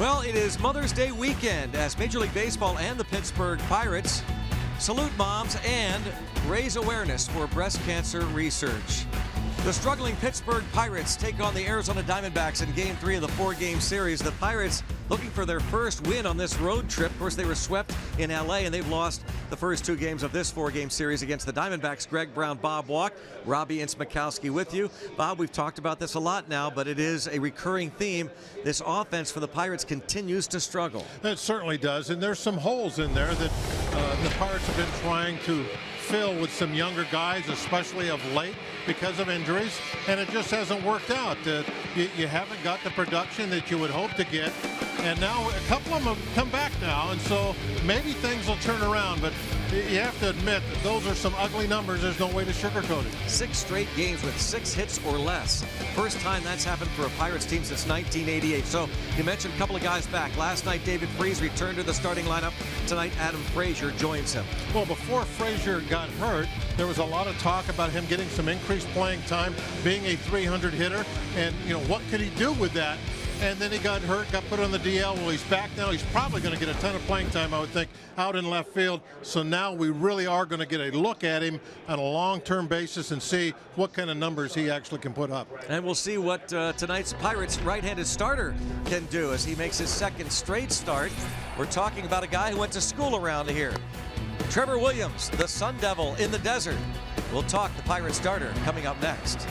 Well, it is Mother's Day weekend as Major League Baseball and the Pittsburgh Pirates salute moms and raise awareness for breast cancer research. The struggling Pittsburgh Pirates take on the Arizona Diamondbacks in Game 3 of the 4-game series. The Pirates looking for their first win on this road trip. Of course, they were swept in LA, and they've lost the first 2 games of this 4-game series against the Diamondbacks. Greg Brown, Bob Walk, Robbie Ince-Mikowski with you. Bob, we've talked about this a lot now, but it is a recurring theme. This offense for the Pirates continues to struggle. It certainly does, and there's some holes in there that the Pirates have been trying to fill with some younger guys, especially of late because of injuries, and it just hasn't worked out. You haven't got the production that you would hope to get, and now a couple of them have come back now, and so maybe things will turn around, but you have to admit that those are some ugly numbers. There's no way to sugarcoat it. 6 straight games with 6 hits or less. First time that's happened for a Pirates team since 1988. So you mentioned a couple of guys back. Last night, David Freese returned to the starting lineup. Tonight, Adam Frazier joins him. Well, before Frazier got hurt, there was a lot of talk about him getting some increased playing time, being a 300 hitter, and what could he do with that? And then he got hurt, got put on the DL. Well, he's back now. He's probably going to get a ton of playing time, I would think, out in left field. So now we really are going to get a look at him on a long-term basis and see what kind of numbers he actually can put up. And we'll see what tonight's Pirates right-handed starter can do as he makes his 2nd straight start. We're talking about a guy who went to school around here. Trevor Williams, the Sun Devil in the desert. We'll talk the Pirates starter coming up next.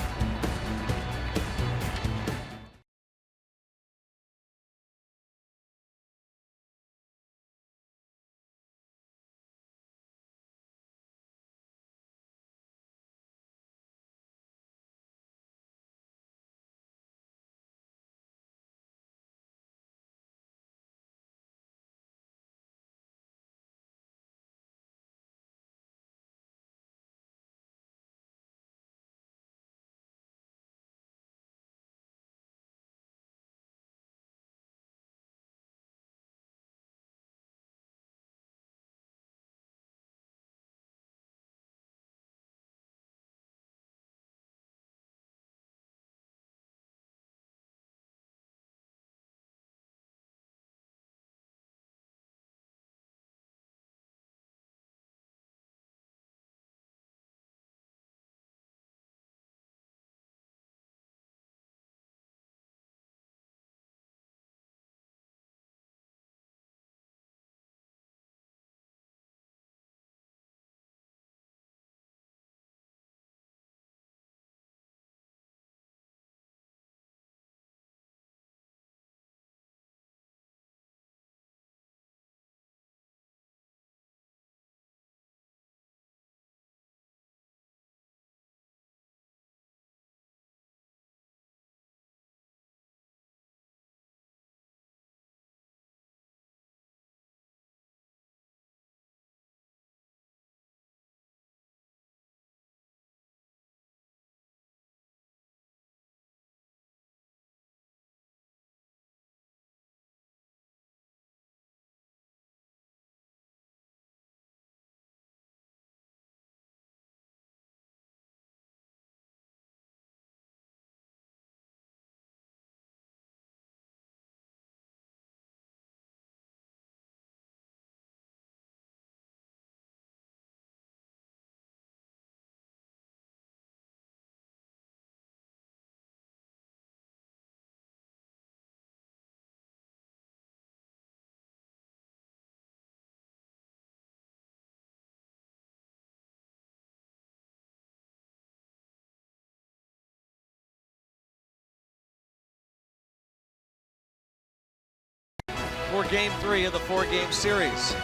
For Game 3 of the 4-game series.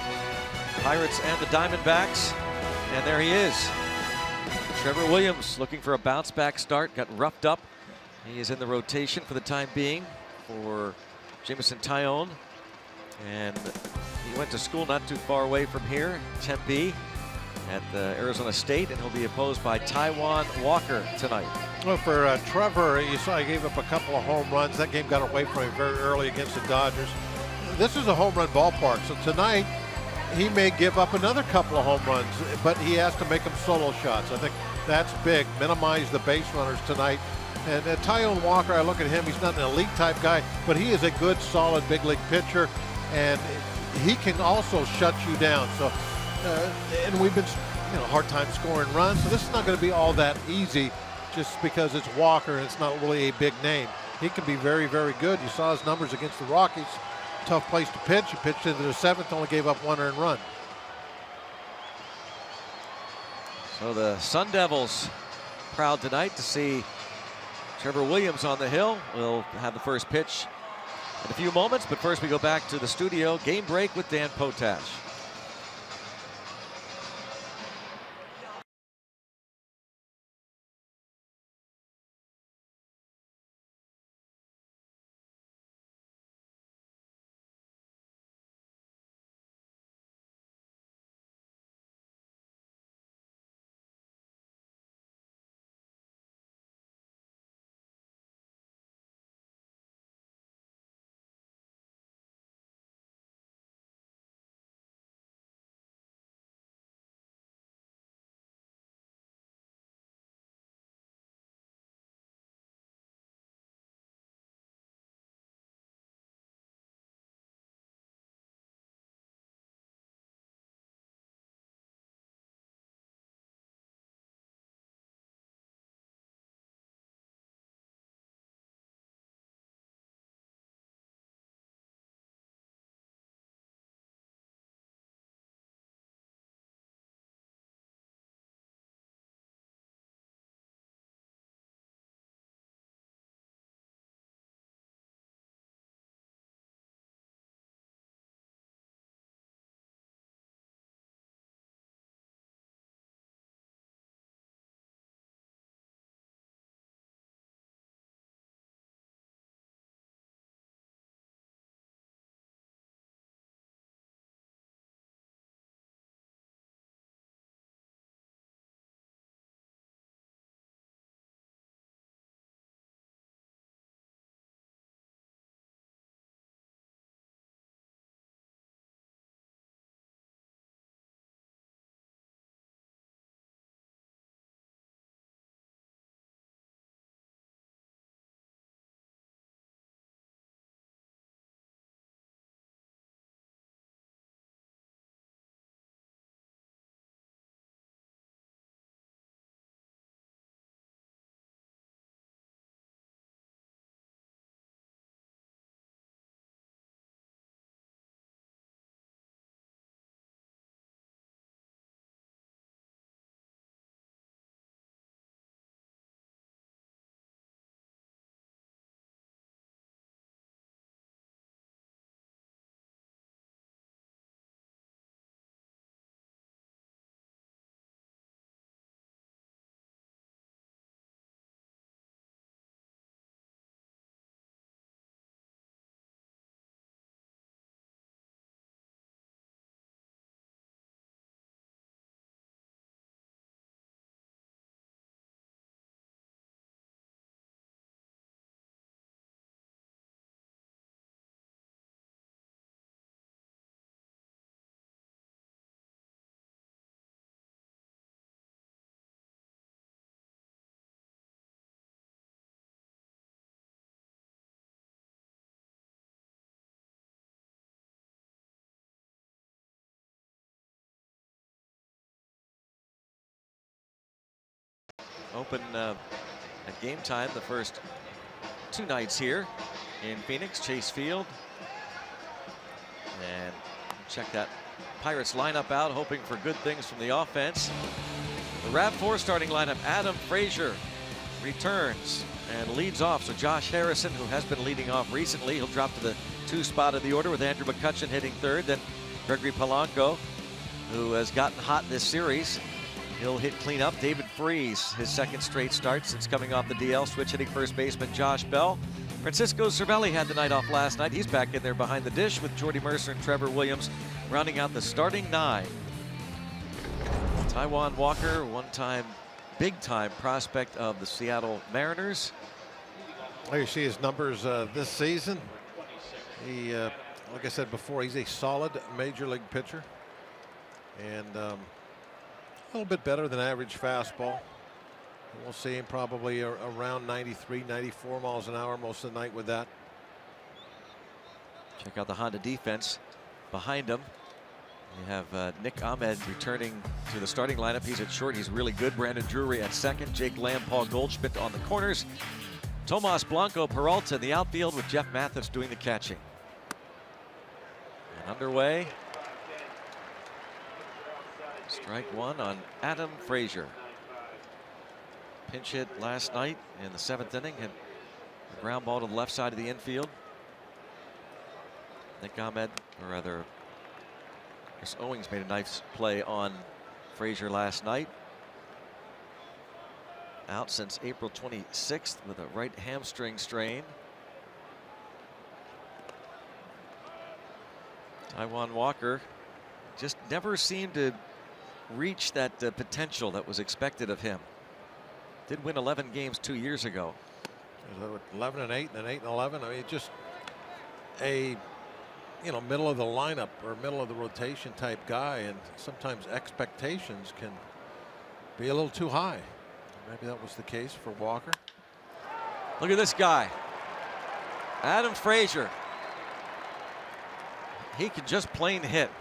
Pirates and the Diamondbacks. And there he is. Trevor Williams looking for a bounce-back start. Got roughed up. He is in the rotation for the time being for Jameson Taillon. And he went to school not too far away from here, Tempe, at Arizona State, and he'll be opposed by Taijuan Walker tonight. Well, for Trevor, you saw he gave up a couple of home runs. That game got away from him very early against the Dodgers. This is a home run ballpark, so tonight he may give up another couple of home runs, but he has to make them solo shots. I think that's big. Minimize the base runners tonight. And Taijuan Walker, I look at him, he's not an elite type guy, but he is a good, solid big league pitcher, and he can also shut you down. So, and we've been, hard time scoring runs, so this is not going to be all that easy just because it's Walker and it's not really a big name. He can be very, very good. You saw his numbers against the Rockies. Tough place to pitch. He pitched into the 7th, only gave up 1 earned run. So the Sun Devils proud tonight to see Trevor Williams on the hill. We'll have the first pitch in a few moments, but first we go back to the studio. Game break with Dan Potash. Open at game time the first 2 nights here in Phoenix, Chase Field. And check that Pirates lineup out, hoping for good things from the offense. The RAV4 starting lineup: Adam Frazier returns and leads off. So Josh Harrison, who has been leading off recently, he'll drop to the 2 spot of the order with Andrew McCutchen hitting 3rd. Then Gregory Polanco, who has gotten hot this series, he'll hit cleanup. David Freese, his 2nd straight start since coming off the DL. Switch hitting first baseman Josh Bell. Francisco Cervelli had the night off last night. He's back in there behind the dish with Jordy Mercer and Trevor Williams rounding out the starting 9. Taijuan Walker, one-time big-time prospect of the Seattle Mariners. There you see his numbers this season. He, like I said before, he's a solid major league pitcher. and a little bit better than average fastball. We'll see him probably around 93, 94 miles an hour most of the night with that. Check out the Honda defense behind him. You have Nick Ahmed returning to the starting lineup. He's at short. He's really good. Brandon Drury at second. Jake Lamb, Paul Goldschmidt on the corners. Tomas Blanco Peralta in the outfield with Jeff Mathis doing the catching. And underway. Strike one on Adam Frazier. Pinch hit last night in the 7th inning. Hit a ground ball to the left side of the infield. Nick Ahmed, or rather, Chris Owings made a nice play on Frazier last night. Out since April 26th with a right hamstring strain. Taijuan Walker just never seemed to reach that potential that was expected of him. Did win 11 games 2 years ago. 11 and 8 and then 8 and 11. I mean, just a middle of the lineup or middle of the rotation type guy, and sometimes expectations can be a little too high. Maybe that was the case for Walker. Look at this guy, Adam Frazier. He can just plain hit.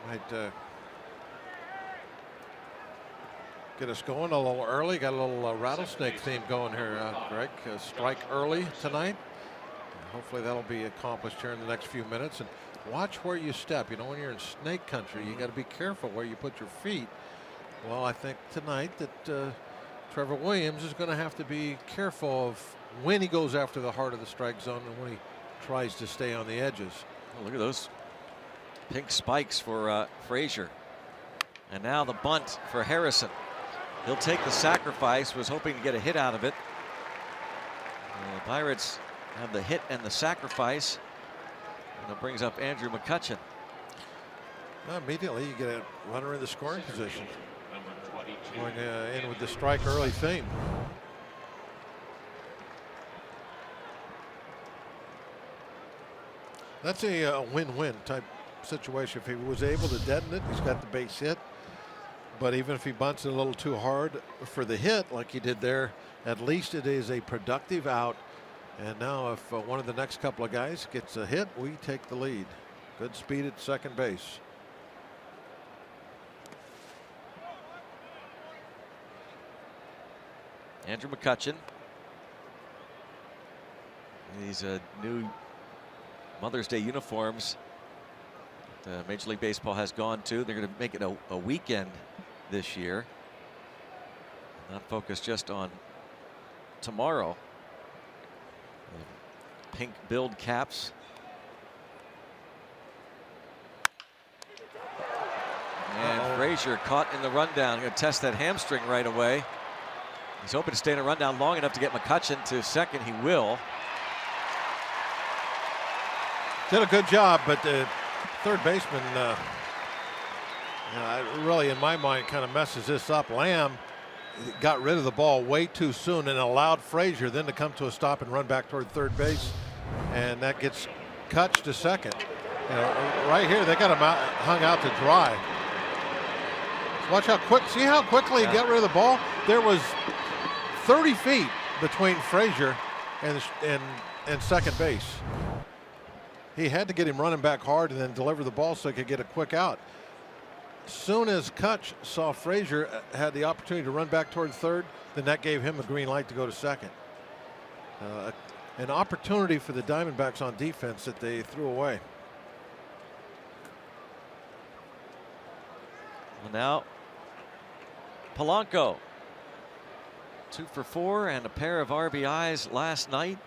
Might get us going a little early. Got a little rattlesnake theme going here, Greg. Strike early tonight. Hopefully that'll be accomplished here in the next few minutes. And watch where you step. You know, when you're in snake country, you got to be careful where you put your feet. Well, I think tonight that Trevor Williams is going to have to be careful of when he goes after the heart of the strike zone and when he tries to stay on the edges. Oh, look at those pink spikes for Frazier. And now the bunt for Harrison. He'll take the sacrifice. Was hoping to get a hit out of it. The Pirates have the hit and the sacrifice. And it brings up Andrew McCutchen. Well, immediately you get a runner in the scoring position. Going in with the strike early theme. That's a win-win type situation. If he was able to deaden it, he's got the base hit. But even if he bunts it a little too hard for the hit like he did there, at least it is a productive out. And now if one of the next couple of guys gets a hit, we take the lead. Good speed at second base. Andrew McCutchen. These new Mother's Day uniforms that Major League Baseball has gone to. They're going to make it a weekend this year. Not focused just on tomorrow. Pink billed caps. And Frazier caught in the rundown. Going to test that hamstring right away. He's hoping to stay in a rundown long enough to get McCutchen to second. He will. Did a good job, but the third baseman really, in my mind, kind of messes this up. Lamb got rid of the ball way too soon and allowed Frazier then to come to a stop and run back toward third base, and that gets Kutch to second. Right here they got him hung out to dry. Watch how quick. See how quickly he got rid of the ball. There was 30 feet between Frazier and second base. He had to get him running back hard and then deliver the ball so he could get a quick out. Soon as Kutch saw Frazier had the opportunity to run back toward third, then that gave him a green light to go to second. An opportunity for the Diamondbacks on defense that they threw away. Well, now Polanco, 2 for 4 and a pair of RBIs last night.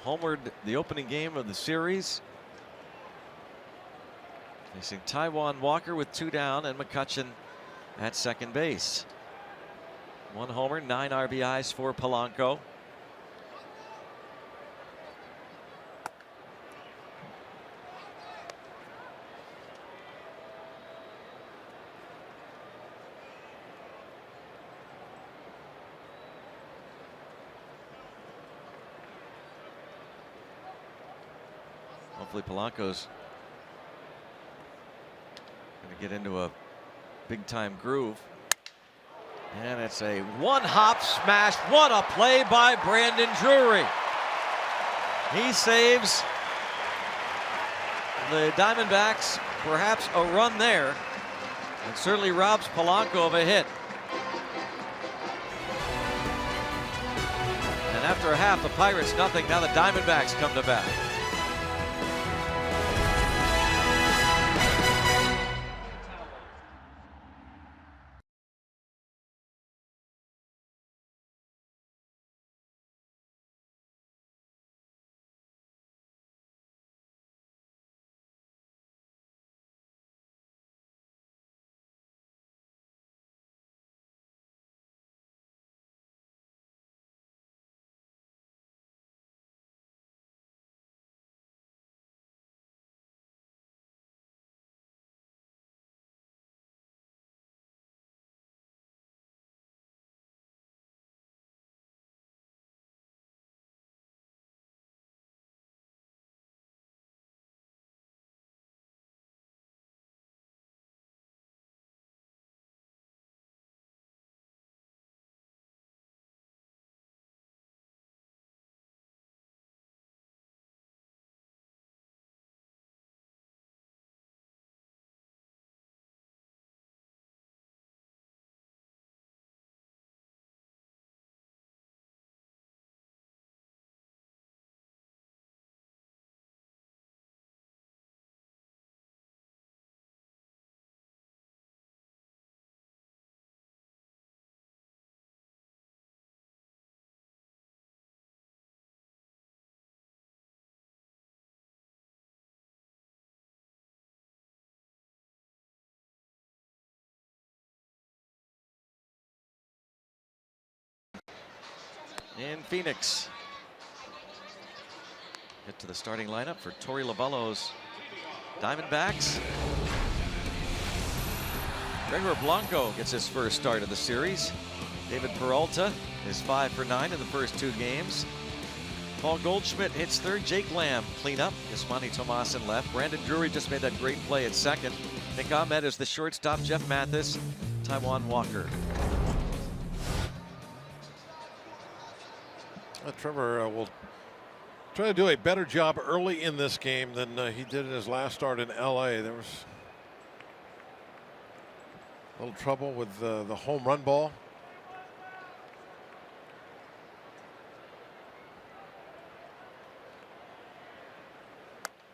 Homered the opening game of the series. Facing Taijuan Walker with 2 down and McCutchen at second base. 1 homer, 9 RBIs for Polanco. Hopefully Polanco's get into a big-time groove. And it's a one-hop smash. What a play by Brandon Drury. He saves the Diamondbacks perhaps a run there. And certainly robs Polanco of a hit. And after a half, the Pirates nothing. Now the Diamondbacks come to bat. In Phoenix. Get to the starting lineup for Torey Lovullo's Diamondbacks. Gregor Blanco gets his first start of the series. David Peralta is 5 for 9 in the first 2 games. Paul Goldschmidt hits third. Jake Lamb clean up. Yasmani Tomas in left. Brandon Drury just made that great play at second. Nick Ahmed is the shortstop. Jeff Mathis, Taijuan Walker. Trevor will try to do a better job early in this game than he did in his last start in LA. There was a little trouble with the home run ball.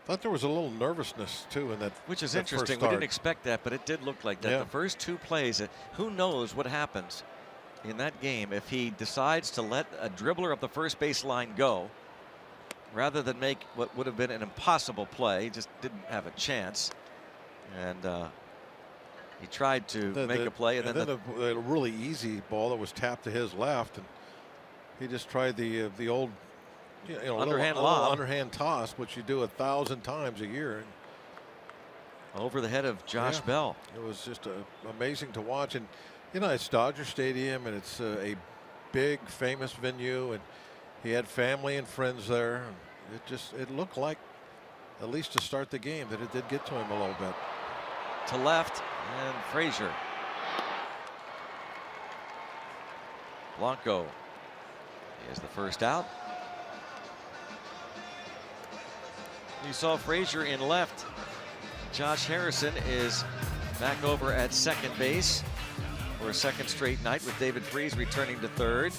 Thought there was a little nervousness too in that. Which is that interesting. We didn't expect that, but it did look like that. Yeah. The first 2 plays, who knows what happens in that game if he decides to let a dribbler up the first base line go rather than make what would have been an impossible play. He just didn't have a chance. And he tried to make a play. And then the really easy ball that was tapped to his left. And he just tried the old underhand little lob. Underhand toss, which you do 1,000 times a year. Over the head of Josh Bell. It was just amazing to watch. And you know, it's Dodger Stadium, and it's a big, famous venue, and he had family and friends there. It looked like, at least to start the game, that it did get to him a little bit. To left, and Frazier. Blanco is the first out. You saw Frazier in left. Josh Harrison is back over at second base for a second straight night, with David Freese returning to third.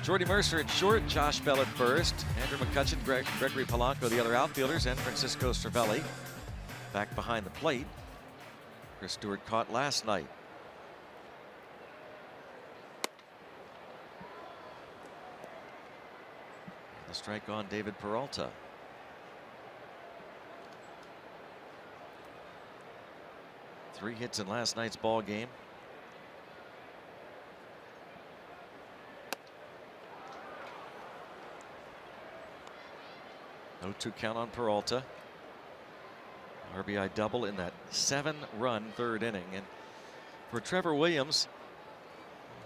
Jordy Mercer at short, Josh Bell at first, Andrew McCutchen, Gregory Polanco, the other outfielders, and Francisco Cervelli back behind the plate. Chris Stewart caught last night. The strike on David Peralta. Three hits in last night's ball game. No 2 count on Peralta. RBI double in that 7-run third inning. And for Trevor Williams,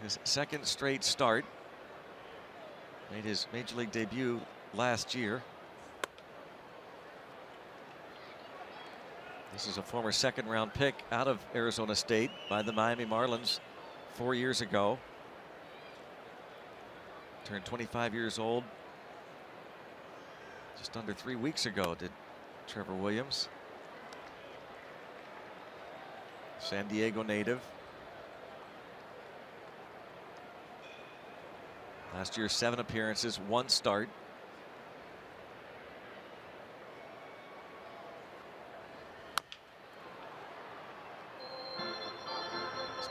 his second straight start, made his major league debut last year. This is a former second-round pick out of Arizona State by the Miami Marlins 4 years ago. Turned 25 years old just under 3 weeks ago, did Trevor Williams. San Diego native. Last year, 7 appearances, 1 start.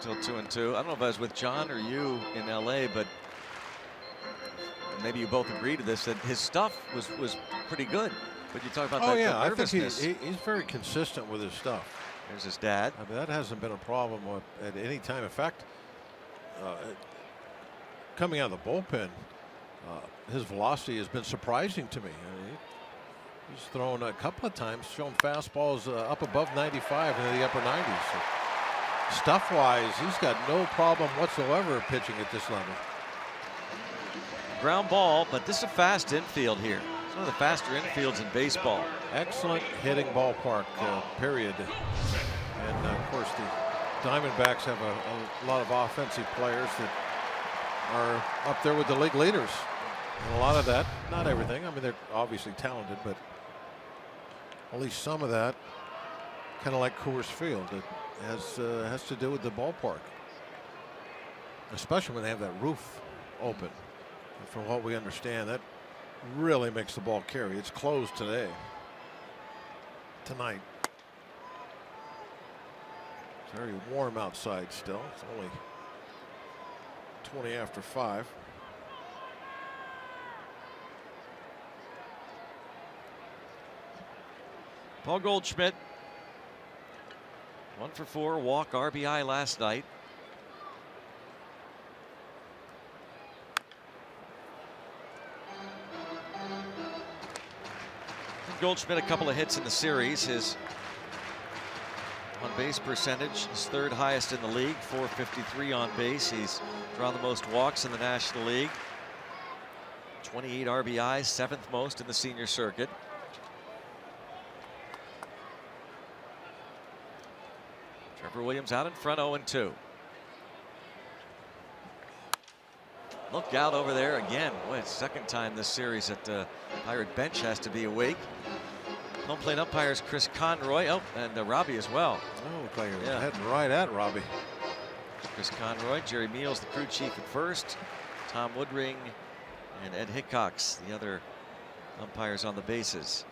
Still 2-2. I don't know if I was with John or you in LA, but maybe you both agree to this, that his stuff was pretty good. But you talk about that nervousness. I think he's very consistent with his stuff. There's his dad. I mean, that hasn't been a problem at any time. In fact, coming out of the bullpen, his velocity has been surprising to me. I mean, he's thrown a couple of times, shown fastballs up above 95 into the upper 90s. So stuff-wise, he's got no problem whatsoever pitching at this level. Ground ball, but this is a fast infield here. It's one of the faster infields in baseball. Excellent hitting ballpark, period. And of course, the Diamondbacks have a lot of offensive players that are up there with the league leaders. And a lot of that, not everything. I mean, they're obviously talented, but at least some of that, kind of like Coors Field, it has to do with the ballpark, especially when they have that roof open. And from what we understand, that really makes the ball carry. It's closed tonight. It's very warm outside still. It's only 20 after 5. Paul Goldschmidt, 1 for 4, walk, RBI last night. Goldschmidt, a couple of hits in the series. His on-base percentage is 3rd highest in the league, 453 on base. He's drawn the most walks in the National League. 28 RBIs, 7th most in the senior circuit. Trevor Williams out in front, 0-2. Look out over there again. Boy, it's the 2nd time this series that the Pirate bench has to be awake. Home plate umpires Chris Conroy. Oh, and Robbie as well. Oh, look like you're heading right at Robbie. Chris Conroy, Jerry Meals, the crew chief at first. Tom Woodring and Ed Hickox, the other umpires on the bases.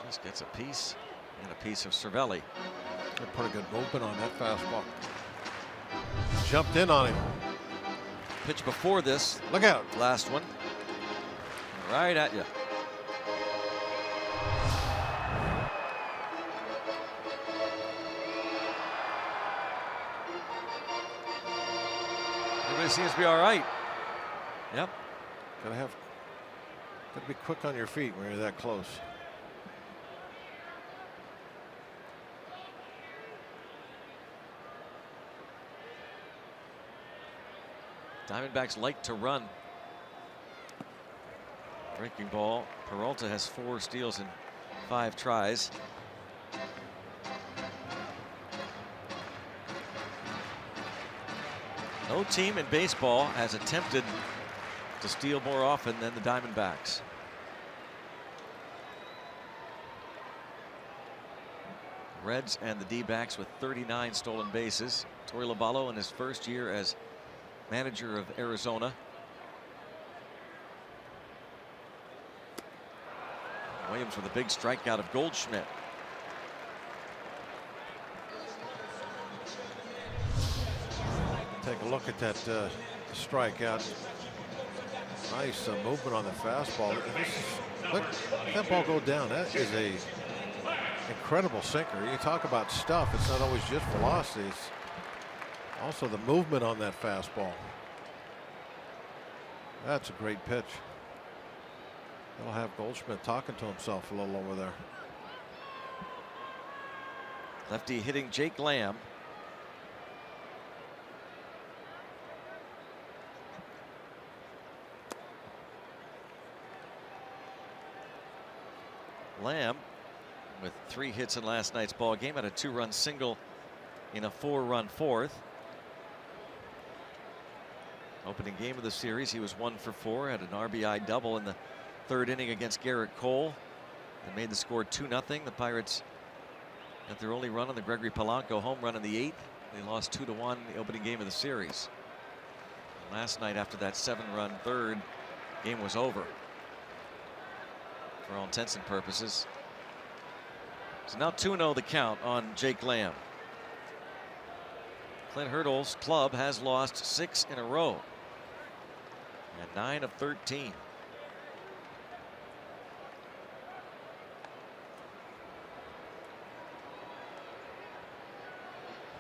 Just gets a piece and a piece of Cervelli. A pretty good movement on that fastball. Jumped in on him. Pitch before this. Look out. Last one. Right at you. Everybody seems to be all right. Yep. Gotta be quick on your feet when you're that close. Diamondbacks like to run. Breaking ball. Peralta has 4 steals in 5 tries. No team in baseball has attempted to steal more often than the Diamondbacks. Reds and the D-backs with 39 stolen bases. Torey Loballo in his first year as manager of Arizona. Williams with a big strikeout of Goldschmidt. Take a look at that strikeout. Nice movement on the fastball. Look that ball go down. That is a incredible sinker. You talk about stuff. It's not always just velocity. It's also the movement on that fastball. That's a great pitch. That'll have Goldschmidt talking to himself a little over there. Lefty hitting Jake Lamb. Lamb, with 3 hits in last night's ball game, had a 2-run single in a 4-run fourth. Opening game of the series, he was 1 for 4, had an RBI double in the 3rd inning against Garrett Cole and made the score 2-0. The Pirates got their only run on the Gregory Polanco home run in the 8th. They lost 2-1 in the opening game of the series. Last night, after that 7-run third, game was over for all intents and purposes. So now 2-0 the count on Jake Lamb. Clint Hurdle's club has lost 6 in a row and 9 of 13.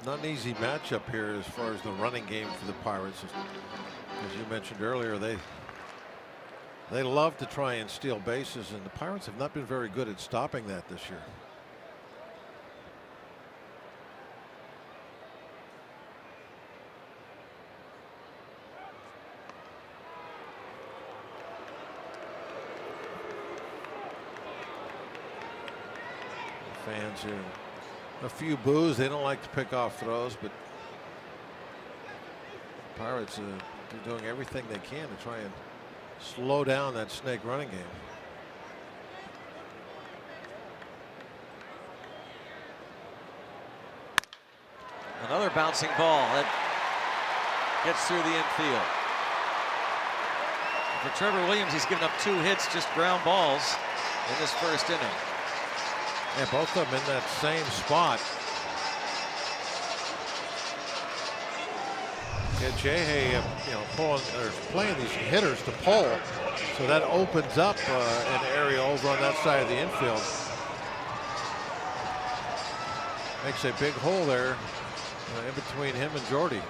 Not an easy matchup here as far as the running game for the Pirates. As you mentioned earlier, they love to try and steal bases, and the Pirates have not been very good at stopping that this year. Fans here. A few boos. They don't like to pick off throws, but Pirates are doing everything they can to try and slow down that snake running game. Another bouncing ball that gets through the infield. For Trevor Williams, he's given up 2 hits, just ground balls in this 1st inning. Yeah, both of them in that same spot. Yeah, Jay, playing these hitters to pull, so that opens up an area over on that side of the infield. Makes a big hole there in between him and Jordy.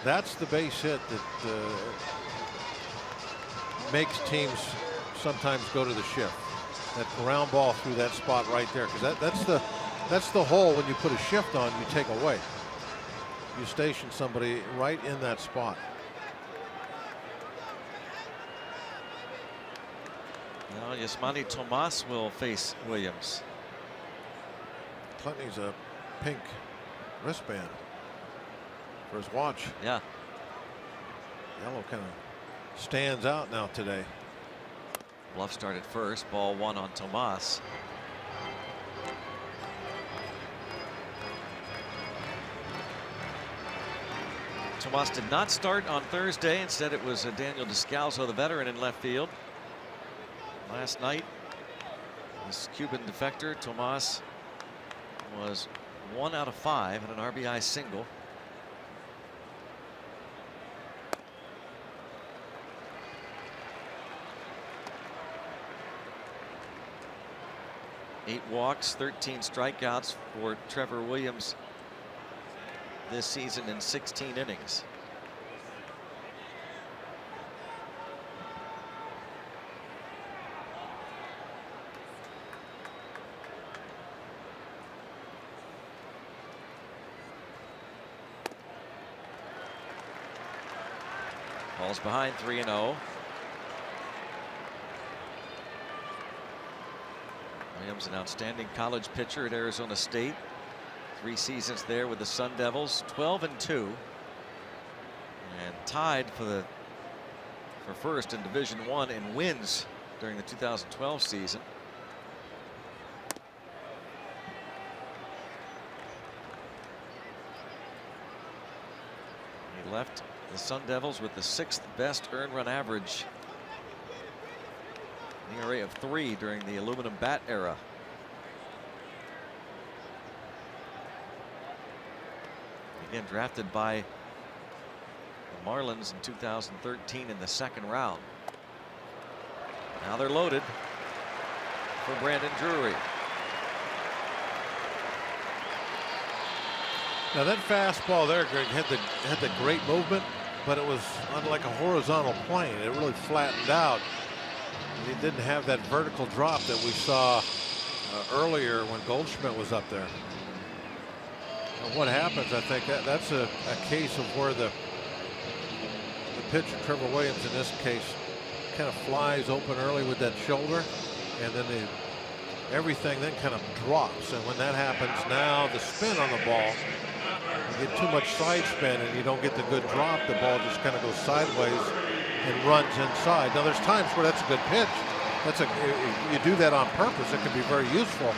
That's the base hit that makes teams sometimes go to the shift. That ground ball through that spot right there, because that's the hole when you put a shift on, you take away. You station somebody right in that spot. Now Yasmani Tomas will face Williams. Clinton's a pink wristband for his watch. Yeah. Yellow kind of stands out now today. Bluff started first, ball 1 on Tomas. Tomas did not start on Thursday. Instead, it was Daniel Descalso, the veteran, in left field. Last night, this Cuban defector, Tomas, was 1 out of 5 and an RBI single. Eight walks, 13 strikeouts for Trevor Williams this season in 16 innings. Ball's behind, 3-0. Williams, an outstanding college pitcher at Arizona State. 3 seasons there with the Sun Devils, 12-2, and tied for first in Division I in wins during the 2012 season. He left the Sun Devils with the 6th best earned run average, an ERA of 3 during the aluminum bat era. Again, drafted by the Marlins in 2013 in the 2nd round. Now they're loaded for Brandon Drury. Now that fastball there, Greg, had the great movement, but it was on like a horizontal plane. It really flattened out. And he didn't have that vertical drop that we saw earlier when Goldschmidt was up there. And what happens, I think that's a case of where the pitcher, Trevor Williams in this case, kind of flies open early with that shoulder, and then everything then kind of drops. And when that happens, now the spin on the ball, you get too much side spin and you don't get the good drop. The ball just kind of goes sideways and runs inside. Now there's times where that's a good pitch. You do that on purpose, it can be very useful,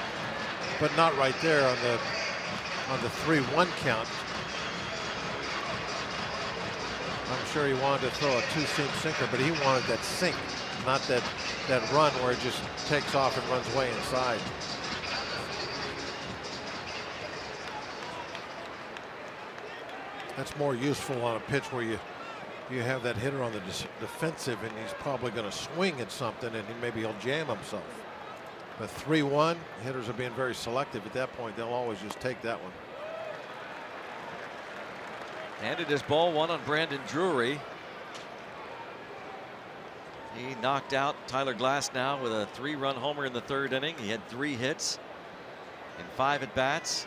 but not right there on the 3-1 count. I'm sure he wanted to throw a two-seam sinker, but he wanted that sink, not that run where it just takes off and runs way inside. That's more useful on a pitch where you have that hitter on the defensive and he's probably going to swing at something and maybe he'll jam himself. But 3-1, hitters are being very selective at that point. They'll always just take that one. And it is ball one on Brandon Drury. He knocked out Tyler Glasnow with a 3-run homer in the 3rd inning. He had 3 hits in 5 at bats.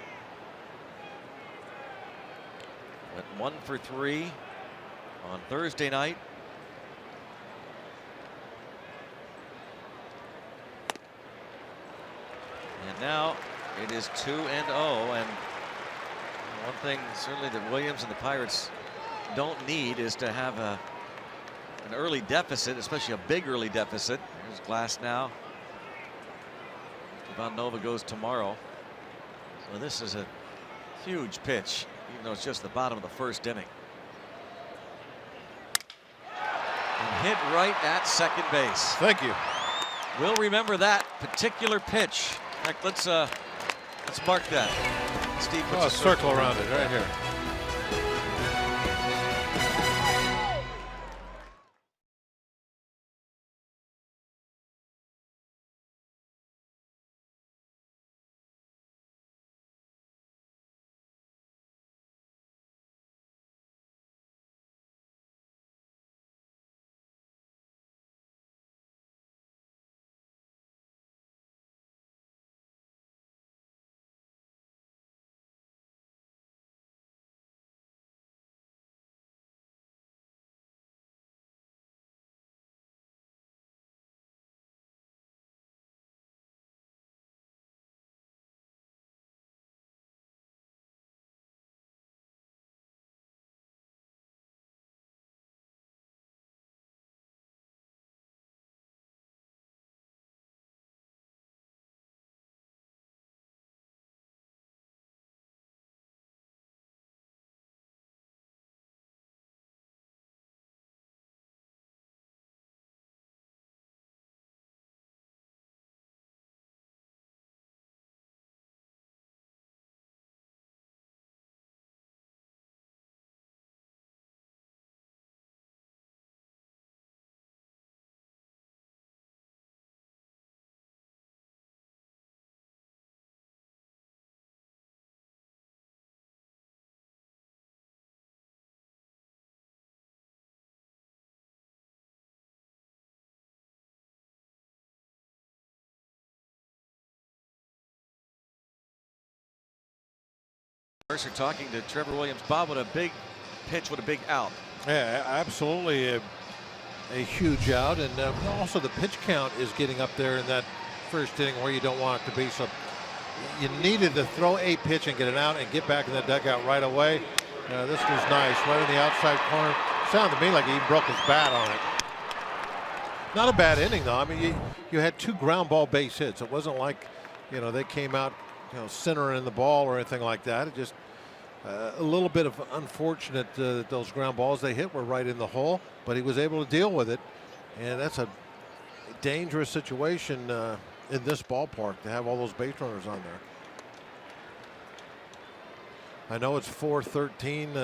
Went 1 for 3 on Thursday night. And now it is 2-0. And one thing certainly that Williams and the Pirates don't need is to have an early deficit, especially a big early deficit. Here's Glasnow. Ivan Nova goes tomorrow. So this is a huge pitch, even though it's just the bottom of the 1st inning. And hit right at second base. Thank you. We'll remember that particular pitch. In fact, let's mark that. Steve puts a circle around it right here. Mercer talking to Trevor Williams. Bob, what a big pitch, what a big out. Yeah, absolutely a huge out, and also the pitch count is getting up there in that 1st inning where you don't want it to be. So you needed to throw a pitch and get it out and get back in the dugout right away. This was nice, right in the outside corner. Sounded to me like he broke his bat on it. Not a bad inning though. I mean, you had 2 ground ball base hits. It wasn't like, they came out, centering the ball or anything like that. It just a little bit of unfortunate that those ground balls they hit were right in the hole, but he was able to deal with it, and that's a dangerous situation in this ballpark to have all those base runners on there. I know it's 413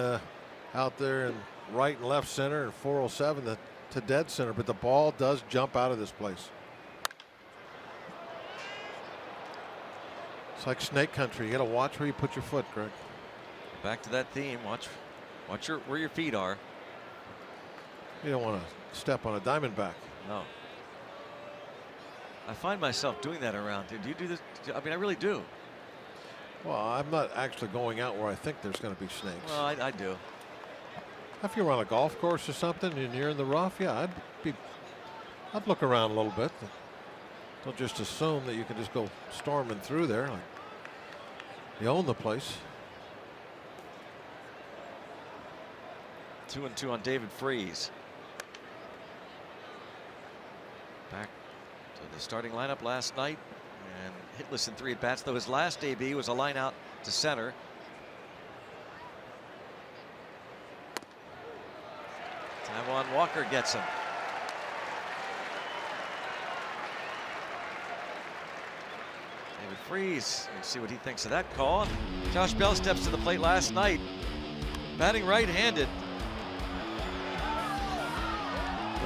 out there in right and left center and 407 to dead center, but the ball does jump out of this place. It's like snake country. You got to watch where you put your foot, Greg. Back to that theme. Watch where your feet are. You don't want to step on a Diamondback. No. I find myself doing that around. Do you do this? I mean, I really do. Well, I'm not actually going out where I think there's going to be snakes. Well, I do. If you're on a golf course or something and you're in the rough, yeah, I'd be I'd look around a little bit. Don't just assume that you can just go storming through there. Like you own the place. 2-2 on David Freese. Back to the starting lineup last night and hitless in 3 at-bats, though his last AB was a line out to center. Taijuan Walker gets him. David Freese, let's see what he thinks of that call. Josh Bell steps to the plate last night, batting right-handed.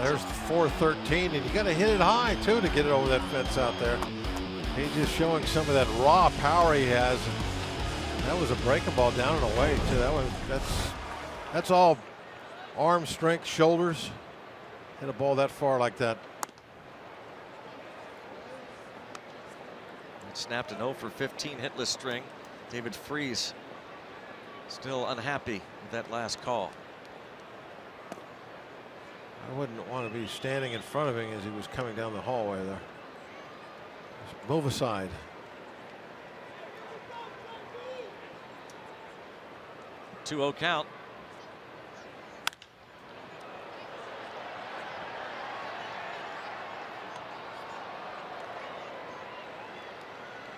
There's the 413, and you got to hit it high too to get it over that fence out there. He's just showing some of that raw power he has. That was a breaking ball down and away too. That's all arm strength, shoulders. Hit a ball that far like that. It snapped an 0 for 15 hitless string. David Freese still unhappy with that last call. I wouldn't want to be standing in front of him as he was coming down the hallway there. Just move aside. Two 2-0 count.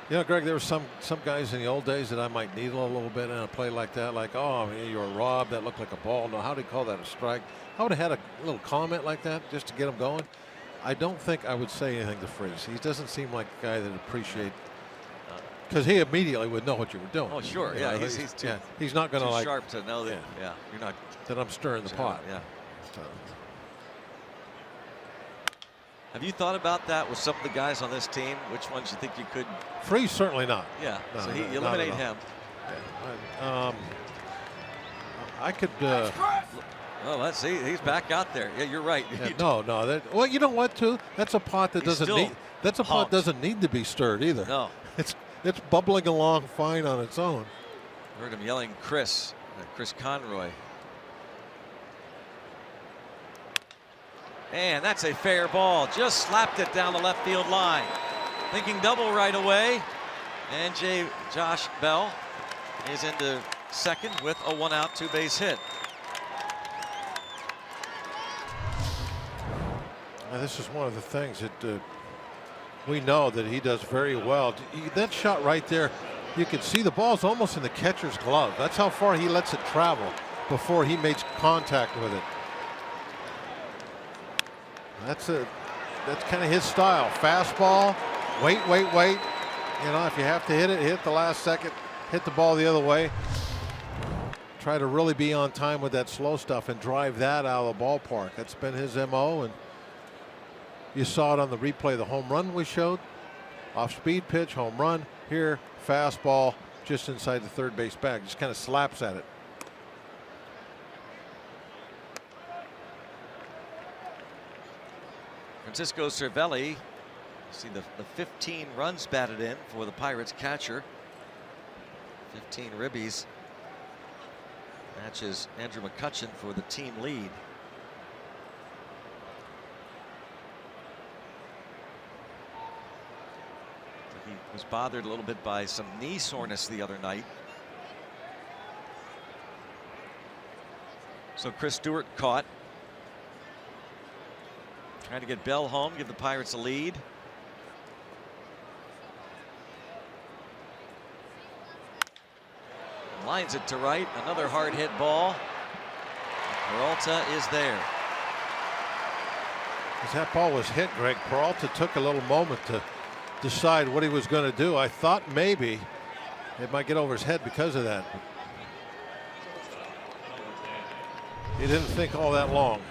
You know, Greg, there were some guys in the old days that I might needle a little bit in a play like that. Like, oh, you were robbed. That looked like a ball. No, how do you call that a strike? I would have had a little comment like that just to get him going. I don't think I would say anything to Freese. He doesn't seem like a guy that appreciate, because he immediately would know what you were doing. Oh, sure. Yeah, he's too, he's not going to like sharp to know that. Yeah, you're not. That I'm stirring the pot. Yeah. So. Have you thought about that with some of the guys on this team? Which ones you think you could? Freese certainly not. Yeah. No, so you eliminate him. Yeah. I could. Oh, let's see. He's back out there. Yeah, you're right. Yeah, no. Well, you know what? Too. That's a pot that doesn't need. That's a pot doesn't need to be stirred either. No. It's bubbling along fine on its own. Heard him yelling, Chris Conroy. And that's a fair ball. Just slapped it down the left field line. Thinking double right away. And Josh Bell is into second with a 1-out, 2-base hit. Now, this is one of the things that we know that he does very well. That shot right there, you can see the ball's almost in the catcher's glove. That's how far he lets it travel before he makes contact with it. That's kind of his style. Fastball, wait. You know, if you have to hit it, hit the last second, hit the ball the other way. Try to really be on time with that slow stuff and drive that out of the ballpark. That's been his MO, and you saw it on the replay of the home run we showed. Off speed pitch, home run. Here, fastball just inside the third base bag. Just kind of slaps at it. Francisco Cervelli, see the 15 runs batted in for the Pirates catcher. 15 ribbies. Matches Andrew McCutchen for the team lead. He was bothered a little bit by some knee soreness the other night. So Chris Stewart caught. Trying to get Bell home, give the Pirates a lead. Lines it to right. Another hard hit ball. Peralta is there. As that ball was hit, Greg, Peralta took a little moment to decide what he was going to do. I thought maybe it might get over his head because of that. He didn't think all that long.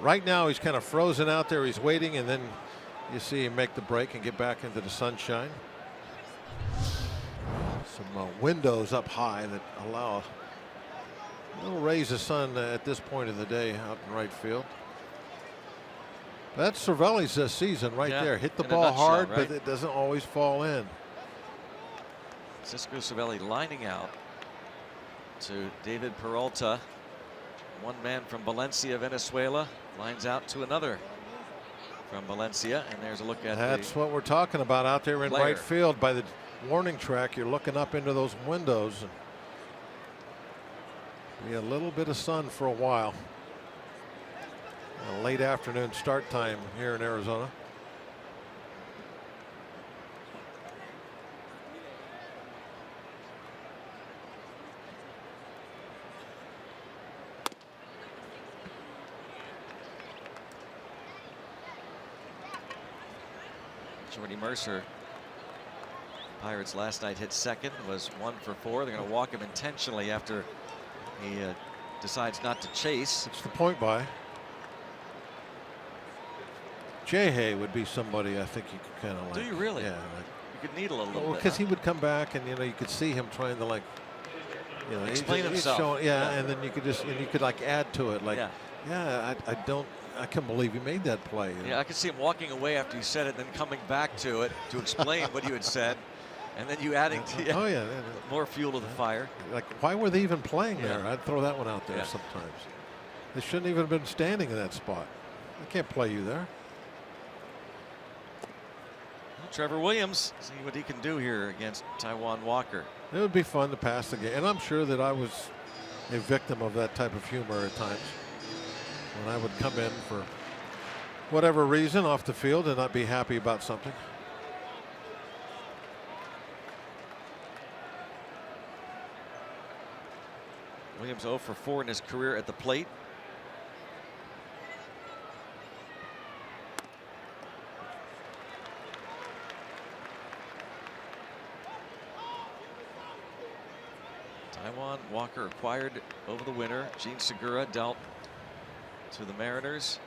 Right now he's kind of frozen out there. He's waiting, and then you see him make the break and get back into the sunshine. Some windows up high that allow a little rays of sun at this point of the day out in right field. That's Cervelli's season right there. Hit the ball hard, right? But it doesn't always fall in. Francisco Cervelli lining out to David Peralta. One man from Valencia, Venezuela, lines out to another from Valencia, and there's a look at That's what we're talking about out there in player. right field by the warning track. You're looking up into those windows. And be a little bit of sun for a while. A late afternoon start time here in Arizona. Jordy Mercer, Pirates last night hit second, was 1 for 4. They're going to walk him intentionally after he decides not to chase. It's the point by. Jay would be somebody I think you could kind of like. Do you really? Yeah. Like, you could needle a little bit. Because he would come back, and you could see him trying to explain himself. Showing, and then you could like add to it, like, I can't believe you made that play. Yeah, I could see him walking away after you said it, then coming back to it to explain what you had said, and then you adding more fuel to the fire. Like, why were they even playing there? I'd throw that one out there sometimes. They shouldn't even have been standing in that spot. They can't play you there. Well, Trevor Williams, see what he can do here against Taijuan Walker. It would be fun to pass the game, and I'm sure that I was a victim of that type of humor at times. When I would come in for whatever reason off the field and not be happy about something. Williams 0 for 4 in his career at the plate. Taijuan Walker acquired over the winter. Gene Segura dealt to the Mariners.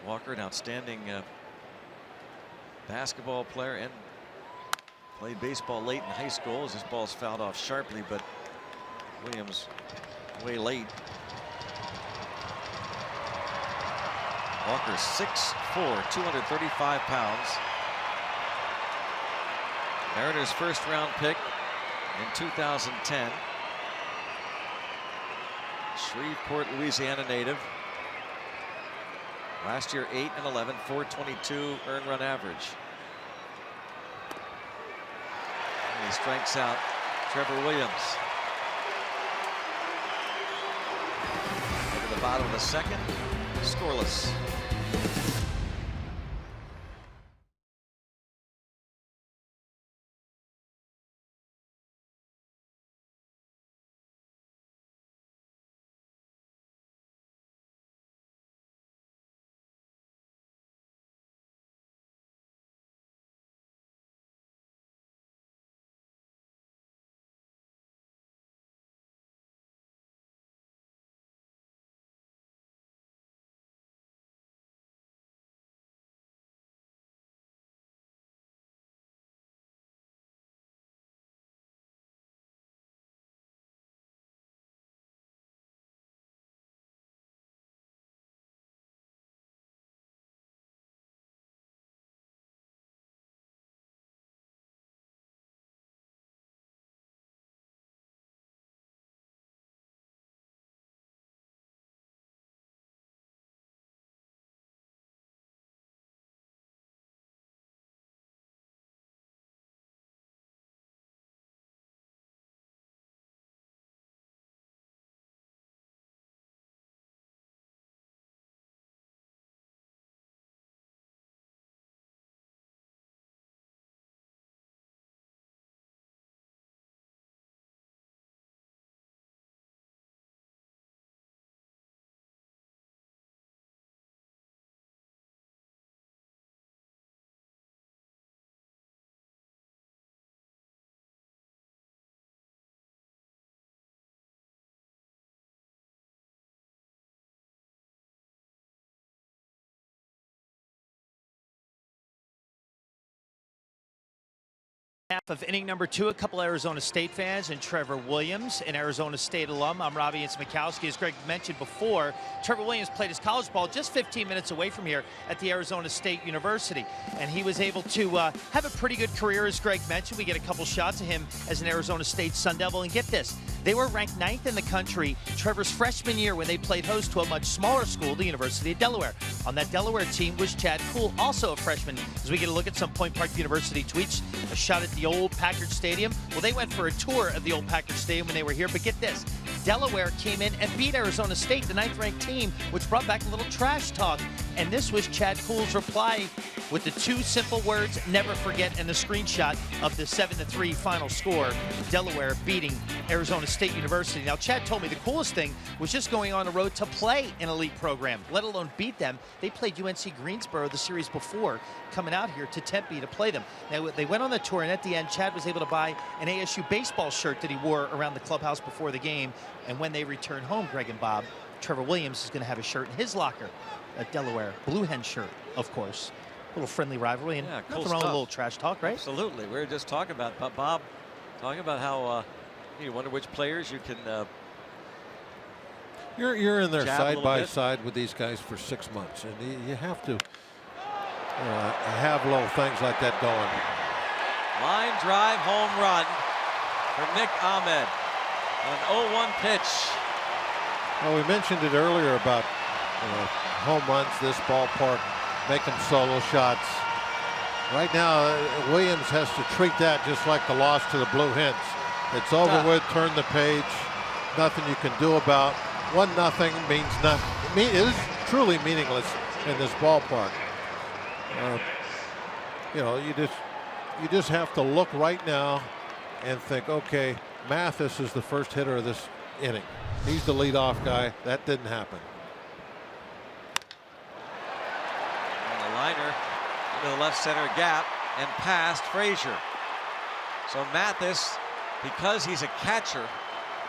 Walker, an outstanding basketball player and played baseball late in high school as his ball's fouled off sharply, but Williams way late. Walker 6'4", 235 pounds. Mariners first round pick in 2010. Shreveport, Louisiana native. Last year 8 and 11, 422 earned run average. And he strikes out Trevor Williams. Into the bottom of the second, scoreless. Half of inning number 2, a couple Arizona State fans and Trevor Williams, an Arizona State alum. I'm Robbie Makowski. As Greg mentioned before, Trevor Williams played his college ball just 15 minutes away from here at the Arizona State University, and he was able to have a pretty good career. As Greg mentioned, we get a couple shots of him as an Arizona State Sun Devil, and get this, They were ranked 9th in the country Trevor's freshman year when they played host to a much smaller school, the University of Delaware. On that Delaware team was Chad Kuhl, also a freshman. As we get a look at some Point Park University tweets, a shot at the old Packard Stadium. Well, they went for a tour of the old Packard Stadium when they were here, but get this. Delaware came in and beat Arizona State, the 9th-ranked team, which brought back a little trash talk. And this was Chad Kuhl's reply with the 2 simple words, never forget, and the screenshot of the 7-3 final score, Delaware beating Arizona State University. Now, Chad told me the coolest thing was just going on the road to play an elite program, let alone beat them. They played UNC Greensboro the series before, coming out here to Tempe to play them. Now, they went on the tour, and at the end, Chad was able to buy an ASU baseball shirt that he wore around the clubhouse before the game. And when they return home, Greg and Bob, Trevor Williams is going to have a shirt in his locker, a Delaware Blue Hen shirt, of course. A little friendly rivalry, and cool nothing wrong with a stuff. little trash talk, right? Absolutely. We were just talking about Bob, talking about how you wonder which players you can. You're in there jab a side little by bit. side with these guys for 6 months, and you have to have little things like that going. Line drive home run for Nick Ahmed. An 0-1 pitch. Well, we mentioned it earlier about home runs, this ballpark, making solo shots. Right now, Williams has to treat that just like the loss to the Blue Hens. It's over with, turn the page, nothing you can do about. 1-0 means nothing. It is truly meaningless in this ballpark. You just have to look right now and think, okay, Mathis is the first hitter of this inning. He's the leadoff guy. That didn't happen. And the liner into the left center gap and past Frazier. So Mathis, because he's a catcher,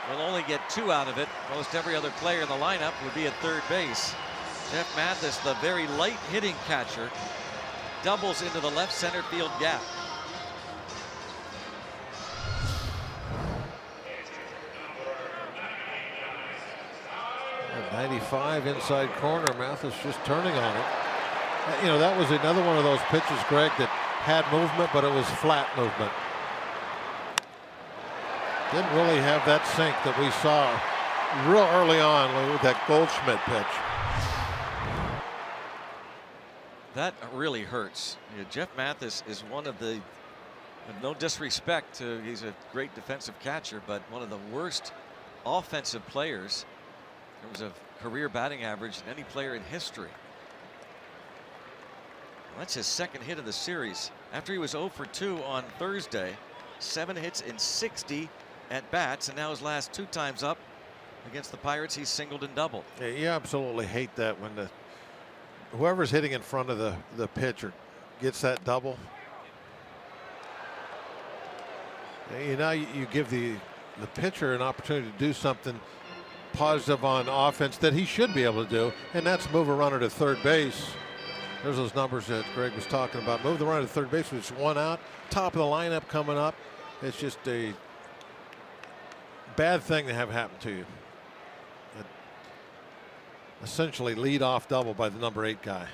will only get 2 out of it. Most every other player in the lineup would be at third base. Jeff Mathis, the very light hitting catcher, doubles into the left center field gap. 95 inside corner. Mathis just turning on it. That was another one of those pitches, Greg, that had movement, but it was flat movement. Didn't really have that sink that we saw real early on with that Goldschmidt pitch. That really hurts. Jeff Mathis is one of the, with no disrespect to, he's a great defensive catcher, but one of the worst offensive players in terms of career batting average than any player in history. Well, that's his second hit of the series. After he was 0 for 2 on Thursday, 7 hits in 60 at bats, and now his last 2 times up against the Pirates, he's singled and doubled. Yeah, you absolutely hate that when whoever's hitting in front of the pitcher gets that double. You give the pitcher an opportunity to do something positive on offense that he should be able to do, and that's move a runner to third base. There's those numbers that Greg was talking about. Move the runner to third base, which is 1 out, top of the lineup coming up. It's just a bad thing to have happen to you. Essentially lead off double by the number 8 guy.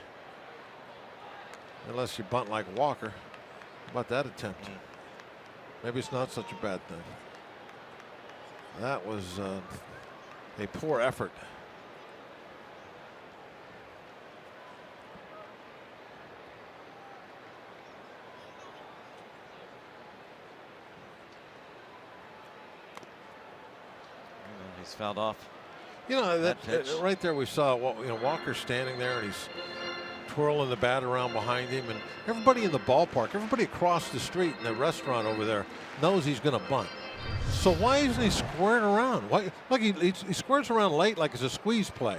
Unless you bunt like Walker. How about that attempt? Maybe it's not such a bad thing. That was a poor effort. He's fouled off. That pitch. right there we saw Walker standing there and he's twirling the bat around behind him, and everybody in the ballpark, everybody across the street in the restaurant over there knows he's going to bunt. So why isn't he squaring around? Why? Look, he squares around late like it's a squeeze play.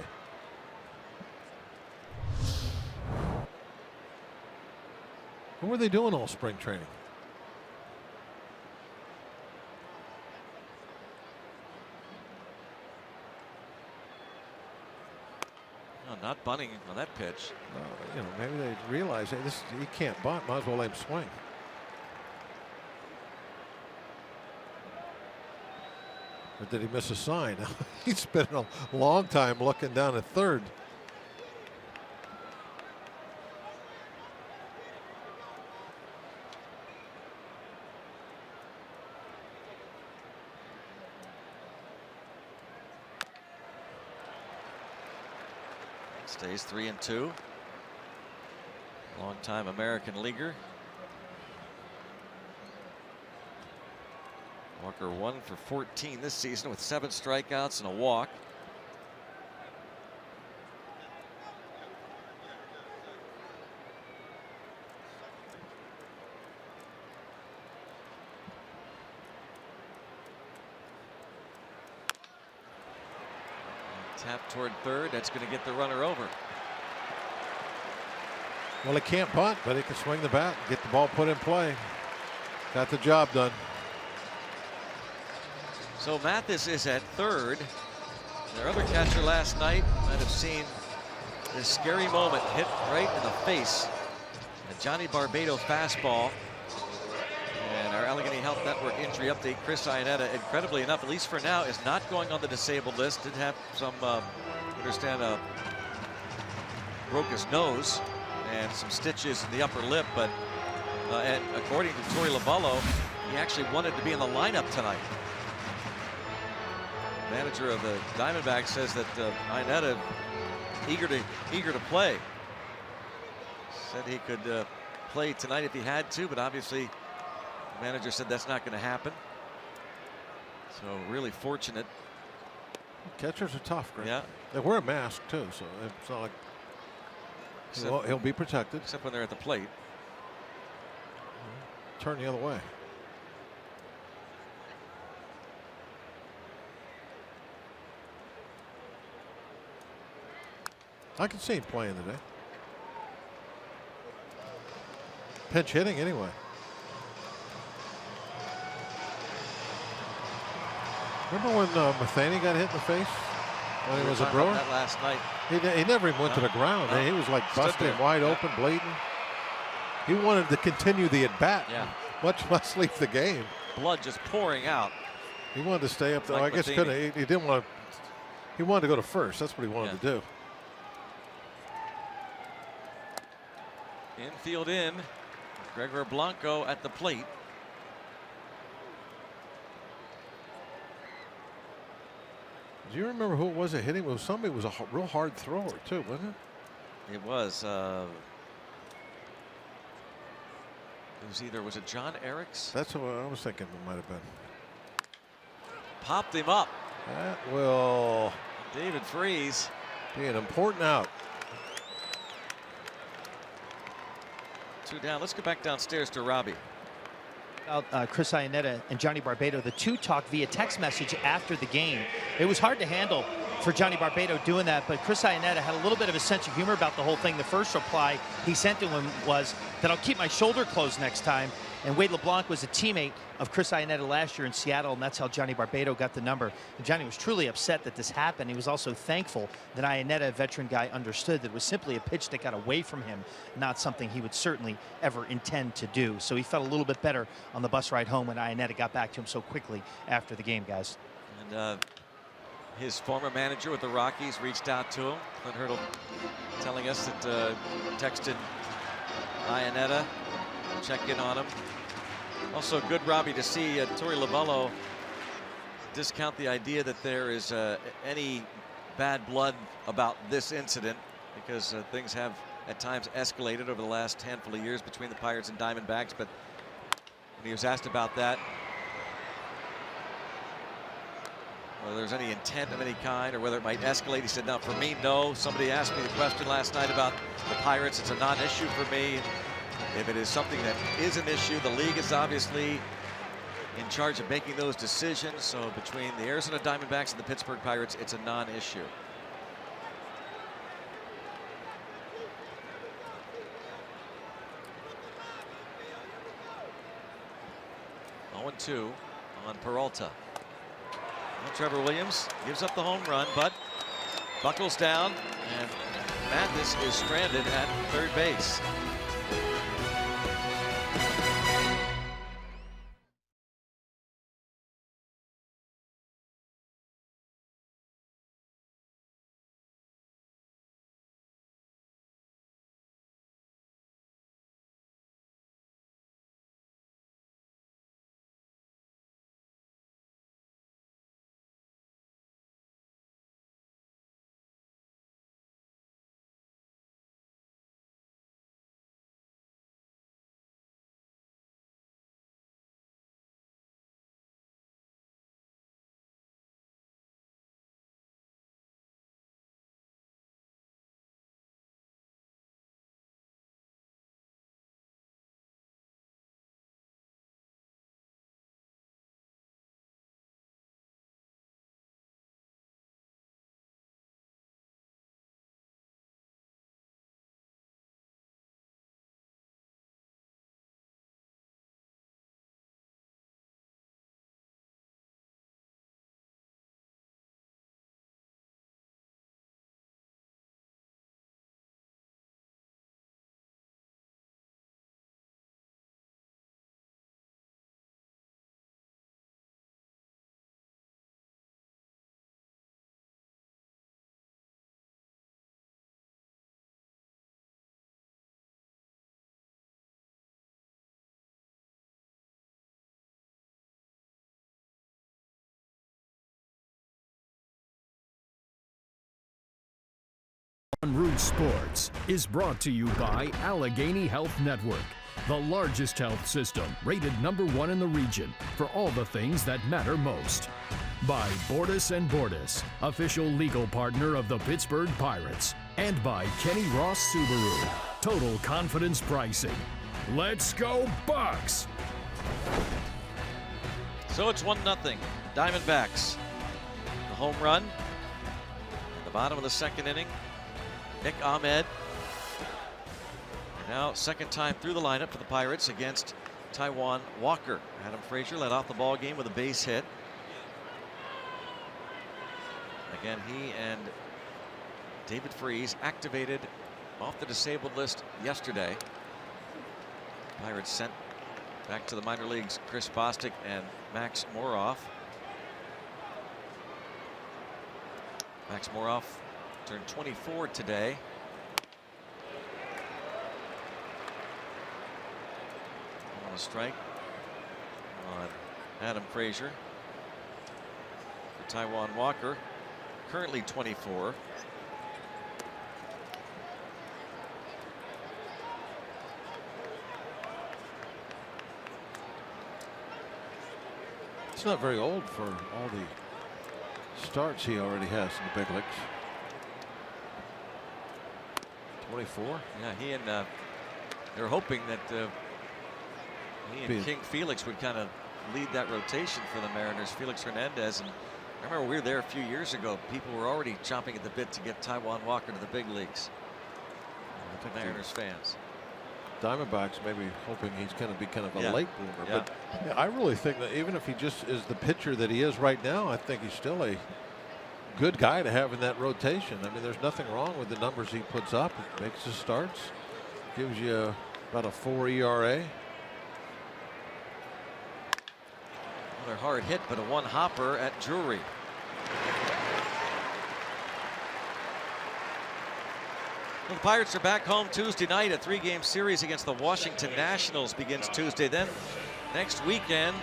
What were they doing all spring training? No, not bunting on that pitch. Maybe they realize, hey, he can't bunt. Might as well let him swing. Or did he miss a sign? He's spent a long time looking down at third. Stays 3-2. Longtime American leaguer. Walker 1 for 14 this season with 7 strikeouts and a walk. Tap toward third. That's going to get the runner over. Well, he can't punt, but he can swing the bat and get the ball put in play. Got the job done. So Mathis is at third. Their other catcher last night might have seen this scary moment hit right in the face. A Johnny Barbado fastball. And our Allegheny Health Network injury update, Chris Iannetta, incredibly enough, at least for now, is not going on the disabled list. Did have some, broke his nose and some stitches in the upper lip, but and according to Torey Lovullo, he actually wanted to be in the lineup tonight. Manager of the Diamondbacks says that Iannetta eager to play. Said he could play tonight if he had to, but obviously the manager said that's not going to happen. So really fortunate. Catchers are tough, Greg. Yeah. They wear a mask too, so it's not like he'll be protected. Except when they're at the plate. Turn the other way. I can see him playing today. Pinch hitting anyway. Remember when Matheny got hit in the face when he was a Brewer? That last night. He never even went to the ground. He was like busted him wide open, bleeding. He wanted to continue the at bat. Yeah. Much less leave the game. Blood just pouring out. He wanted to stay up there. Like I guess Matheny. he didn't want to. He wanted to go to first. That's what he wanted to do. Infield in. Gregor Blanco at the plate. Do you remember who it was that hit him? It was somebody who was a real hard thrower too, wasn't it? It was. Was it John Eriks? That's what I was thinking it might have been. Popped him up. That will David Freese be an important out. 2 down. Let's go back downstairs to Robbie. Chris Iannetta and Johnny Barbado, the two talked via text message after the game. It was hard to handle for Johnny Barbado doing that, but Chris Iannetta had a little bit of a sense of humor about the whole thing. The first reply he sent to him was that I'll keep my shoulder closed next time. And Wade LeBlanc was a teammate of Chris Iannetta last year in Seattle, and that's how Johnny Barbado got the number. And Johnny was truly upset that this happened. He was also thankful that Iannetta, a veteran guy, understood that it was simply a pitch that got away from him, not something he would certainly ever intend to do. So he felt a little bit better on the bus ride home when Iannetta got back to him so quickly after the game, guys. And his former manager with the Rockies reached out to him. Clint Hurdle telling us that texted Iannetta, check in on him. Also good, Robbie, to see Torey Lovullo discount the idea that there is any bad blood about this incident, because things have at times escalated over the last handful of years between the Pirates and Diamondbacks. But when he was asked about that, whether there's any intent of any kind or whether it might escalate, he said, no, for me, no. Somebody asked me the question last night about the Pirates. It's a non-issue for me. If it is something that is an issue, the league is obviously in charge of making those decisions. So between the Arizona Diamondbacks and the Pittsburgh Pirates, it's a non-issue. Oh, 0-2 on Peralta. And Trevor Williams gives up the home run, but buckles down, and Mathis is stranded at third base. Root Sports is brought to you by Allegheny Health Network, the largest health system rated #1 in the region for all the things that matter most. By Bordas & Bordas, official legal partner of the Pittsburgh Pirates. And by Kenny Ross Subaru, total confidence pricing. Let's go Bucks! So it's 1-0. Diamondbacks. The home run at the bottom of the second inning. Nick Ahmed. And now second time through the lineup for the Pirates against Taijuan Walker. Adam Frazier led off the ball game with a base hit. Again, he and David Freese activated off the disabled list yesterday. Pirates sent back to the minor leagues Chris Bostic and Max Moroff. Max Moroff turned 24 today. On a strike on Adam Frazier. For Taijuan Walker, currently 24. He's not very old for all the starts he already has in the big leagues. 24. Yeah, he and they're hoping that he and King Felix would kind of lead that rotation for the Mariners. Felix Hernandez, and I remember we were there a few years ago. People were already chomping at the bit to get Taijuan Walker to the big leagues. I think Mariners fans. Diamondbacks maybe hoping he's going to be kind of a late bloomer. Yeah. But yeah, I really think that even if he just is the pitcher that he is right now, I think he's still a good guy to have in that rotation. I mean, there's nothing wrong with the numbers he puts up. He makes his starts, gives you about a 4 ERA. Another hard hit, but a one hopper at Drury. Well, the Pirates are back home Tuesday night. A 3-game series against the Washington Nationals begins Tuesday. Then next weekend,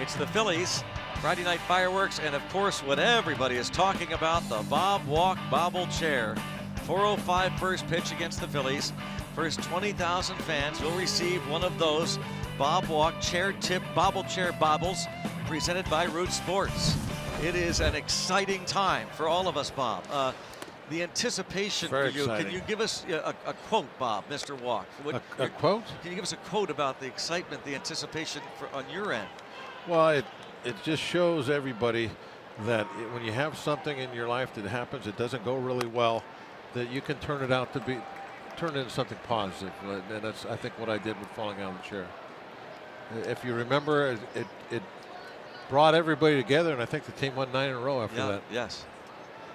it's the Phillies. Friday night fireworks, and of course what everybody is talking about, the Bob Walk Bobble Chair. 4:05 first pitch against the Phillies. First 20,000 fans will receive one of those Bob Walk Chair Tip Bobble Chair Bobbles presented by Root Sports. It is an exciting time for all of us, Bob. The anticipation Very for you. exciting. Can you give us a quote, Bob, Mr. Walk? A quote? Can you give us a quote about the excitement, the anticipation on your end? Well, it just shows everybody that when you have something in your life that happens, it doesn't go really well, that you can turn it into something positive. And that's, I think, what I did with falling out of the chair. If you remember, it brought everybody together, and I think the team won 9 in a row after that. Yes.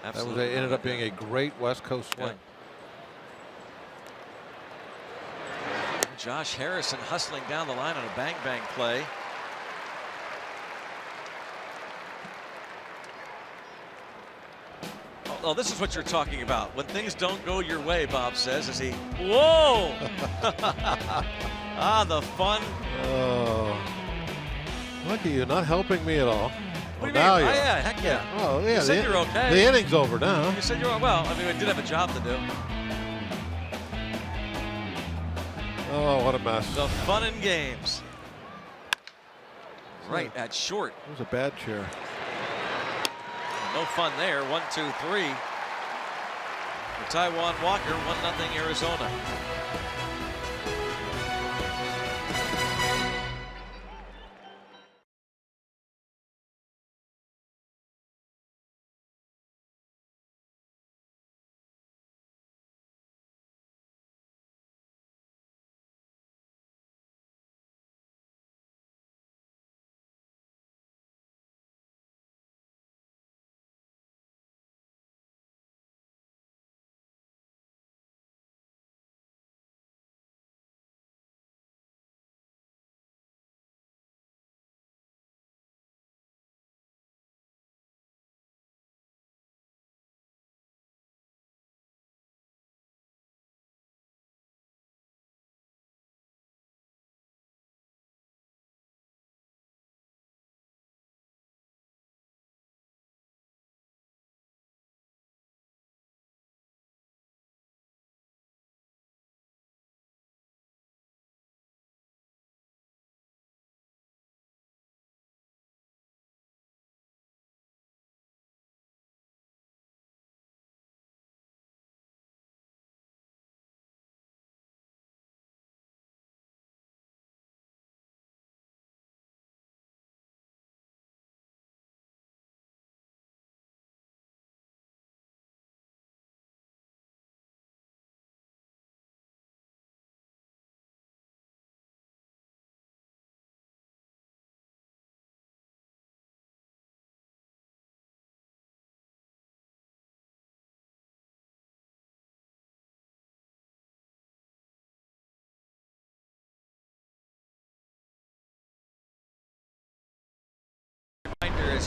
Absolutely. That ended up being a great West Coast swing. Yeah. Josh Harrison hustling down the line on a bang play. Oh, this is what you're talking about. When things don't go your way, Bob says, as he, whoa! The fun. Oh, look at you, not helping me at all. What Well, do you now mean? you are. Yeah, heck yeah. Oh, yeah. You said you're okay. The inning's over now. You said you're well. I mean, we did have a job to do. Oh, what a mess. The fun and games. Right at short. It was a bad chair. No fun there. 1, 2, 3. For Taijuan Walker, 1-0 Arizona.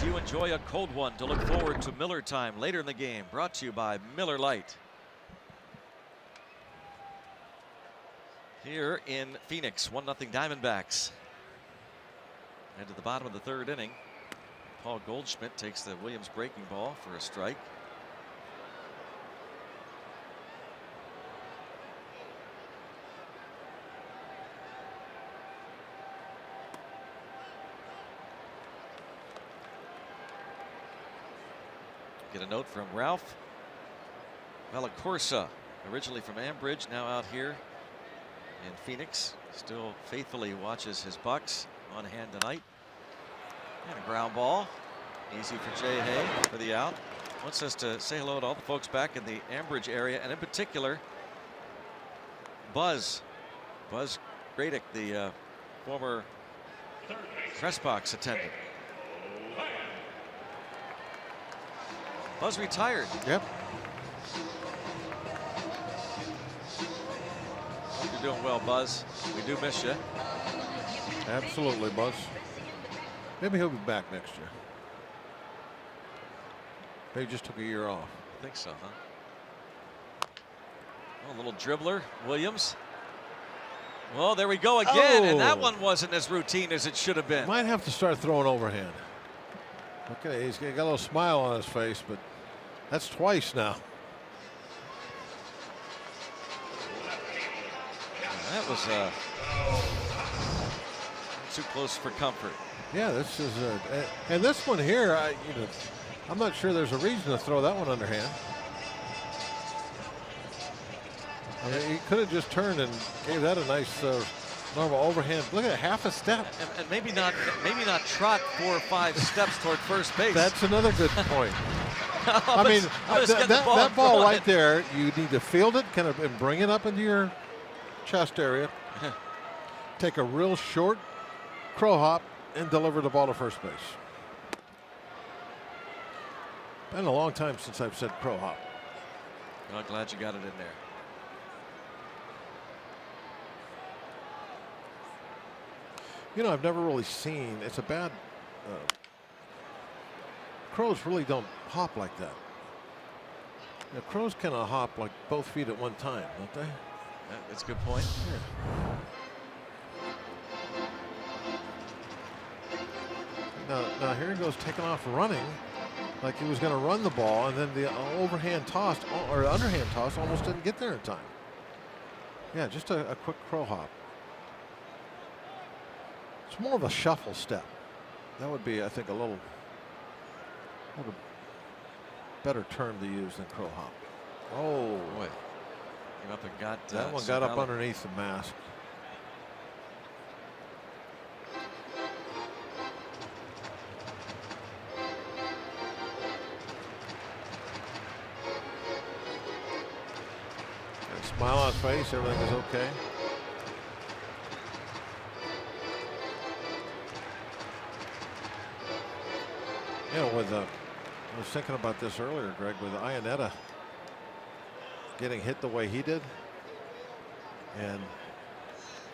you enjoy a cold one to look forward to Miller time later in the game. Brought to you by Miller Lite. Here in Phoenix, 1-0 Diamondbacks. And to the bottom of the third inning, Paul Goldschmidt takes the Williams breaking ball for a strike. Get a note from Ralph Valacorsa, originally from Ambridge, now out here in Phoenix. Still faithfully watches his Bucks on hand tonight. And a ground ball. Easy for Jay Hay for the out. Wants us to say hello to all the folks back in the Ambridge area, and in particular, Buzz Gradick, the former press box attendant. Buzz retired. Yep. Hope you're doing well, Buzz. We do miss you. Absolutely, Buzz. Maybe he'll be back next year. Maybe he just took a year off. I think so, huh? Oh, a little dribbler, Williams. Well, there we go again, and that one wasn't as routine as it should have been. Might have to start throwing overhand. Okay, he's got a little smile on his face, but that's twice now. That was too close for comfort. Yeah, this is and this one here, I'm not sure there's a reason to throw that one underhand. I mean, he could have just turned and gave that a nice normal overhand. Look at half a step. And maybe not trot 4 or 5 steps toward first base. That's another good point. I mean, that ball right there, you need to field it, kind of, and bring it up into your chest area. Take a real short crow hop and deliver the ball to first base. Been a long time since I've said crow hop. Well, glad you got it in there. You know, I've never really seen, it's a bad, crows really don't hop like that. You know, crows cannot hop like both feet at one time, don't they? That's a good point. Yeah. Now here he goes taking off running like he was going to run the ball, and then the overhand toss or underhand toss almost didn't get there in time. Yeah, just a quick crow hop. It's more of a shuffle step. That would be, I think, a little better term to use than crow hop. Oh, boy. Came up and got that one got up underneath the mask. Got a smile on his face, everything is okay. You know, I was thinking about this earlier, Greg, with Iannetta getting hit the way he did and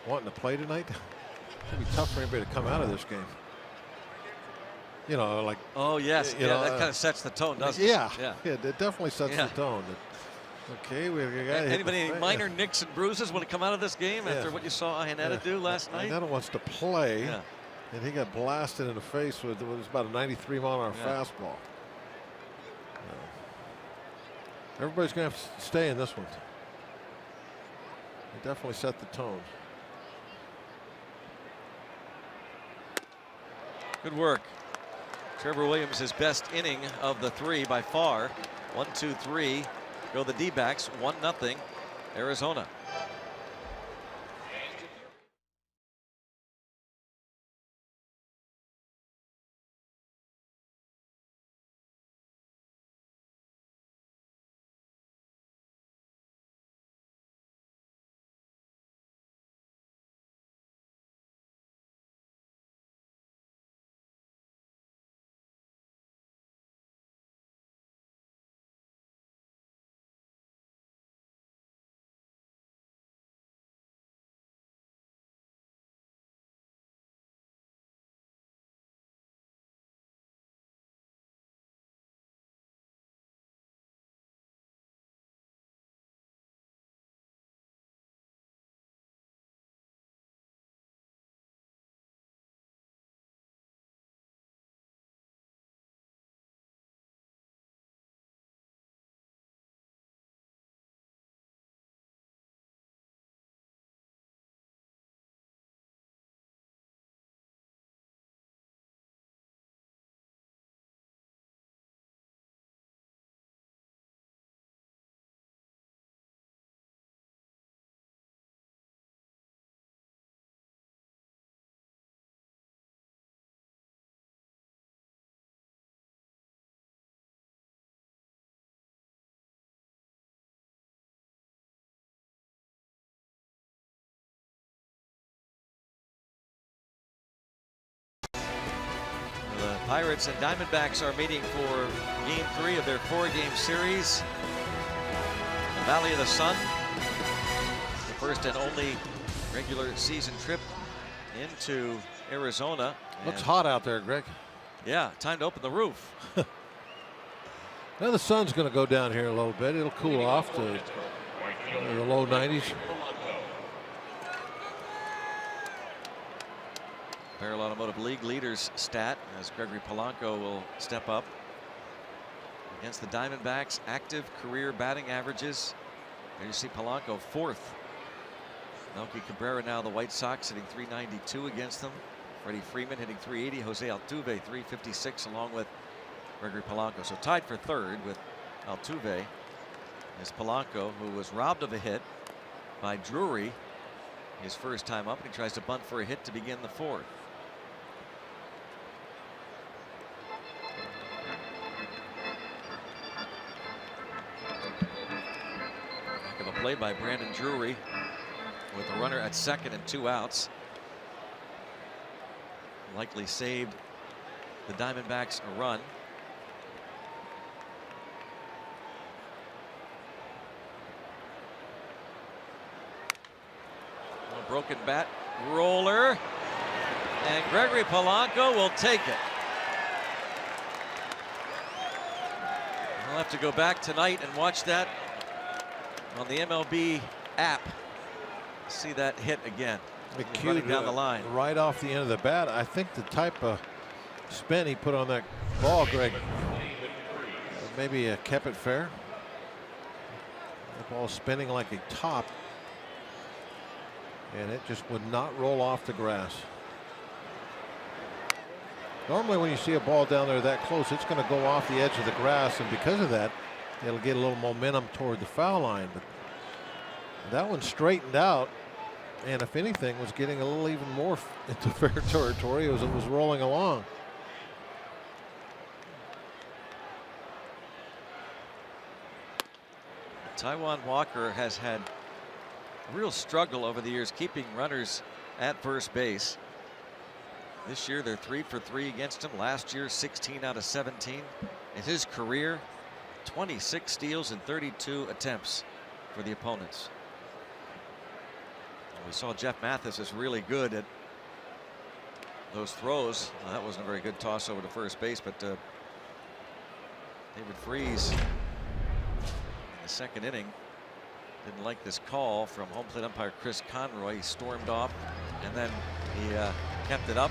wanting to play tonight. It's going to be tough for anybody to come out of this game. You know, like. Oh, yes. You know, that kind of sets the tone, doesn't it? Yeah, it definitely sets the tone. Okay, we got any minor nicks and bruises want to come out of this game after what you saw Iannetta do last night? Iannetta wants to play. Yeah. And he got blasted in the face with what was about a 93-mile-an-hour fastball. Everybody's going to have to stay in this one. He definitely set the tone. Good work. Trevor Williams, his best inning of the 3 by far. 1, 2, 3. Go the D-backs. 1-0 Arizona. Pirates and Diamondbacks are meeting for Game 3 of their 4-game series. The Valley of the Sun, the first and only regular season trip into Arizona. Looks hot out there, Greg. Yeah, time to open the roof. Now the sun's going to go down here a little bit. It'll cool off to the low 90s. Barrel Automotive League leaders stat as Gregory Polanco will step up against the Diamondbacks. Active career batting averages. There you see Polanco 4th. Melky Cabrera, now the White Sox, hitting .392 against them. Freddie Freeman hitting .380. Jose Altuve .356 along with Gregory Polanco. So tied for 3rd with Altuve is Polanco, who was robbed of a hit by Drury his first time up. He tries to bunt for a hit to begin the 4th. Back of a play by Brandon Drury with a runner at 2nd and 2 outs. Likely saved the Diamondbacks a run. A broken bat roller, and Gregory Polanco will take it. We'll have to go back tonight and watch that on the MLB app. See that hit again. Running down the line. Right off the end of the bat. I think the type of spin he put on that ball, Greg, maybe kept it fair. The ball spinning like a top, and it just would not roll off the grass. Normally when you see a ball down there that close, it's going to go off the edge of the grass, and because of that, it'll get a little momentum toward the foul line. But that one straightened out, and if anything, was getting a little even more into fair territory as it was rolling along. Taijuan Walker has had a real struggle over the years keeping runners at first base. This year they're 3 for 3 against him. Last year 16 out of 17. In his career, 26 steals and 32 attempts for the opponents. We saw Jeff Mathis is really good at those throws. Well, that wasn't a very good toss over to first base, but David Freese in the 2nd inning didn't like this call from home plate umpire Chris Conroy. He stormed off, and then he kept it up.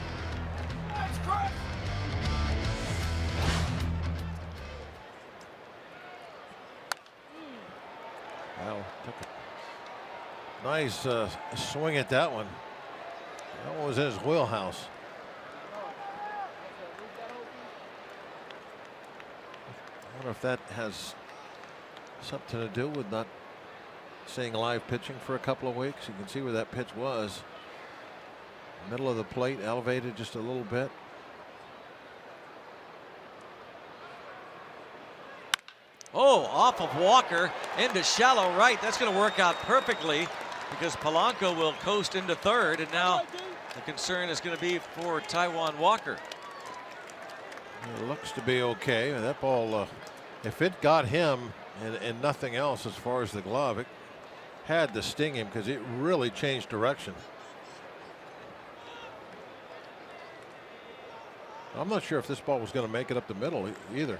Wow, took a nice swing at that one. That one was in his wheelhouse. I wonder if that has something to do with not seeing live pitching for a couple of weeks. You can see where that pitch was. Middle of the plate, elevated just a little bit. Oh, off of Walker into shallow right. That's going to work out perfectly because Polanco will coast into 3rd, and now the concern is going to be for Taijuan Walker. It looks to be okay. That ball, if it got him and nothing else as far as the glove, it had to sting him because it really changed direction. I'm not sure if this ball was going to make it up the middle either.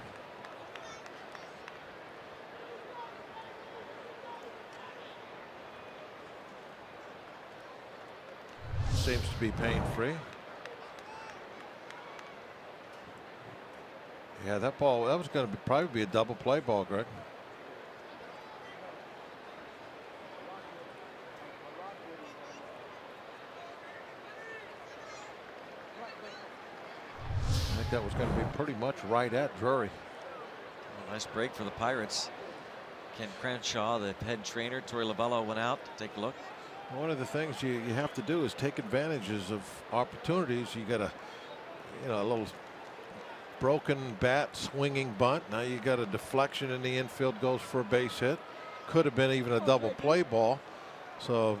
Seems to be pain-free. Yeah, that ball, that was going to probably be a double play ball, Greg. I think that was going to be pretty much right at Drury. Oh, nice break for the Pirates. Ken Crenshaw, the head trainer. Torey Lovullo went out to take a look. One of the things you have to do is take advantages of opportunities. You got a little broken bat swinging bunt. Now you got a deflection in the infield, goes for a base hit. Could have been even a double play ball. So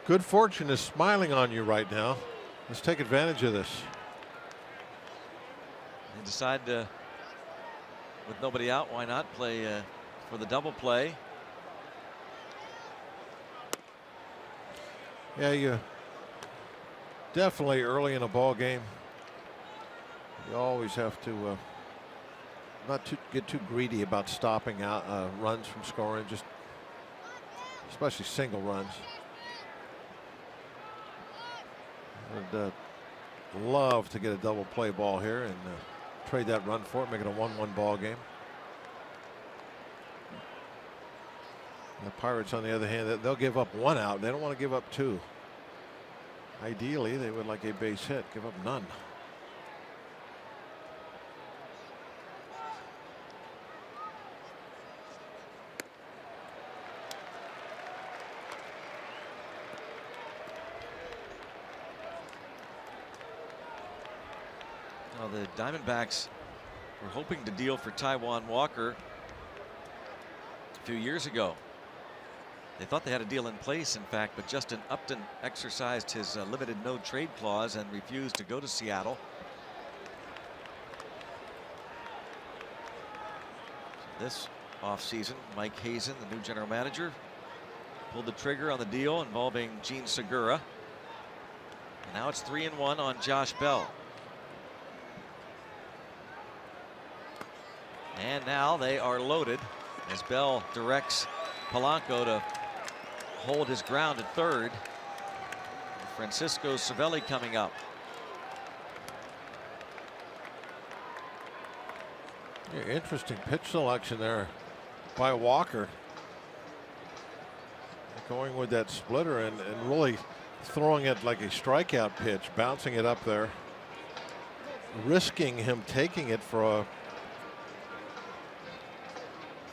good fortune is smiling on you right now. Let's take advantage of this. They decide to, with nobody out, why not play for the double play? Yeah, you definitely early in a ball game, you always have to not get too greedy about stopping out runs from scoring, just especially single runs. I'd love to get a double play ball here and trade that run for it, make it a 1-1 ball game. The Pirates, on the other hand, they'll give up 1 out. They don't want to give up 2. Ideally, they would like a base hit, give up none. Now the Diamondbacks were hoping to deal for Taijuan Walker a few years ago. They thought they had a deal in place, in fact, but Justin Upton exercised his limited no trade clause and refused to go to Seattle. So this offseason, Mike Hazen, the new general manager, pulled the trigger on the deal involving Gene Segura. And now it's 3-1 on Josh Bell. And now they are loaded as Bell directs Polanco to hold his ground at third. Francisco Cervelli coming up. Yeah, interesting pitch selection there by Walker. Going with that splitter and really throwing it like a strikeout pitch, bouncing it up there, risking him taking it for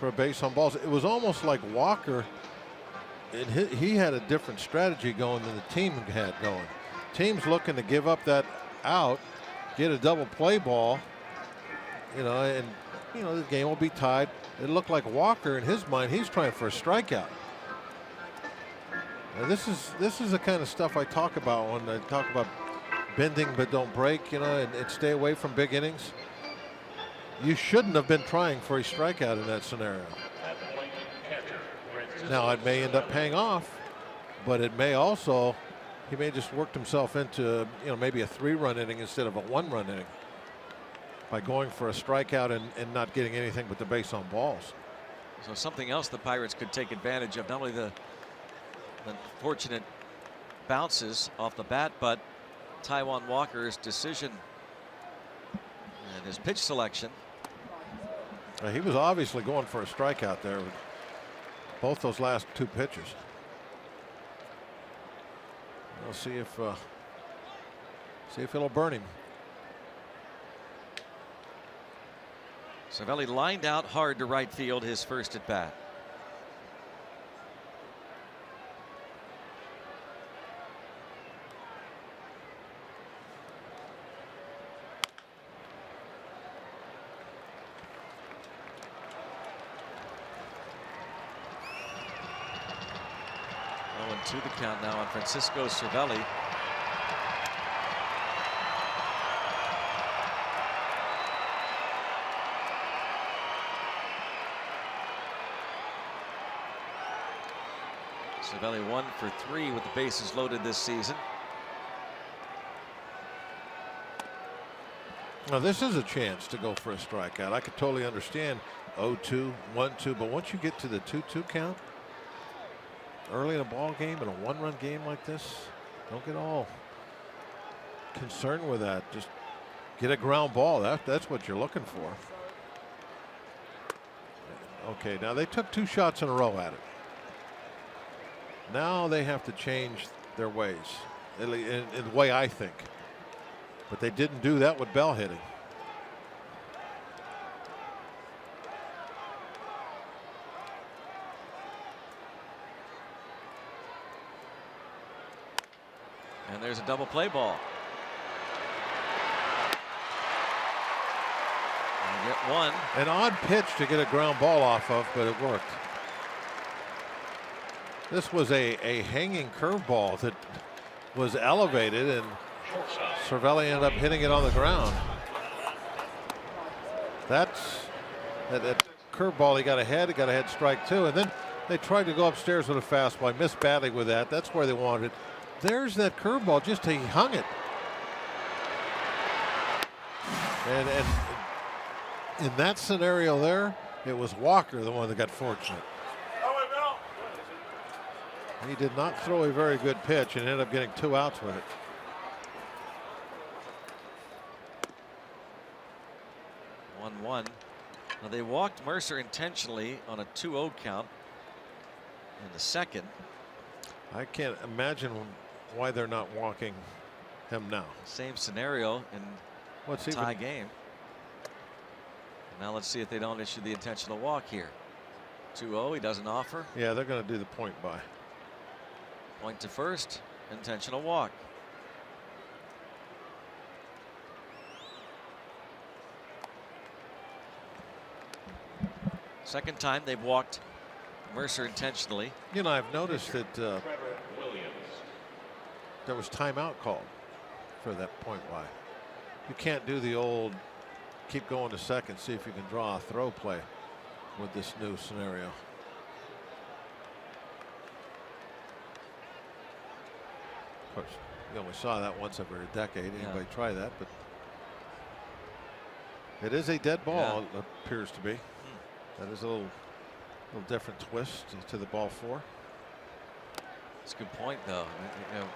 a base on balls. It was almost like Walker, he had a different strategy going than the team had going. Team's looking to give up that out, get a double play ball, and the game will be tied. It looked like Walker, in his mind, he's trying for a strikeout. Now this is the kind of stuff I talk about when I talk about bending but don't break, and stay away from big innings. You shouldn't have been trying for a strikeout in that scenario. Now it may end up paying off, but it may also, he may just worked himself into maybe a 3-run inning instead of a 1-run inning by going for a strikeout and not getting anything but the base on balls. So something else the Pirates could take advantage of, not only the fortunate bounces off the bat, but Taijuan Walker's decision and his pitch selection. He was obviously going for a strikeout there with both those last 2 pitches. We'll see if it'll burn him. Cervelli lined out hard to right field his first at bat. To the count now on Francisco Cervelli. Cervelli 1 for 3 with the bases loaded this season. Now this is a chance to go for a strikeout. I could totally understand 0-2, 1-2, but once you get to the 2-2 count early in a ball game, in a 1-run game like this, don't get all concerned with that. Just get a ground ball. That's what you're looking for. Okay, now they took 2 shots in a row at it. Now they have to change their ways, in the way I think. But they didn't do that with Bell hitting. And there's a double play ball. And get one. An odd pitch to get a ground ball off of, but it worked. This was a hanging curveball that was elevated, and Cervelli ended up hitting it on the ground. That curveball, he got ahead strike 2, and then they tried to go upstairs with a fastball. Missed badly with that. That's where they wanted it. There's that curveball, just he hung it. And in that scenario there, it was Walker, the one that got fortunate. He did not throw a very good pitch and ended up getting 2 outs with it. One. Now they walked Mercer intentionally on a 2-0 count in the second. I can't imagine why they're not walking him now. Same scenario in What's a tie game. Now let's see if they don't issue the intentional walk here. 2-0, he doesn't offer. Yeah, they're going to do the point by. Point to first, intentional walk. Second time they've walked Mercer intentionally. You know, I've noticed that there was timeout called for that point by. You can't do the old keep going to second, see if you can draw a throw play with this new scenario. Of course, you only saw that once every decade. Anybody try that? But it is a dead ball. It appears to be. That is a little different twist to the ball 4. It's a good point, though. You know,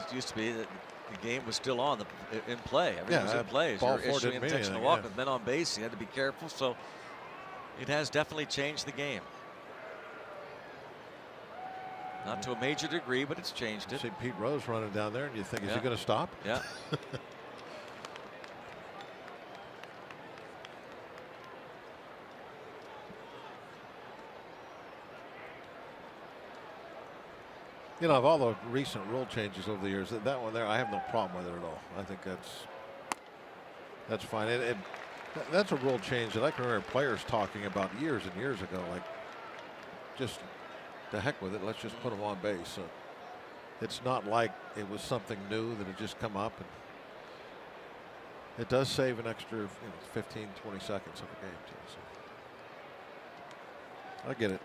it used to be that the game was still on in play. Everything was in play. Ball You're 4 issuing didn't mean intentional anything, walk with men on base. You had to be careful. So it has definitely changed the game. Not to a major degree, but it's changed it. See Pete Rose running down there, and you think, is he going to stop? Yeah. You know, of all the recent rule changes over the years, that one there, I have no problem with it at all. I think that's fine. That's a rule change that I can remember players talking about years and years ago. Like, just the heck with it. Let's just put them on base. So it's not like it was something new that had just come up. And it does save an extra 15, 20 seconds of a game too. So I get it.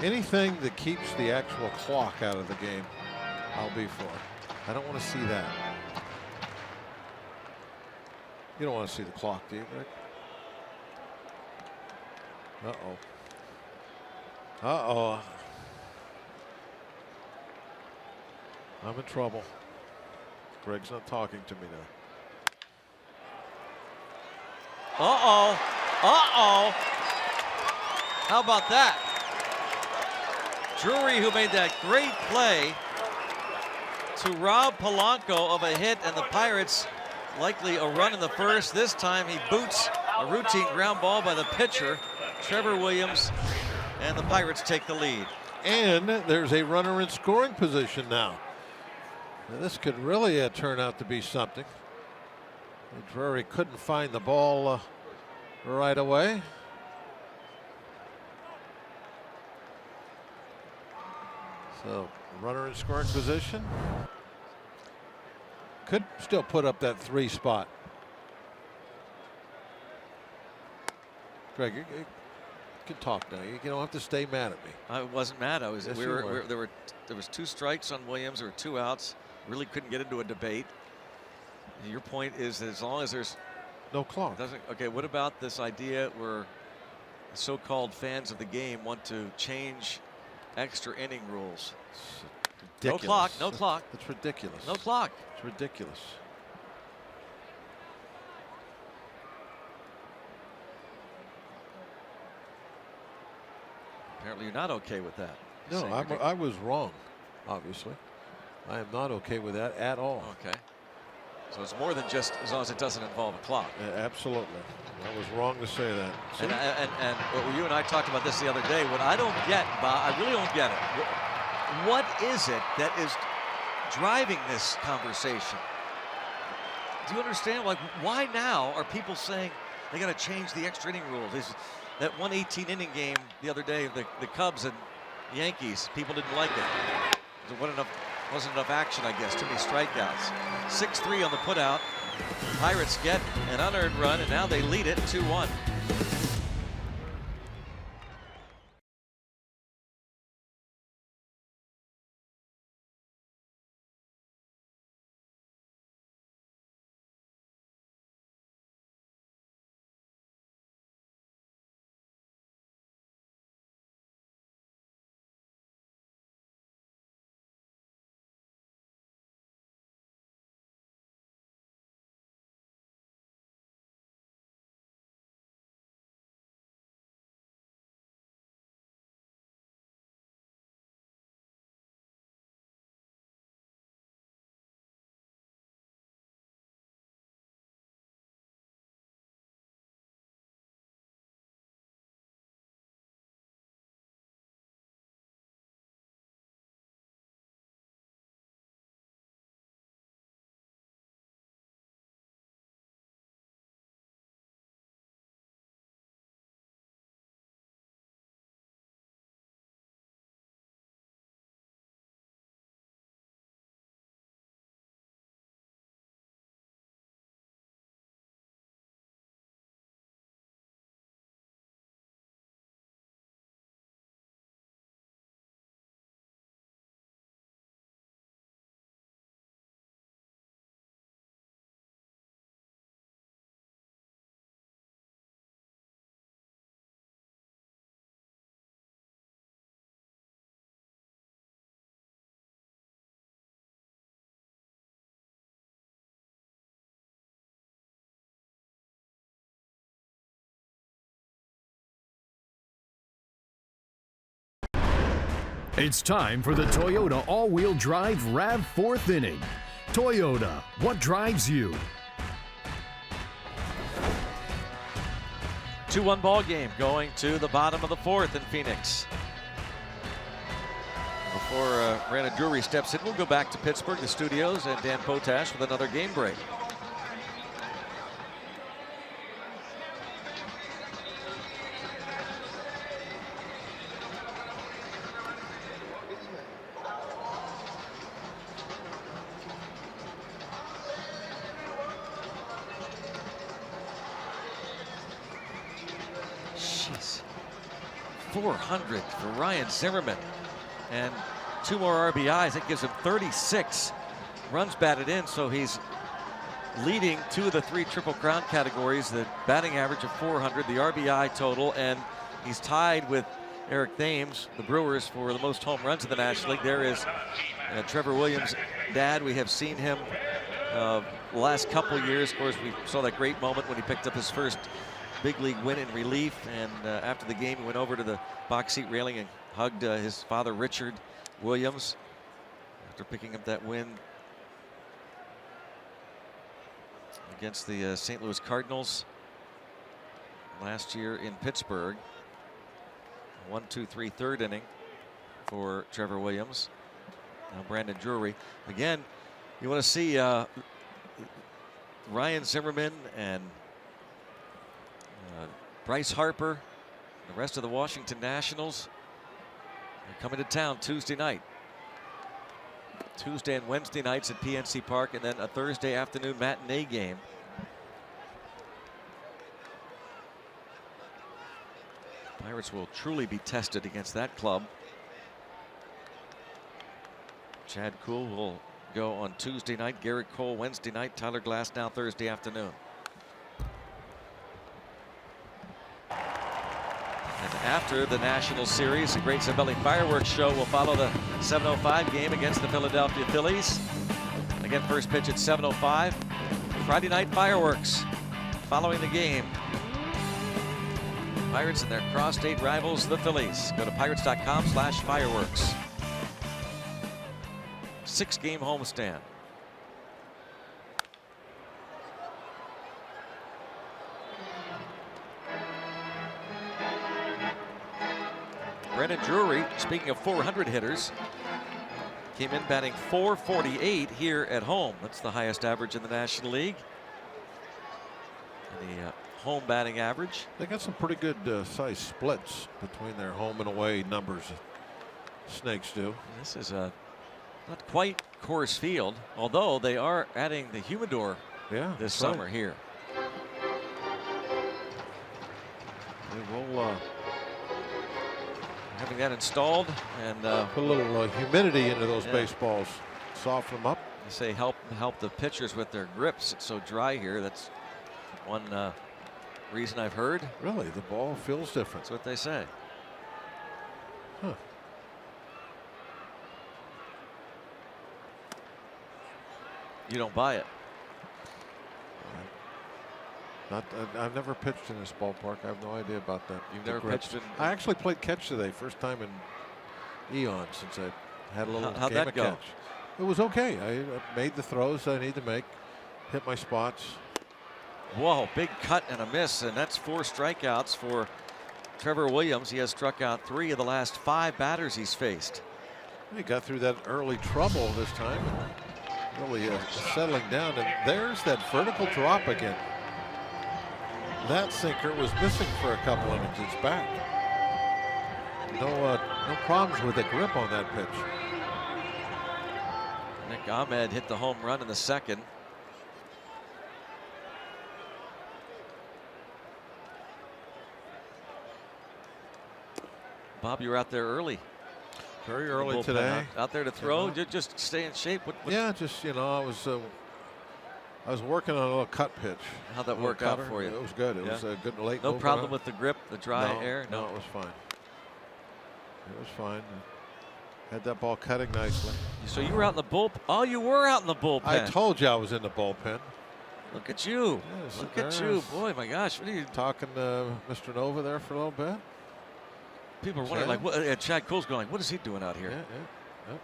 Anything that keeps the actual clock out of the game, I'll be for. I don't want to see that. You don't want to see the clock, do you, Greg? Uh-oh. I'm in trouble. Greg's not talking to me now. Uh-oh. How about that? Drury, who made that great play to rob Polanco of a hit, and the Pirates likely a run in the first. This time he boots a routine ground ball by the pitcher, Trevor Williams, and the Pirates take the lead. And there's a runner in scoring position now. Now this could really turn out to be something. Drury couldn't find the ball right away. So runner in scoring position. Could still put up that 3 spot. Greg, you can talk now. You don't have to stay mad at me. I wasn't mad. I was. Yes, There was 2 strikes on Williams. There were 2 outs. Really couldn't get into a debate. And your point is that as long as there's no clock. Okay. What about this idea where the so-called fans of the game want to change extra inning rules? Ridiculous. No clock. No clock. It's ridiculous. No clock. It's ridiculous. Apparently, you're not okay with that. No, I was wrong. Obviously, I am not okay with that at all. Okay. So it's more than just as long as it doesn't involve a clock. Yeah, absolutely. I was wrong to say that. And you and I talked about this the other day. What I don't get, Bob, I really don't get it. What is it that is driving this conversation? Do you understand? Like, why now are people saying they got to change the extra inning rules? That 118-inning game the other day, the Cubs and Yankees, people didn't like it. There wasn't enough Wasn't enough action, I guess. Too many strikeouts. 6-3 on the putout. Pirates get an unearned run, and now they lead it 2-1. It's time for the Toyota all-wheel drive RAV4th inning. Toyota, what drives you? 2-1 ball game going to the bottom of the fourth in Phoenix. Before Brandon Drury steps in, we'll go back to Pittsburgh, the studios, and Dan Potash with another game break. Jeez. 400 for Ryan Zimmerman. And 2 more RBIs. That gives him 36 runs batted in. So he's leading 2 of the 3 Triple Crown categories, the batting average of 400, the RBI total, and he's tied with Eric Thames, the Brewers, for the most home runs in the National League. There is Trevor Williams' dad. We have seen him the last couple years. Of course, we saw that great moment when he picked up his first big league win in relief, and after the game he went over to the box seat railing and hugged his father, Richard Williams, after picking up that win against the St. Louis Cardinals last year in Pittsburgh. 1-2-3 third inning for Trevor Williams. Now Brandon Drury. Again, you want to see Ryan Zimmerman and Bryce Harper, the rest of the Washington Nationals. They're coming to town Tuesday night. Tuesday and Wednesday nights at PNC Park, and then a Thursday afternoon matinee game. Pirates will truly be tested against that club. Chad Kuhl will go on Tuesday night, Garrett Cole Wednesday night, Tyler Glasnow Thursday afternoon. And after the National Series, the Great Zambelli Fireworks Show will follow the 7:05 game against the Philadelphia Phillies. Again, first pitch at 7:05. Friday night fireworks following the game. Pirates and their cross-state rivals, the Phillies. Go to pirates.com/fireworks. 6-game homestand. Brandon Drury, speaking of 400 hitters, came in batting .448 here at home. That's the highest average in the National League. And the home batting average. They got some pretty good size splits between their home and away numbers. Snakes do. This is a Not quite Coors Field, although they are adding the humidor this summer here. They will having that installed and put a little humidity into those baseballs, soften them up. They say help the pitchers with their grips. It's so dry here. That's one reason I've heard. Really, the ball feels different. That's what they say. Huh. You don't buy it. I've never pitched in this ballpark. I have no idea about that. You've never pitched in? I actually played catch today, first time in eons since I had a little How'd game that of go? catch. It was okay. I made the throws I need to make, hit my spots. Whoa, big cut and a miss, and that's 4 strikeouts for Trevor Williams. He has struck out 3 of the last 5 batters he's faced. He got through that early trouble this time, really settling down. And there's that vertical drop again. That sinker was missing for a couple innings. It's back. No problems with the grip on that pitch. Nick Ahmed hit the home run in the second. Bob, you were out there early. Very early today. Out there to throw, just stay in shape. Yeah, just I was working on a little cut pitch. How'd that work out for you? It was good. It was a good late. No problem with the grip, the dry air? No, it was fine. It was fine. Had that ball cutting nicely. So you were out in the bullpen. Oh, you were out in the bullpen. I told you I was in the bullpen. Look at you. Yes, look at you. Boy, my gosh. What are you talking to Mr. Nova there for a little bit? People are wondering, like, what, Chad Cole's going, what is he doing out here? Yeah.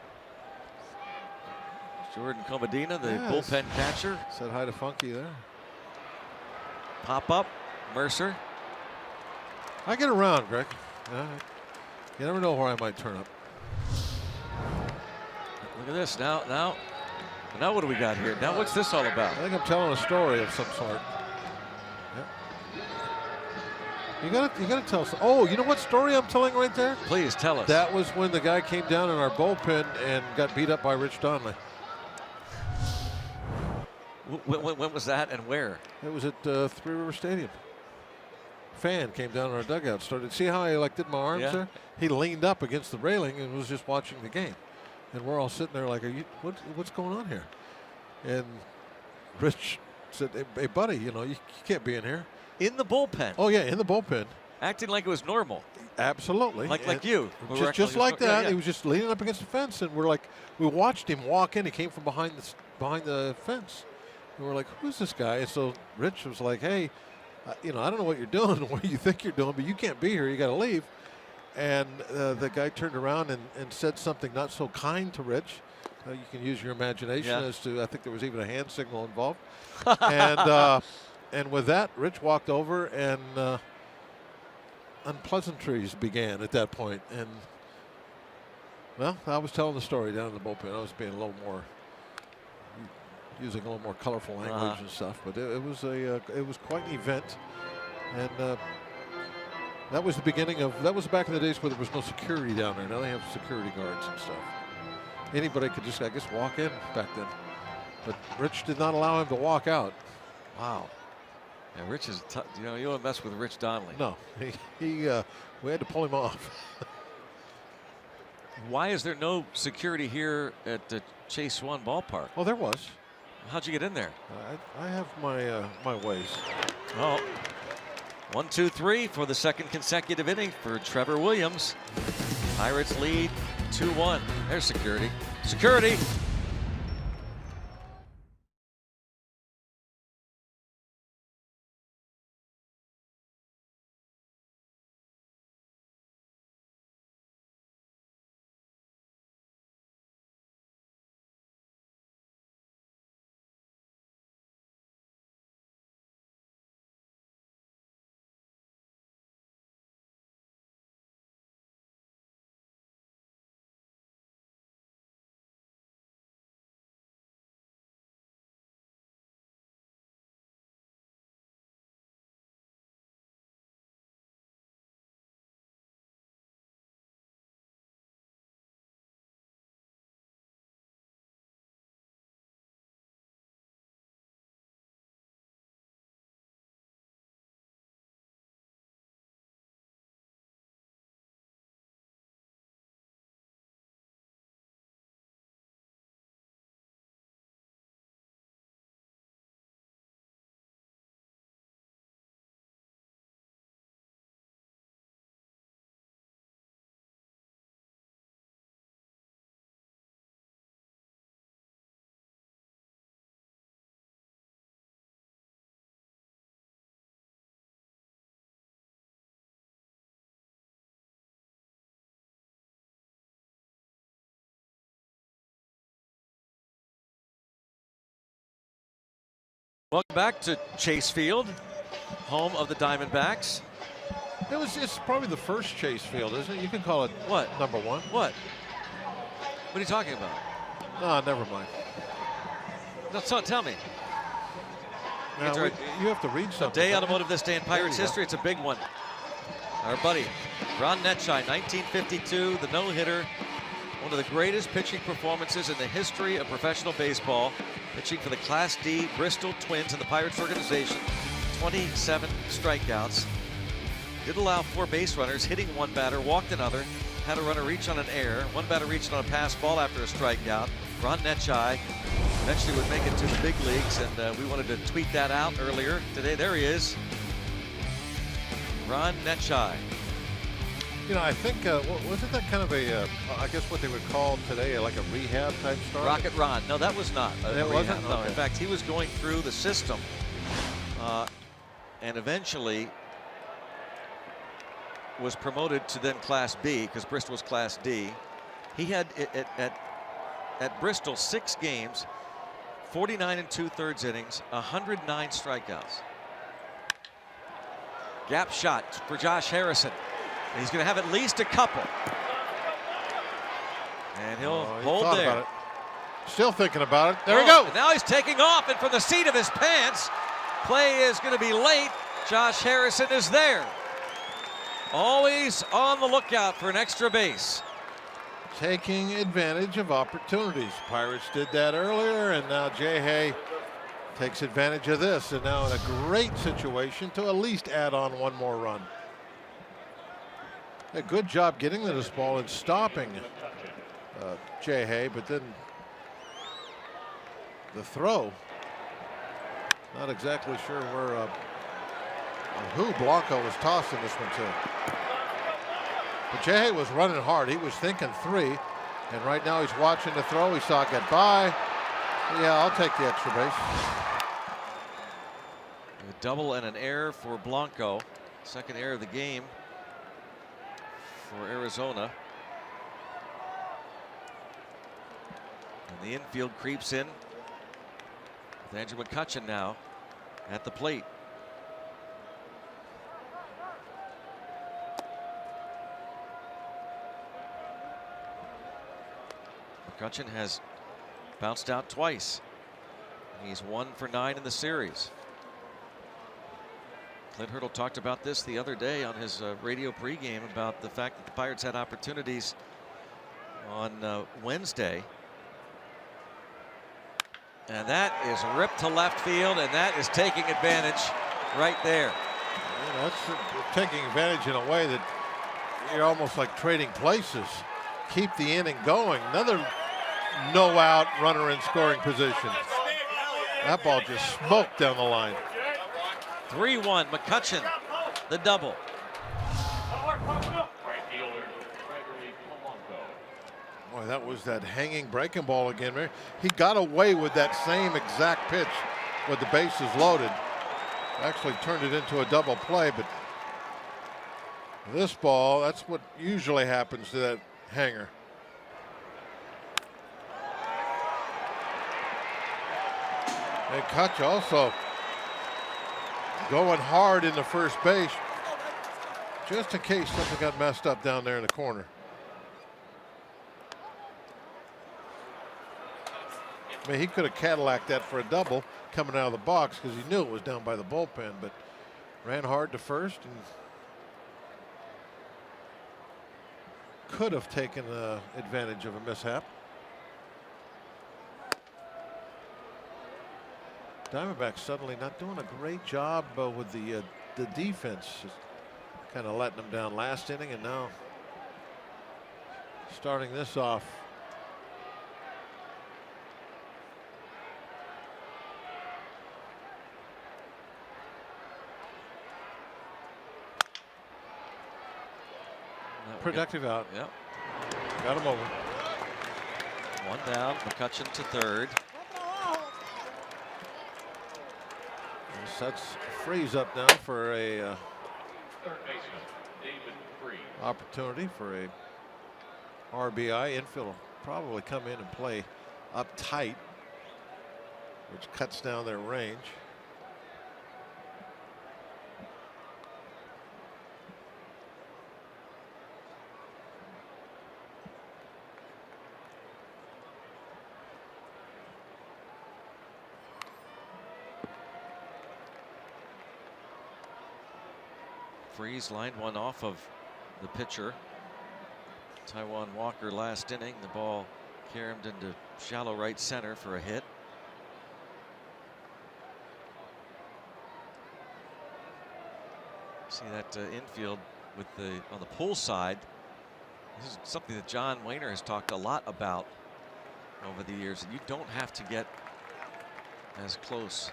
Jordan Comedina, the bullpen catcher. Said hi to Funky there. Pop up, Mercer. I get around, Greg. You never know where I might turn up. Look at this. Now what do we got here? Now what's this all about? I think I'm telling a story of some sort. You gotta tell us. Oh, you know what story I'm telling right there? Please tell us. That was when the guy came down in our bullpen and got beat up by Rich Donnelly. When was that and where? It was at Three River Stadium. Fan came down in our dugout, started. See how I did my arms there? He leaned up against the railing and was just watching the game. And we're all sitting there like, what's going on here? And Rich said, hey buddy, you can't be in here. In the bullpen? Oh yeah, in the bullpen. Acting like it was normal. Absolutely. Like you. Just like that. He was just leaning up against the fence, and we watched him walk in. He came from behind the fence. And we're like, who's this guy? And so Rich was like, hey, I don't know what you're doing, what you think you're doing, but you can't be here. You got to leave. And the guy turned around and said something not so kind to Rich. You can use your imagination as to, I think there was even a hand signal involved. And with that, Rich walked over, and unpleasantries began at that point. And, well, I was telling the story down in the bullpen. I was being using a little more colorful language and stuff. But it was quite an event. And that was the beginning of, that was back in the days where there was no security down there. Now they have security guards and stuff. Anybody could just, I guess, walk in back then. But Rich did not allow him to walk out. Wow. Yeah, Rich is, you don't mess with Rich Donnelly. No, we had to pull him off. Why is there no security here at the Chase One ballpark? Oh, there was. How'd you get in there? I have my ways. Oh, 1, 2, 3 for the second consecutive inning for Trevor Williams. Pirates lead 2-1. There's security. Security. Welcome back to Chase Field, home of the Diamondbacks. It's probably the first Chase Field, isn't it? You can call it What? number one. What? What are you talking about? No, never mind. No, so tell me. Now, you have to read something. Day automotive this day in Pirates history. It's a big one. Our buddy Ron Netchai, 1952, the no-hitter. One of the greatest pitching performances in the history of professional baseball. Pitching for the Class D Bristol Twins in the Pirates organization. 27 strikeouts. Did allow 4 base runners, hitting 1 batter, walked another. Had a runner reach on an error. 1 batter reached on a pass ball after a strikeout. Ron Netchai eventually would make it to the big leagues, and we wanted to tweet that out earlier today. There he is. Ron Netchai. You know, I think, wasn't that kind of a, I guess what they would call today, like a rehab type start? Rocket Ron. No, that was not. It wasn't? No, Okay. in fact, he was going through the system, and eventually was promoted to then Class B, because Bristol was Class D. He had at Bristol 6 games, 49 2/3 innings, 109 strikeouts. Gap shot for Josh Harrison. And he's going to have at least a couple. And he'll hold there. About it. Still thinking about it. There we go. And now he's taking off, and from the seat of his pants, play is going to be late. Josh Harrison is there. Always on the lookout for an extra base. Taking advantage of opportunities. Pirates did that earlier, and now Jay Hay takes advantage of this, and now in a great situation to at least add on 1 more run. A good job getting to this ball and stopping Jay Hay, but then the throw, not exactly sure where who Blanco was tossing this one to. But Jay Hay was running hard. He was thinking 3, and right now he's watching the throw. He saw it get by. Yeah, I'll take the extra base. A double and an error for Blanco. Second error of the game for Arizona. And the infield creeps in with Andrew McCutchen now at the plate. McCutchen has bounced out twice. He's 1 for 9 in the series. Clint Hurdle talked about this the other day on his radio pregame about the fact that the Pirates had opportunities on Wednesday. And that is ripped to left field, and that is taking advantage right there. You know, that's taking advantage in a way that you're almost like trading places. Keep the inning going. Another no out runner in scoring position. That ball just smoked down the line. 3-1 McCutchen, the double. Boy, that was that hanging breaking ball again. He got away with that same exact pitch with the bases loaded. Actually turned it into a double play, but this ball, that's what usually happens to that hanger. And Kutch also going hard in the first base, just in case something got messed up down there in the corner. I mean, he could have Cadillac that for a double coming out of the box because he knew it was down by the bullpen, but ran hard to first and could have taken advantage of a mishap. Diamondbacks suddenly not doing a great job with the defense, just kind of letting them down last inning, and now starting this off. Productive out. Yep. Got him over. 1 down. McCutchen to third. Sets Freeze up now for a opportunity for a RBI. Infield will probably come in and play up tight, which cuts down their range. Freeze lined one off of the pitcher. Taijuan Walker last inning. The ball caromed into shallow right center for a hit. See that infield with on the pull side. This is something that John Wehner has talked a lot about over the years, and you don't have to get as close,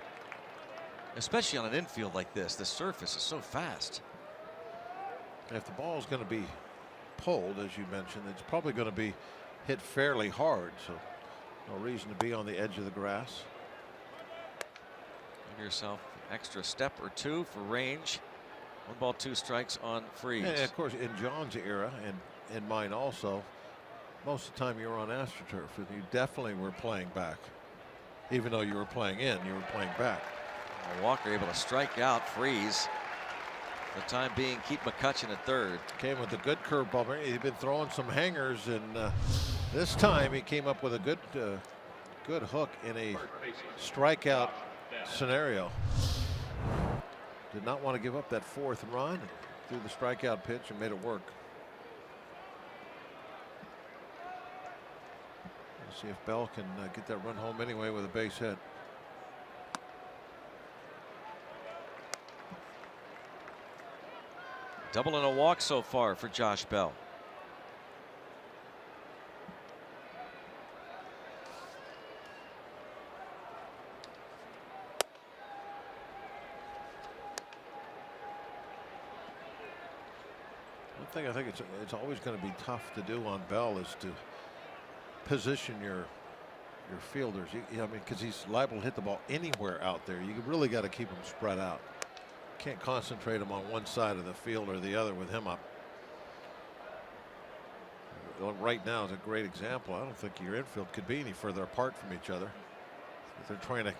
especially on an infield like this. The surface is so fast. If the ball is going to be pulled, as you mentioned, it's probably going to be hit fairly hard, so no reason to be on the edge of the grass. Give yourself an extra step or two for range. 1 ball, 2 strikes on Freeze. And of course, in John's era, and in mine also, most of the time you were on AstroTurf, and you definitely were playing back. Even though you were playing in, you were playing back. Walker able to strike out Freeze. For the time being, keep McCutchen at third. Came with a good curveball. He'd been throwing some hangers, and this time he came up with a good hook in a strikeout scenario. Did not want to give up that 4th run. Threw the strikeout pitch and made it work. Let's see if Bell can get that run home anyway with a base hit. Double and a walk so far for Josh Bell. One thing I think it's always going to be tough to do on Bell is to position your fielders. I mean, because he's liable to hit the ball anywhere out there. You really got to keep him spread out. Can't concentrate him on one side of the field or the other with him up. Well, right now is a great example. I don't think your infield could be any further apart from each other. They're trying to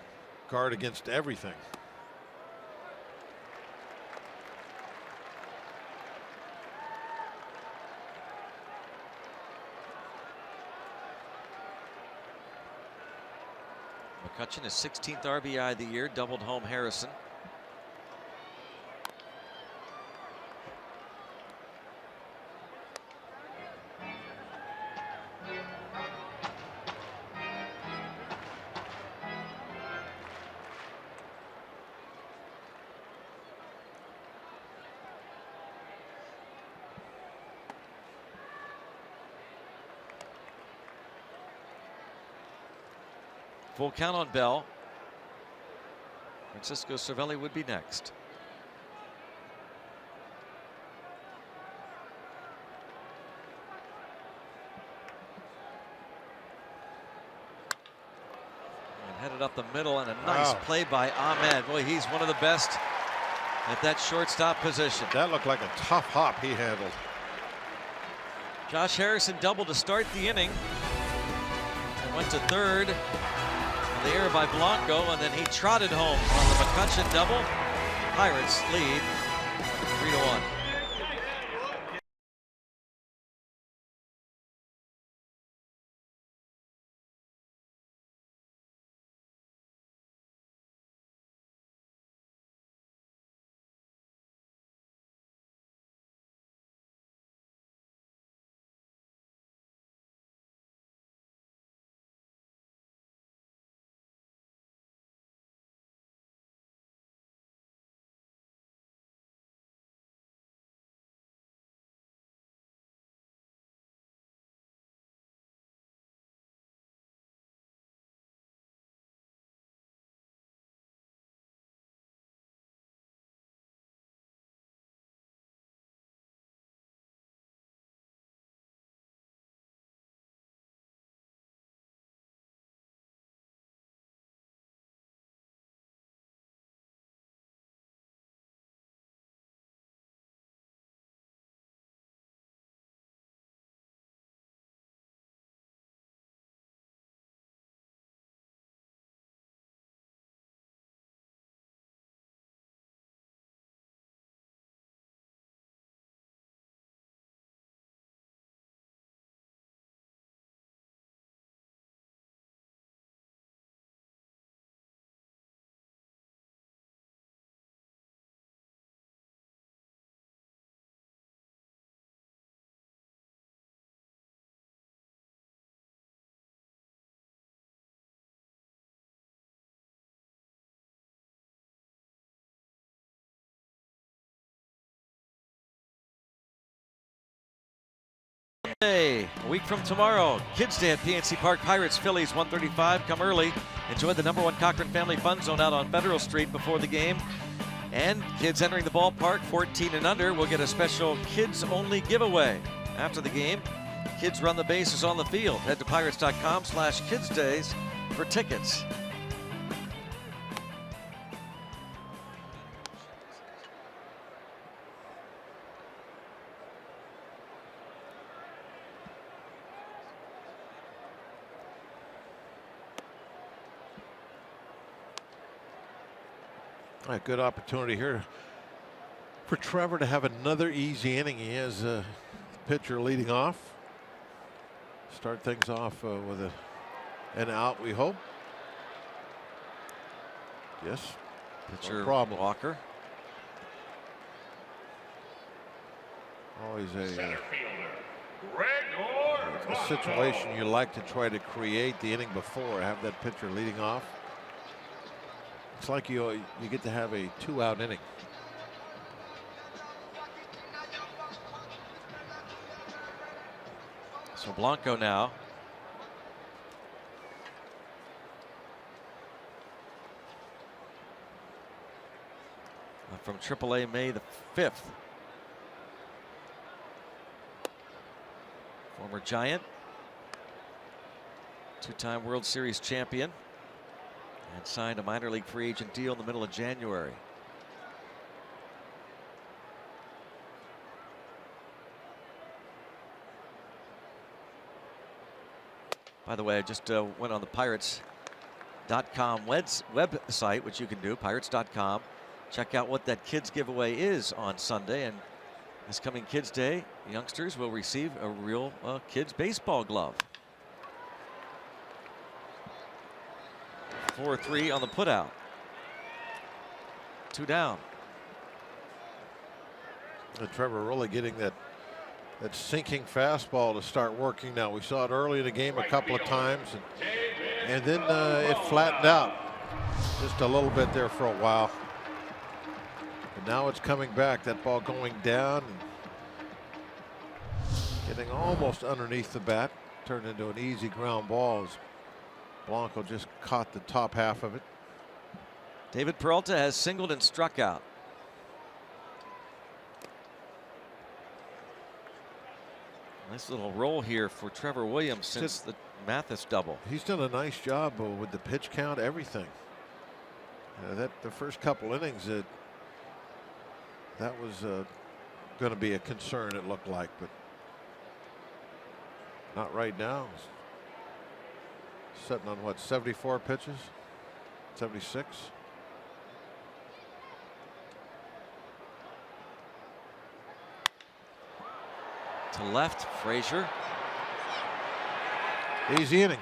guard against everything. McCutchen, his 16th RBI of the year, doubled home Harrison. Full count on Bell. Francisco Cervelli would be next. And headed up the middle, and a nice play by Ahmed. Boy, he's one of the best at that shortstop position. That looked like a tough hop he handled. Josh Harrison doubled to start the inning and went to third. The error by Blanco, and then he trotted home on the McCutchen double. Pirates lead 3-1. Hey, a week from tomorrow, Kids Day at PNC Park. Pirates, Phillies, 1:35. Come early. Enjoy the #1 Cochran Family Fun Zone out on Federal Street before the game. And kids entering the ballpark, 14 and under, will get a special kids-only giveaway. After the game, kids run the bases on the field. Head to pirates.com/kidsdays for tickets. A good opportunity here for Trevor to have another easy inning. He has a pitcher leading off. Start things off with an out, we hope. Yes. Pitcher No problem. Walker. Always a situation you like to try to create the inning before, have that pitcher leading off. It's like you get to have a 2-out inning. So Blanco now. From AAA May the 5th. Former Giant. Two-time World Series champion. And signed a minor league free agent deal in the middle of January. By the way, I just went on the Pirates.com website, which you can do, Pirates.com. Check out what that kids giveaway is on Sunday. And this coming Kids Day, youngsters will receive a real kids baseball glove. 4-3 on the putout. 2 down. And Trevor really getting that sinking fastball to start working now. We saw it early in the game a couple of times, and then it flattened out just a little bit there for a while. But now it's coming back. That ball going down and getting almost underneath the bat. Turned into an easy ground ball as Blanco just caught the top half of it. David Peralta has singled and struck out. Nice little roll here for Trevor Williams since the Mathis double. He's done a nice job with the pitch count, everything. The first couple innings, that was going to be a concern, it looked like, but not right now. Sitting on what, 74 pitches? 76? To left, Frazier. Easy inning.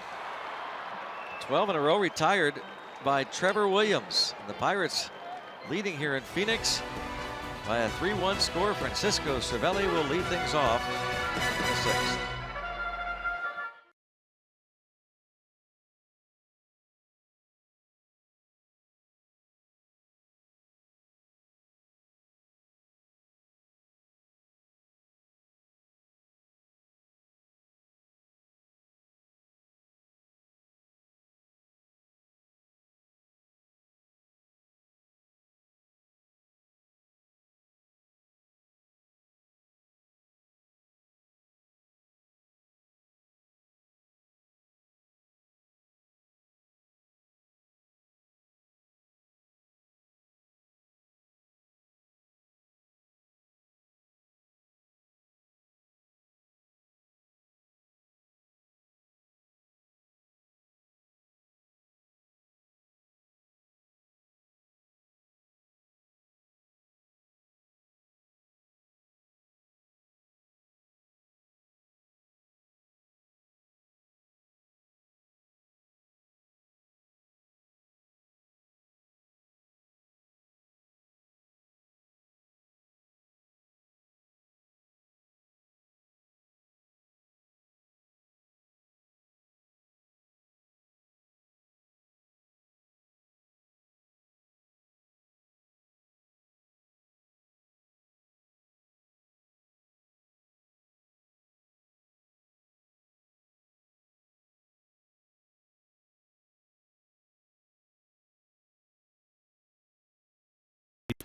12 in a row retired by Trevor Williams. And the Pirates leading here in Phoenix by a 3-1 score. Francisco Cervelli will lead things off in the 6th.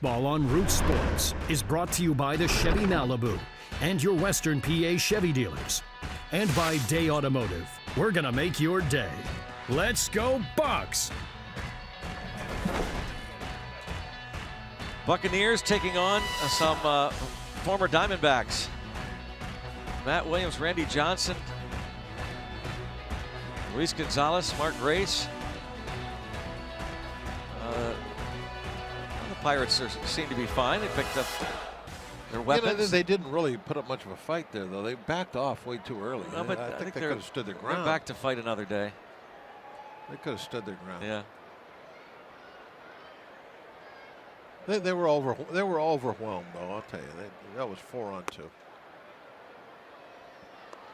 Baseball on Root Sports is brought to you by the Chevy Malibu and your Western PA Chevy dealers. And by Day Automotive. We're going to make your day. Let's go Bucks! Buccaneers taking on some former Diamondbacks. Matt Williams, Randy Johnson, Luis Gonzalez, Mark Grace. The Pirates seem to be fine. They picked up their weapons. They didn't really put up much of a fight there, though. They backed off way too early. No, but I think they could have stood their ground. They're back to fight another day. They could have stood their ground. Yeah. They were overwhelmed, though. I'll tell you, that was 4-on-2.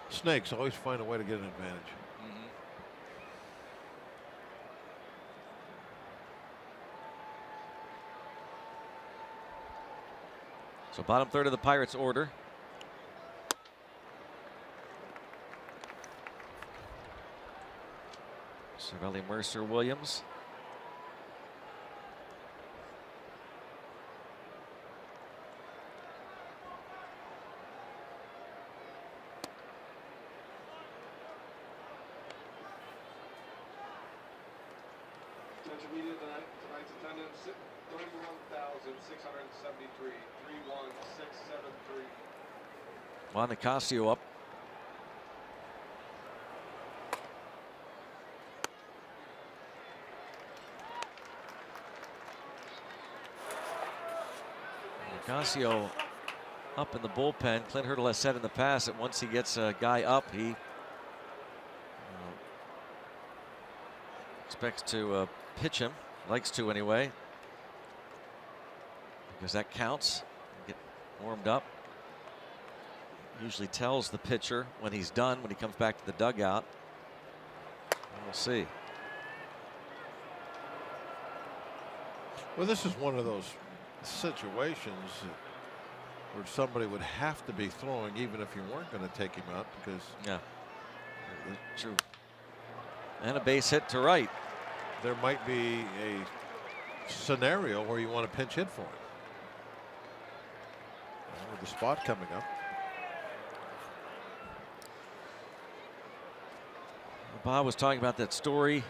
Snakes always find a way to get an advantage. So bottom third of the Pirates order. Cervelli, Mercer, Williams. Tonight's attendance 31,673, 31673. Juan Nicasio up. Nicasio up in the bullpen. Clint Hurdle has said in the past that once he gets a guy up, he expects to pitch him, likes to anyway, because that counts. Get warmed up. Usually tells the pitcher when he's done, when he comes back to the dugout. We'll see. Well, this is one of those situations where somebody would have to be throwing even if you weren't going to take him out, because True. And a base hit to right. There might be a scenario where you want to pinch hit for him. With the spot coming up. Bob was talking about that story.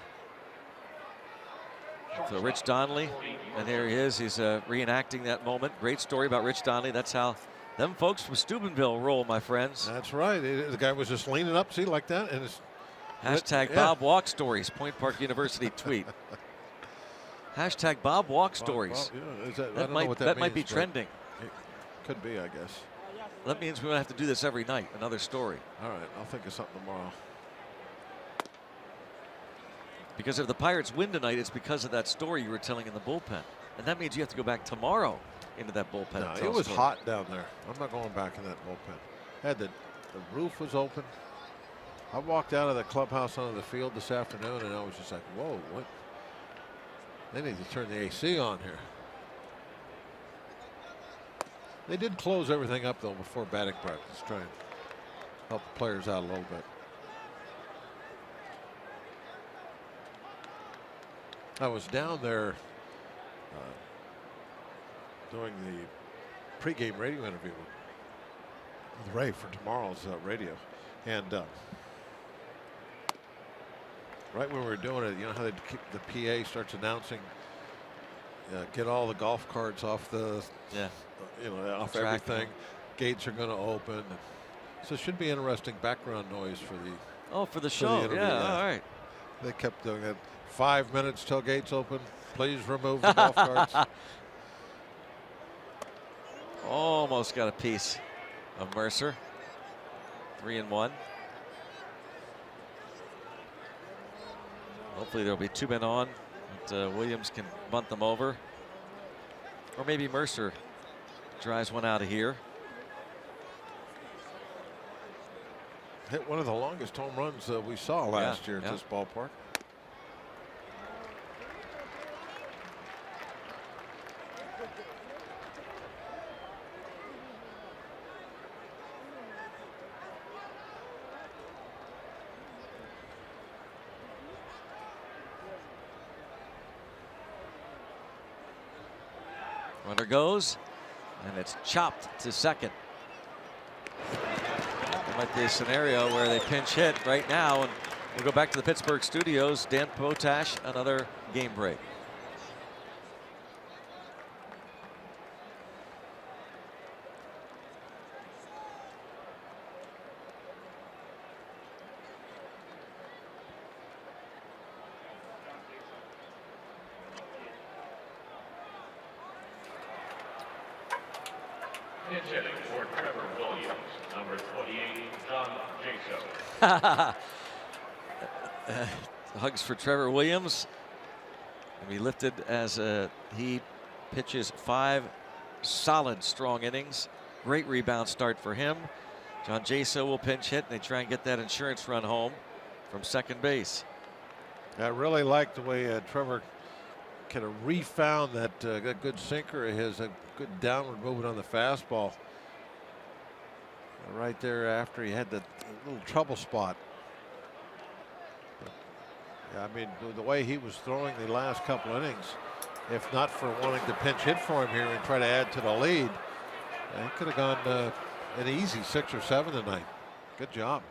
So Rich Donnelly, and there he is. He's reenacting that moment. Great story about Rich Donnelly. That's how them folks from Steubenville roll, my friends. That's right. The guy was just leaning up, see, like that, and it's hashtag Bob Walk Stories. Point Park University tweet. Hashtag Bob Walk Stories. That might be trending. It could be, I guess. That means we're going to have to do this every night. Another story. All right, I'll think of something tomorrow. Because if the Pirates win tonight, it's because of that story you were telling in the bullpen. And that means you have to go back tomorrow into that bullpen. No, it was hot down there. I'm not going back in that bullpen. The roof was open. I walked out of the clubhouse onto the field this afternoon, and I was just like, whoa, what? They need to turn the AC on here. They did close everything up, though, before batting practice, trying to help the players out a little bit. I was down there doing the pregame radio interview with Ray for tomorrow's radio, and right when we were doing it, you know how they keep the PA starts announcing, get all the golf carts off the, off everything. Gates are going to open, so it should be interesting background noise for the. Oh, for the show, all right. They kept doing it. 5 minutes till gates open. Please remove the golf carts. Almost got a piece of Mercer. 3-1. Hopefully there'll be 2 men on, but Williams can bunt them over. Or maybe Mercer drives one out of here. Hit one of the longest home runs we saw last year at this ballpark. Runner goes, and it's chopped to second. There might be a scenario where they pinch hit right now, and we'll go back to the Pittsburgh studios. Dan Potash, another game break. Pitch hitting for Trevor Williams, number 28, John Jaso. Hugs for Trevor Williams. He'll be lifted as he pitches 5 solid, strong innings. Great rebound start for him. John Jaso will pinch hit, and they try and get that insurance run home from second base. I really like the way Trevor kind of refound that good sinker of his, a good downward movement on the fastball. Right there after he had the little trouble spot. But, yeah, I mean, the way he was throwing the last couple innings, if not for wanting to pinch hit for him here and try to add to the lead, he could have gone an easy 6 or 7 tonight. Good job.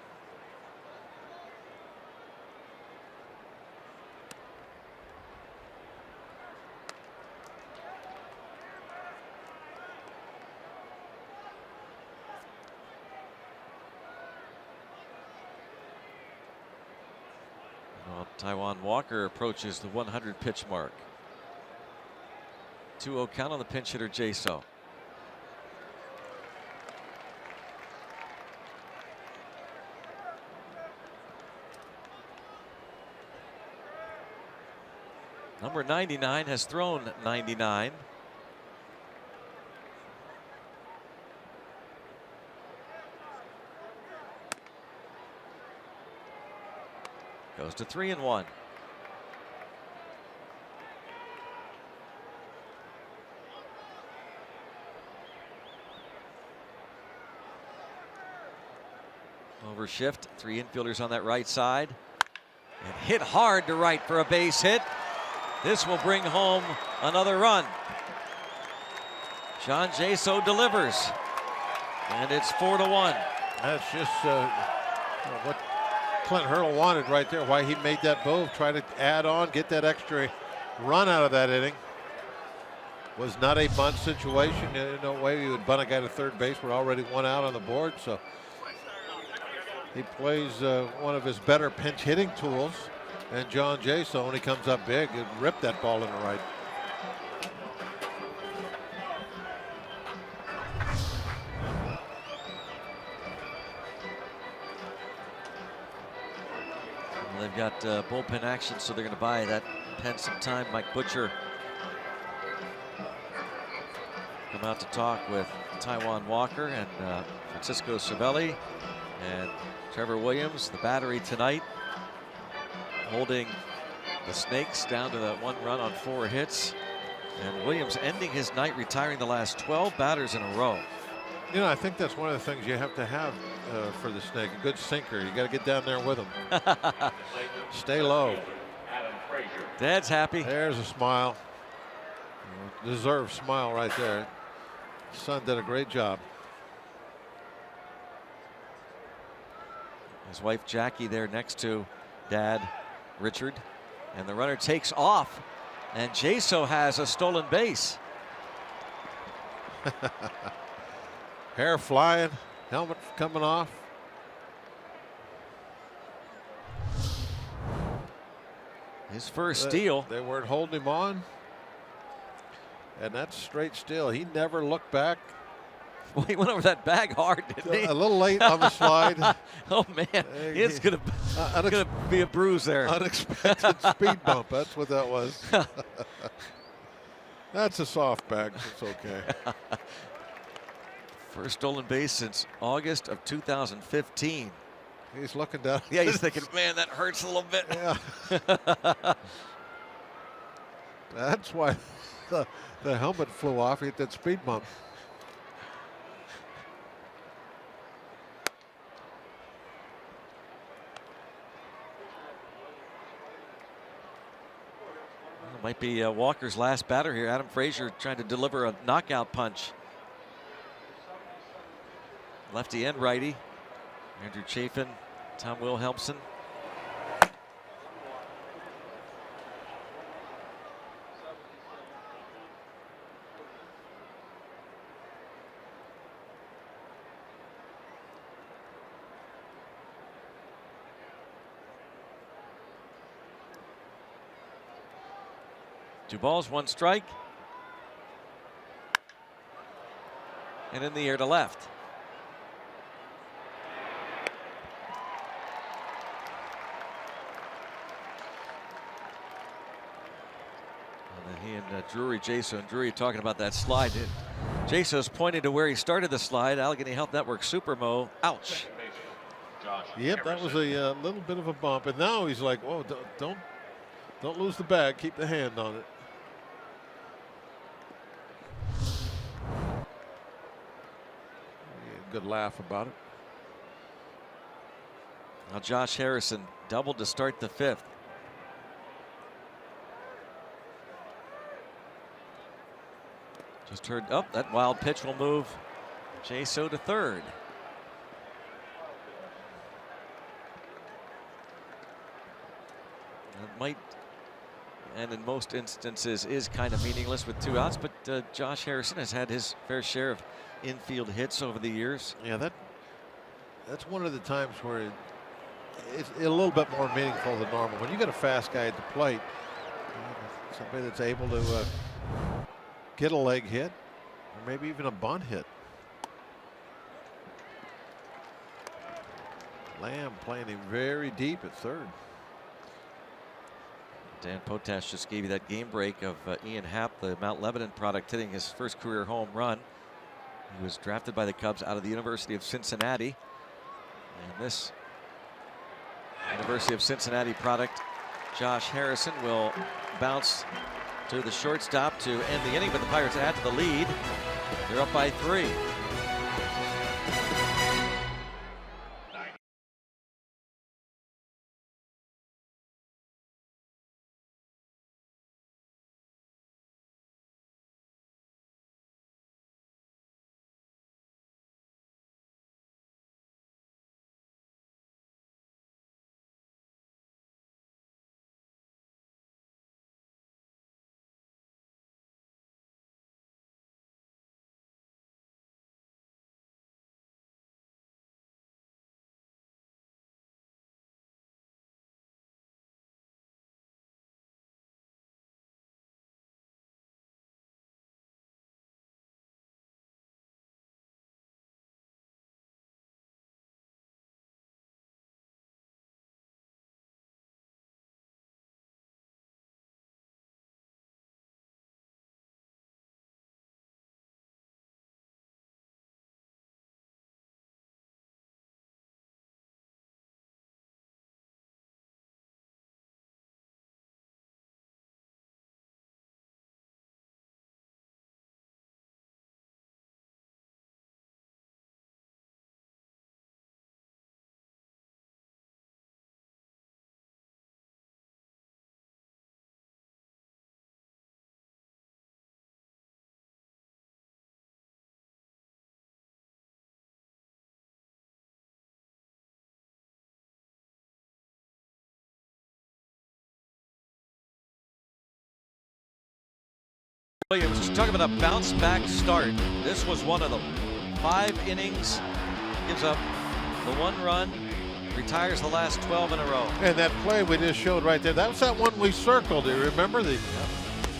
Taijuan Walker approaches the 100 pitch mark. 2-0 count on the pinch hitter Jaso. Number 99 has thrown 99. Goes to 3-1. Over shift, 3 infielders on that right side. And hit hard to right for a base hit. This will bring home another run. John Jaso delivers. And it's 4-1. That's just what Clint Hurdle wanted right there, why he made that move, try to add on, get that extra run out of that inning. Was not a bunt situation. No way you would bunt a guy to third base. We're already 1 out on the board, so he plays one of his better pinch hitting tools. And John Jaso, when he comes up big, it ripped that ball in the right. They've got bullpen action, so they're going to buy that pen some time. Mike Butcher come out to talk with Taijuan Walker and Francisco Cervelli and Trevor Williams. The battery tonight holding the Snakes down to that 1 run on 4 hits. And Williams ending his night retiring the last 12 batters in a row. You know, I think that's one of the things you have to have for the Snake, a good sinker. You got to get down there with him. Stay low. Dad's happy. There's a smile. Deserved smile right there. Son did a great job. His wife Jackie there next to Dad Richard. And the runner takes off. And Jaso has a stolen base. Hair flying, helmet coming off. His first steal. They weren't holding him on. And that's straight steal. He never looked back. Well, he went over that bag hard, didn't he? A little late on the slide. Oh, man. It's going to be a bruise there. Unexpected speed bump. That's what that was. That's a soft bag. It's okay. First stolen base since August of 2015. He's looking down. Yeah, he's thinking, man, that hurts a little bit. Yeah. That's why the helmet flew off. He hit that speed bump. Might be Walker's last batter here. Adam Frazier trying to deliver a knockout punch. Lefty and righty. Andrew Chafin, Tom Wilhelmsen. Two balls, one strike. And in the air to left. And then he and Drury, Jason and Drury talking about that slide. Jason's pointing to where he started the slide. Allegheny Health Network Supermo. Ouch. Yep, that was a little bit of a bump. And now he's like, whoa, don't lose the bag. Keep the hand on it. Good laugh about it. Now Josh Harrison doubled to start the 5th. Just heard up. That wild pitch will move Jaso to 3rd. That might, and in most instances, is kind of meaningless with 2 outs. But Josh Harrison has had his fair share of infield hits over the years. Yeah, that's one of the times where it's a little bit more meaningful than normal. When you get a fast guy at the plate, somebody that's able to get a leg hit, or maybe even a bunt hit. Lamb playing him very deep at 3rd. Dan Potash just gave you that game break of Ian Happ, the Mount Lebanon product, hitting his first career home run. He was drafted by the Cubs out of the University of Cincinnati. And this University of Cincinnati product, Josh Harrison, will bounce to the shortstop to end the inning, but the Pirates add to the lead. They're up by 3. Williams, just talking about a bounce back start. This was one of them. 5 innings, gives up the 1 run, retires the last 12 in a row. And that play we just showed right there, that was that one we circled. Do you remember the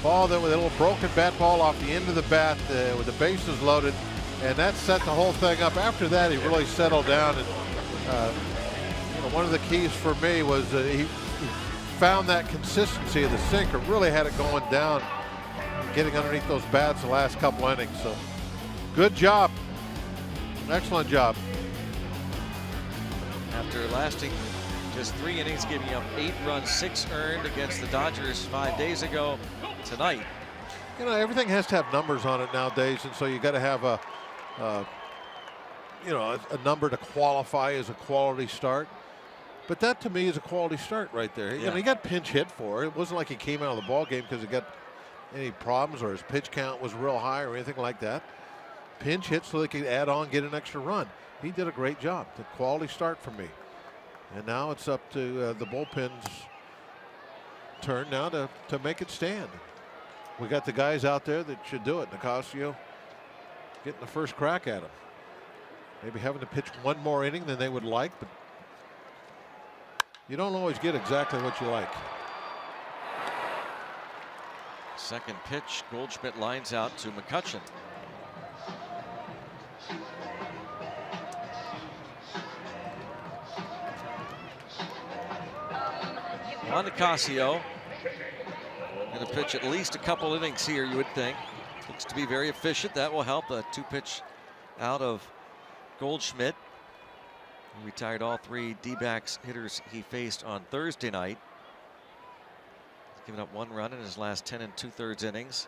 ball that with a little broken bat ball off the end of the bat with the bases loaded, and that set the whole thing up. After that, he really settled down. And you know, one of the keys for me was he found that consistency of the sinker. Really had it going down, getting underneath those bats the last couple innings. So good job, excellent job. After lasting just 3 innings, giving up 8 runs, 6 earned against the Dodgers 5 days ago. Tonight, you know, everything has to have numbers on it nowadays, and so you got to have a you know, a number to qualify as a quality start. But that to me is a quality start right there. You know, he got pinch hit for it. It wasn't like he came out of the ball game because he got any problems or his pitch count was real high or anything like that. Pinch hit so they could add on, get an extra run. He did a great job. The quality start for me. And now it's up to the bullpen's turn now to make it stand. We got the guys out there that should do it. Nicasio getting the first crack at him. Maybe having to pitch one more inning than they would like, but you don't always get exactly what you like. Second pitch, Goldschmidt lines out to McCutchen. On Nicasio. Going to pitch at least a couple innings here, you would think. Looks to be very efficient. That will help. A 2-pitch out of Goldschmidt. He retired all 3 D-backs hitters he faced on Thursday night. He's given up 1 run in his last 10 2/3 innings.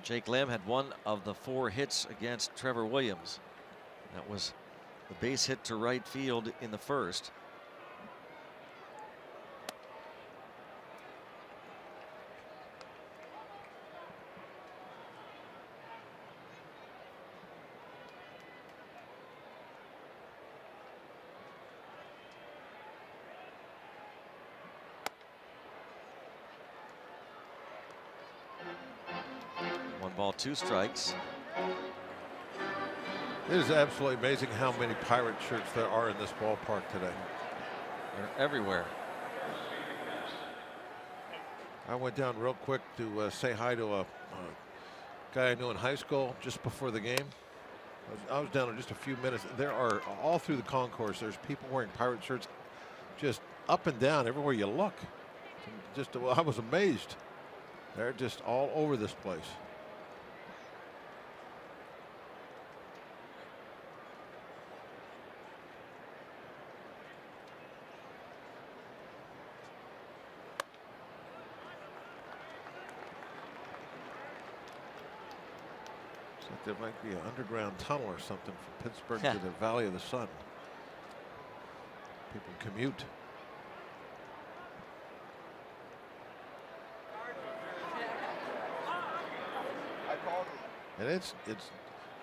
Jake Lamb had 1 of the 4 hits against Trevor Williams. That was the base hit to right field in the first. Ball, 2 strikes. It is absolutely amazing how many Pirate shirts there are in this ballpark today. They're everywhere. I went down real quick to say hi to a guy I knew in high school just before the game. I was down in just a few minutes. There are all through the concourse. There's people wearing Pirate shirts, just up and down everywhere you look. Just I was amazed. They're just all over this place. There might be an underground tunnel or something from Pittsburgh to the Valley of the Sun. People commute. And it's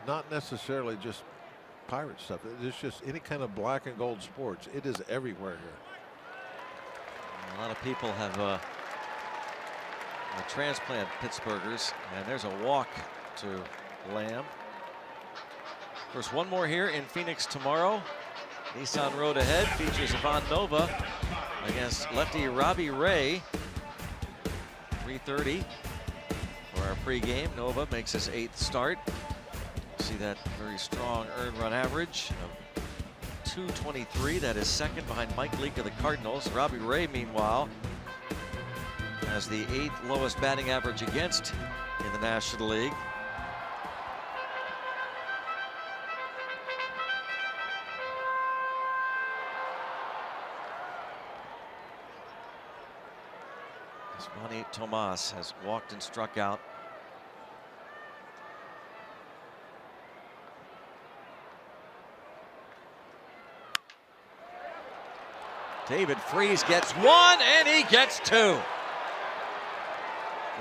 not necessarily just Pirate stuff. It's just any kind of black and gold sports. It is everywhere here. A lot of people have transplant Pittsburghers, and there's a walk to Lamb. Of course, one more here in Phoenix tomorrow. Nissan Road ahead features Ivan Nova against lefty Robbie Ray. 3:30 for our pregame. Nova makes his 8th start. See that very strong earned run average of 223. That is second behind Mike Leake of the Cardinals. Robbie Ray, meanwhile, has the 8th lowest batting average against in the National League. Manny Tomas has walked and struck out. David Freese gets 1 and he gets 2.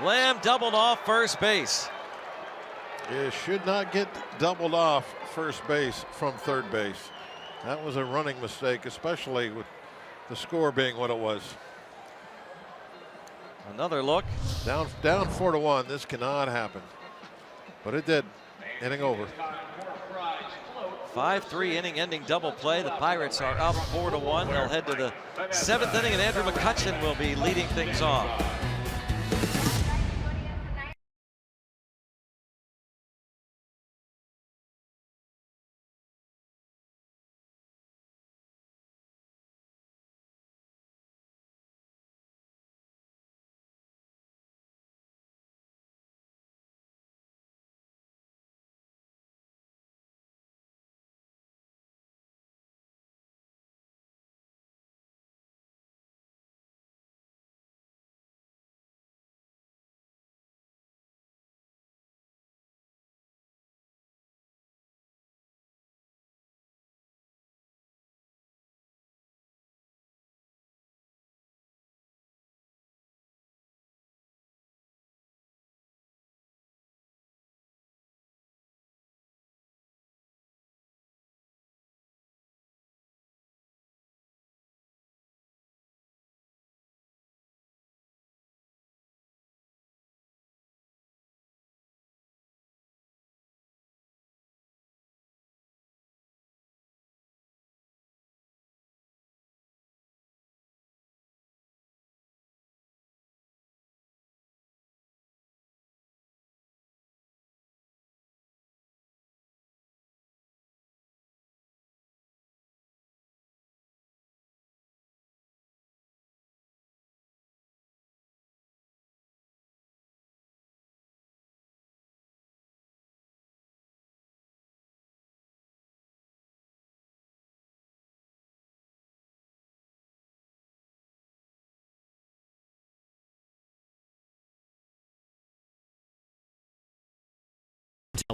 Lamb doubled off first base. You should not get doubled off first base from third base. That was a running mistake, especially with the score being what it was. Another look. Down 4-1. This cannot happen. But it did. Inning over. 5-3 inning ending double play. The Pirates are up 4-1. They'll head to the 7th inning, and Andrew McCutchen will be leading things off.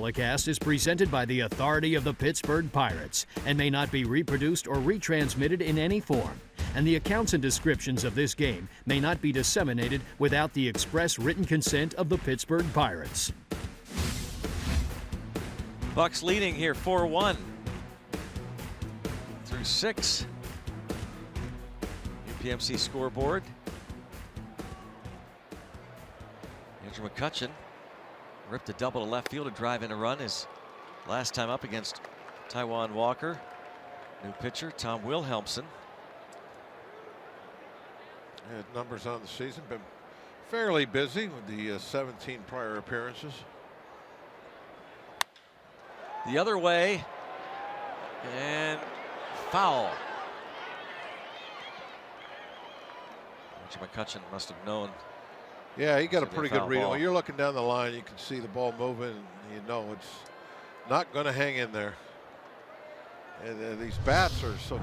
telecast is presented by the authority of the Pittsburgh Pirates and may not be reproduced or retransmitted in any form. And the accounts and descriptions of this game may not be disseminated without the express written consent of the Pittsburgh Pirates. Bucks leading here 4-1 through 6. UPMC scoreboard. Andrew McCutchen ripped a double to left field to drive in a run his last time up against Taijuan Walker. New pitcher Tom Wilhelmsen. His numbers on the season been fairly busy with the 17 prior appearances. The other way, and foul. Andrew McCutchen must have known. Yeah, he got a pretty good foul read. ball. When you're looking down the line, you can see the ball moving, and you know it's not going to hang in there. And these bats are so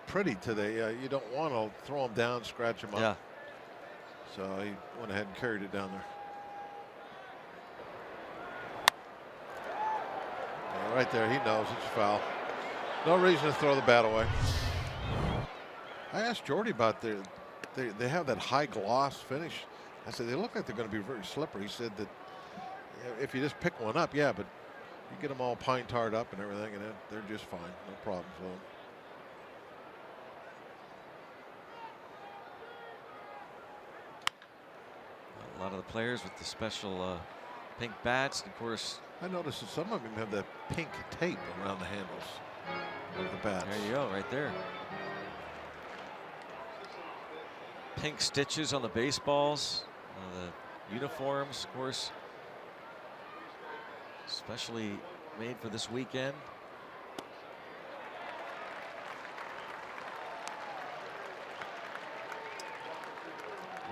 pretty today. You don't want to throw them down, scratch them up. Yeah. So he went ahead and carried it down there. Yeah, right there, he knows it's foul. No reason to throw the bat away. I asked Jordy about they have that high gloss finish. I said, they look like they're going to be very slippery. He said that if you just pick one up, yeah, but you get them all pine tarred up and everything, and they're just fine. No problems with them. A lot of the players with the special pink bats. And of course, I noticed that some of them have that pink tape around the handles of the bats. there you go, right there. Pink stitches on the baseballs, the uniforms, of course, especially made for this weekend.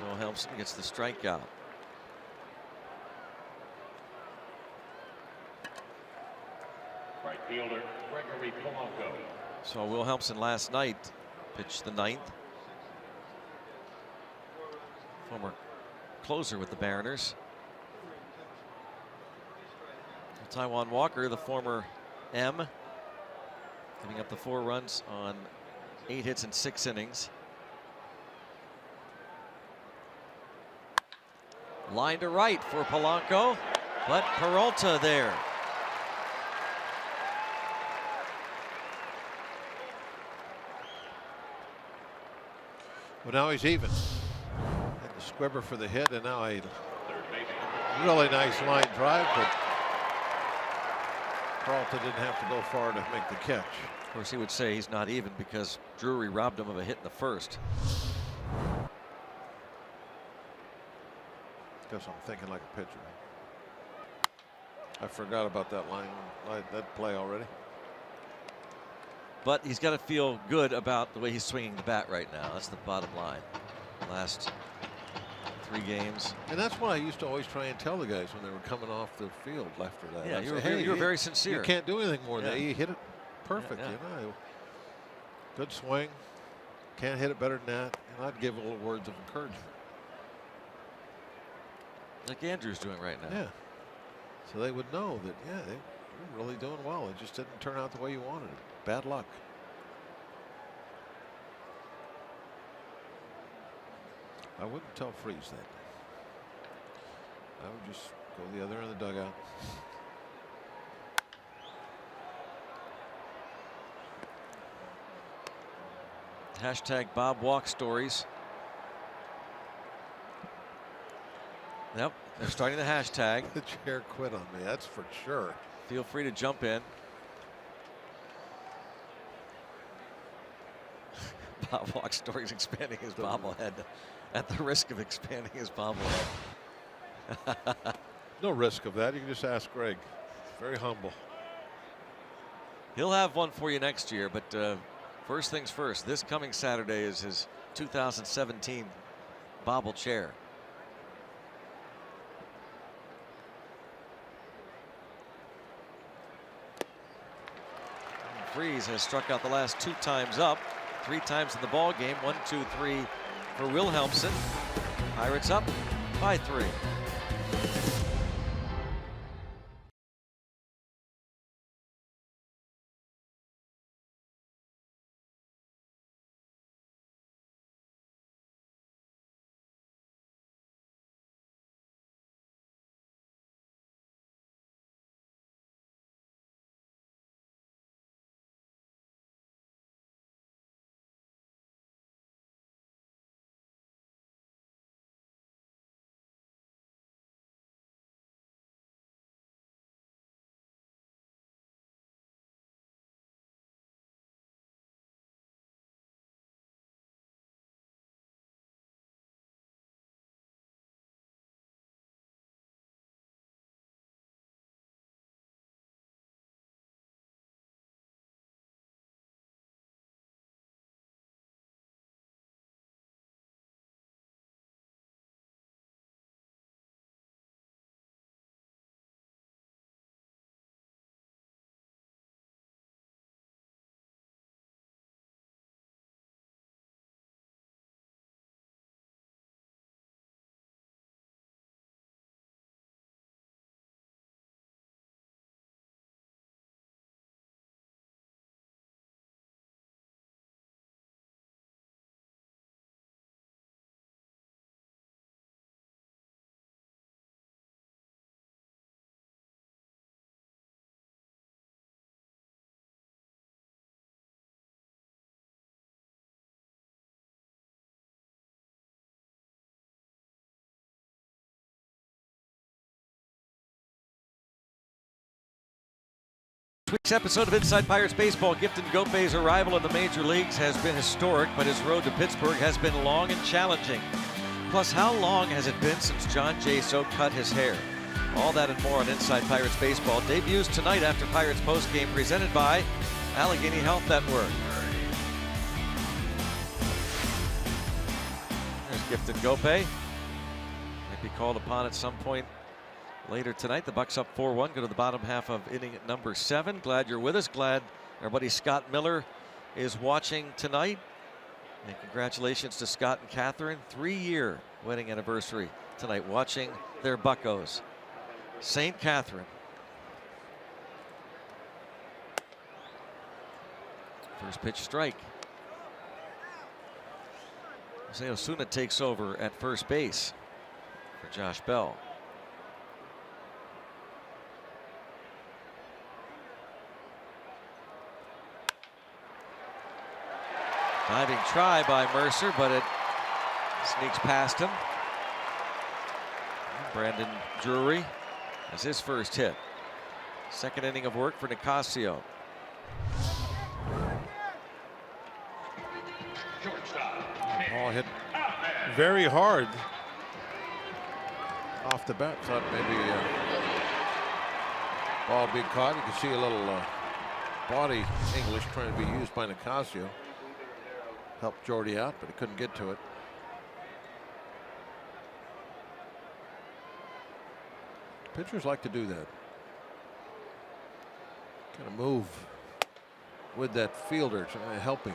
Wilhelmsen gets the strikeout. Right fielder, Gregory Polanco. Saw Wilhelmsen last night pitch the 9th. Former closer with the Mariners. Taijuan Walker, the former M, giving up the 4 runs on 8 hits in 6 innings. Line to right for Polanco, but Peralta there. Well, now he's even. Had the squibber for the hit, and now a really nice line drive, but Peralta didn't have to go far to make the catch. Of course, he would say he's not even because Drury robbed him of a hit in the 1st. Guess I'm thinking like a pitcher. I forgot about that that play already. But he's got to feel good about the way he's swinging the bat right now. That's the bottom line. Last 3 games. And that's what I used to always try and tell the guys when they were coming off the field left or that. Yeah, I'd you were very sincere. You can't do anything more than that. Yeah. You hit it perfect, Yeah, you know. Good swing. Can't hit it better than that. And I'd give little words of encouragement. Like Andrew's doing right now. Yeah. So they would know that, yeah, you're really doing well. It just didn't turn out the way you wanted it. Bad luck. I wouldn't tell Freeze that. I would just go the other end of the dugout. Hashtag Bob Walk stories. Yep, they're starting the hashtag. The chair quit on me, that's for sure. Feel free to jump in. Bob Walk stories expanding his bobblehead at the risk of expanding his bobblehead. No risk of that. You can just ask Greg. Very humble. He'll have one for you next year, but first things first, this coming Saturday is his 2017 bobble chair. Freeze has struck out the last 2 times up, 3 times in the ball game. 1, 2, 3 for Wilhelmsen. Pirates up by 3. This week's episode of Inside Pirates Baseball. Gifton Gopay's arrival in the major leagues has been historic, but his road to Pittsburgh has been long and challenging. Plus, how long has it been since John Jaso cut his hair? All that and more on Inside Pirates Baseball debuts tonight after Pirates postgame, presented by Allegheny Health Network. There's Gifton Gopay. Might be called upon at some point later tonight. The Bucks up 4-1. Go to the bottom half of inning number 7. Glad you're with us. Glad our buddy Scott Miller is watching tonight. And congratulations to Scott and Catherine. 3-year wedding anniversary tonight, watching their Buccos. St. Catherine. First pitch strike. Jose Osuna takes over at first base for Josh Bell. Diving try by Mercer, but it sneaks past him. Brandon Drury has his first hit. Second inning of work for Nicasio. Ball hit very hard off the bat. Thought maybe ball being caught. You can see a little body English trying to be used by Nicasio. Helped Jordy out, but he couldn't get to it. Pitchers like to do that. Kind of move with that fielder, helping.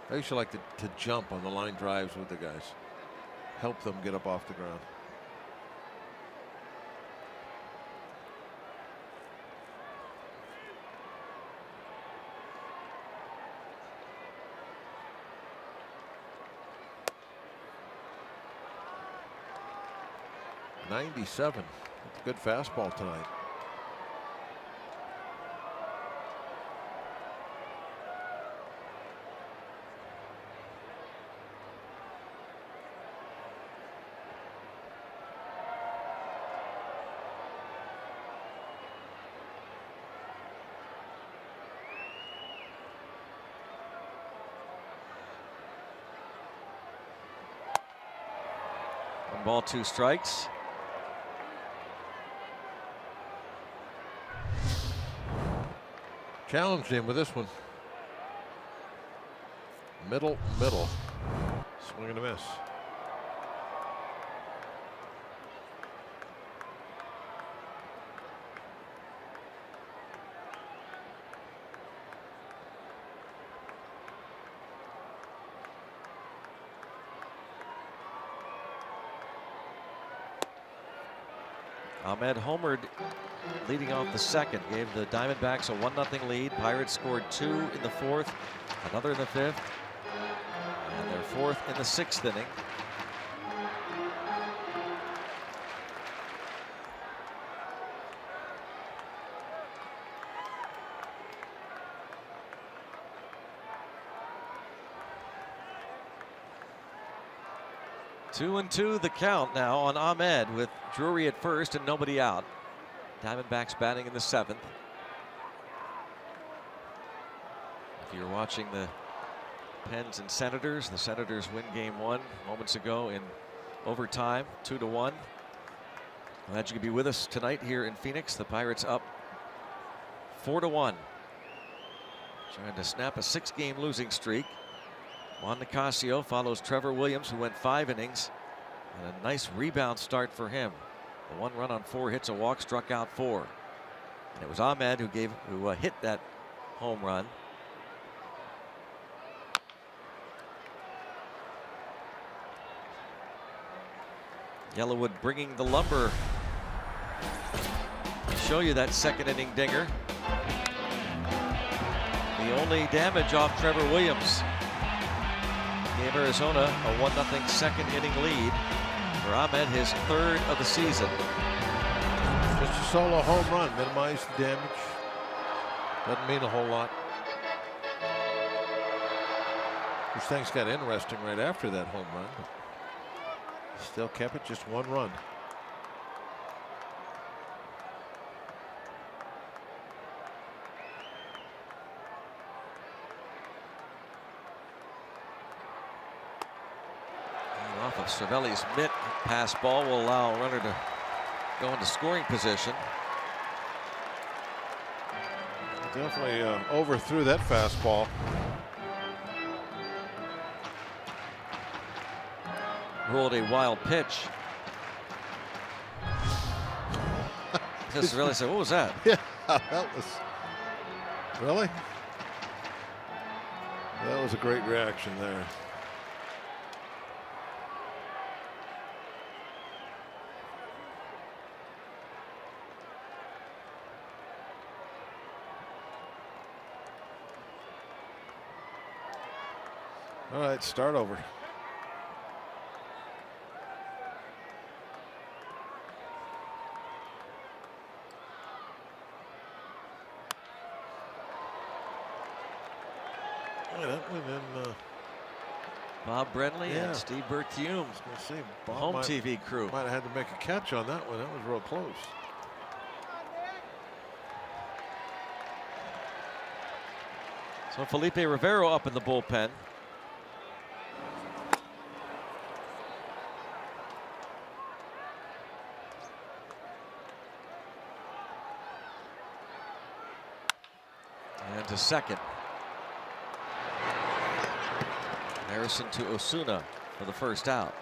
I used to like to jump on the line drives with the guys. Help them get up off the ground. .97. That's a good fastball tonight. One ball, 2 strikes. Challenged him with this one. Middle. Swing and a miss. Ahmed homered leading off the second, gave the Diamondbacks a 1-0 lead. Pirates scored 2 in the 4th, another in the 5th, and their 4th in the 6th inning. Two and 2 the count now on Ahmed, with Drury at first and nobody out. Diamondbacks batting in the 7th. If you're watching the Pens and Senators, the Senators win game 1 moments ago in overtime, 2-1. Glad you could be with us tonight here in Phoenix. The Pirates up 4-1. Trying to snap a 6-game losing streak. Juan Nicasio follows Trevor Williams, who went 5 innings, and a nice rebound start for him. The 1 run on 4 hits, a walk, struck out 4. And it was Ahmed who hit that home run. Yellowwood bringing the lumber. Show you that 2nd inning dinger. The only damage off Trevor Williams gave Arizona a 1-0 2nd inning lead. For Ahmed, his 3rd of the season. Just a solo home run, minimize the damage. Doesn't mean a whole lot. This things got interesting right after that home run. Still kept it just 1 run. Cervelli's mitt pass ball will allow a runner to go into scoring position. Definitely overthrew that fastball. Rolled a wild pitch. Cervelli said, "What was that?" Yeah, that was really. That was a great reaction there. All right, start over. That went in. Bob Brenly Yeah. and Steve Berthiaume, Bob home TV crew. might have had to make a catch on that one. That was real close. So Felipe Rivero up in the bullpen. And to second. Harrison to Osuna for the first out.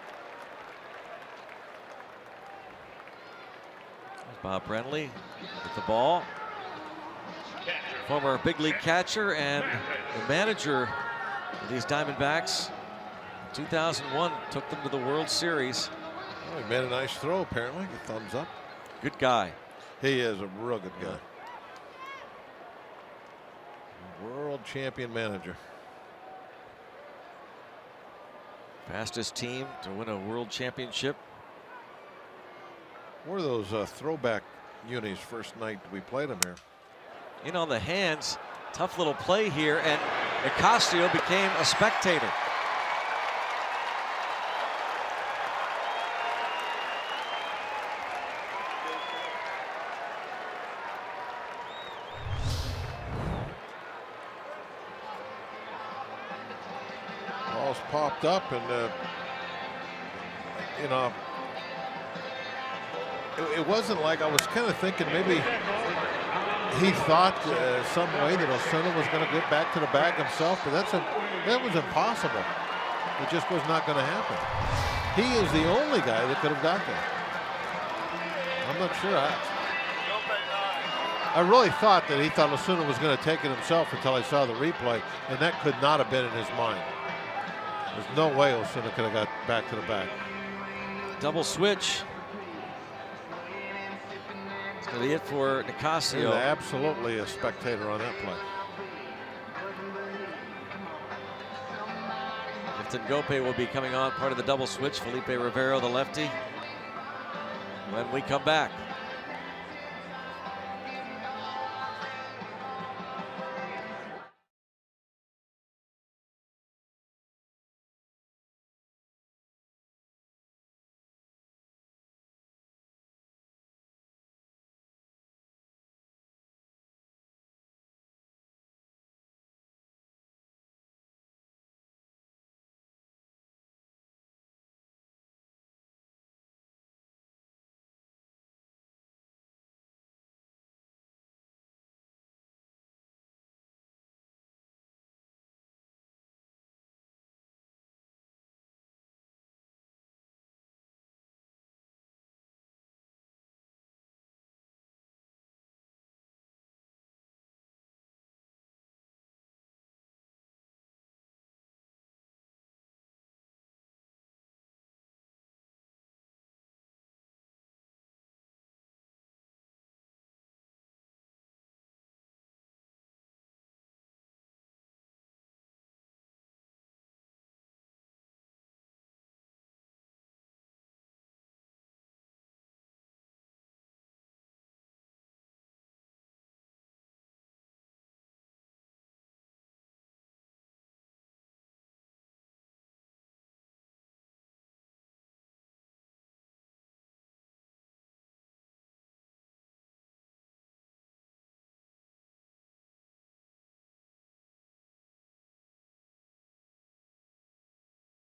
There's Bob Brenly with the ball. Former big league catcher and the manager of these Diamondbacks. 2001 took them to the World Series. Oh, he made a nice throw, apparently. A thumbs up. Good guy. He is a real good guy. World champion manager. Fastest team to win a world championship. Where are those throwback unis first night we played them here? In on the hands. Tough little play here, and Nicasio became a spectator. Balls popped up, and you know, it wasn't like, I was kind of thinking maybe he thought some way that Osuna was going to get back to the bag himself, but that was impossible. It just was not going to happen. He is the only guy that could have got there. I'm not sure. I really thought that he thought Osuna was going to take it himself until I saw the replay, and that could not have been in his mind. There's no way Osuna could have got back to the bag. Double switch. It's going to be it for Nicasio. Absolutely a spectator on that play. Clifton Gope will be coming on, part of the double switch. Felipe Rivero, the lefty, when we come back.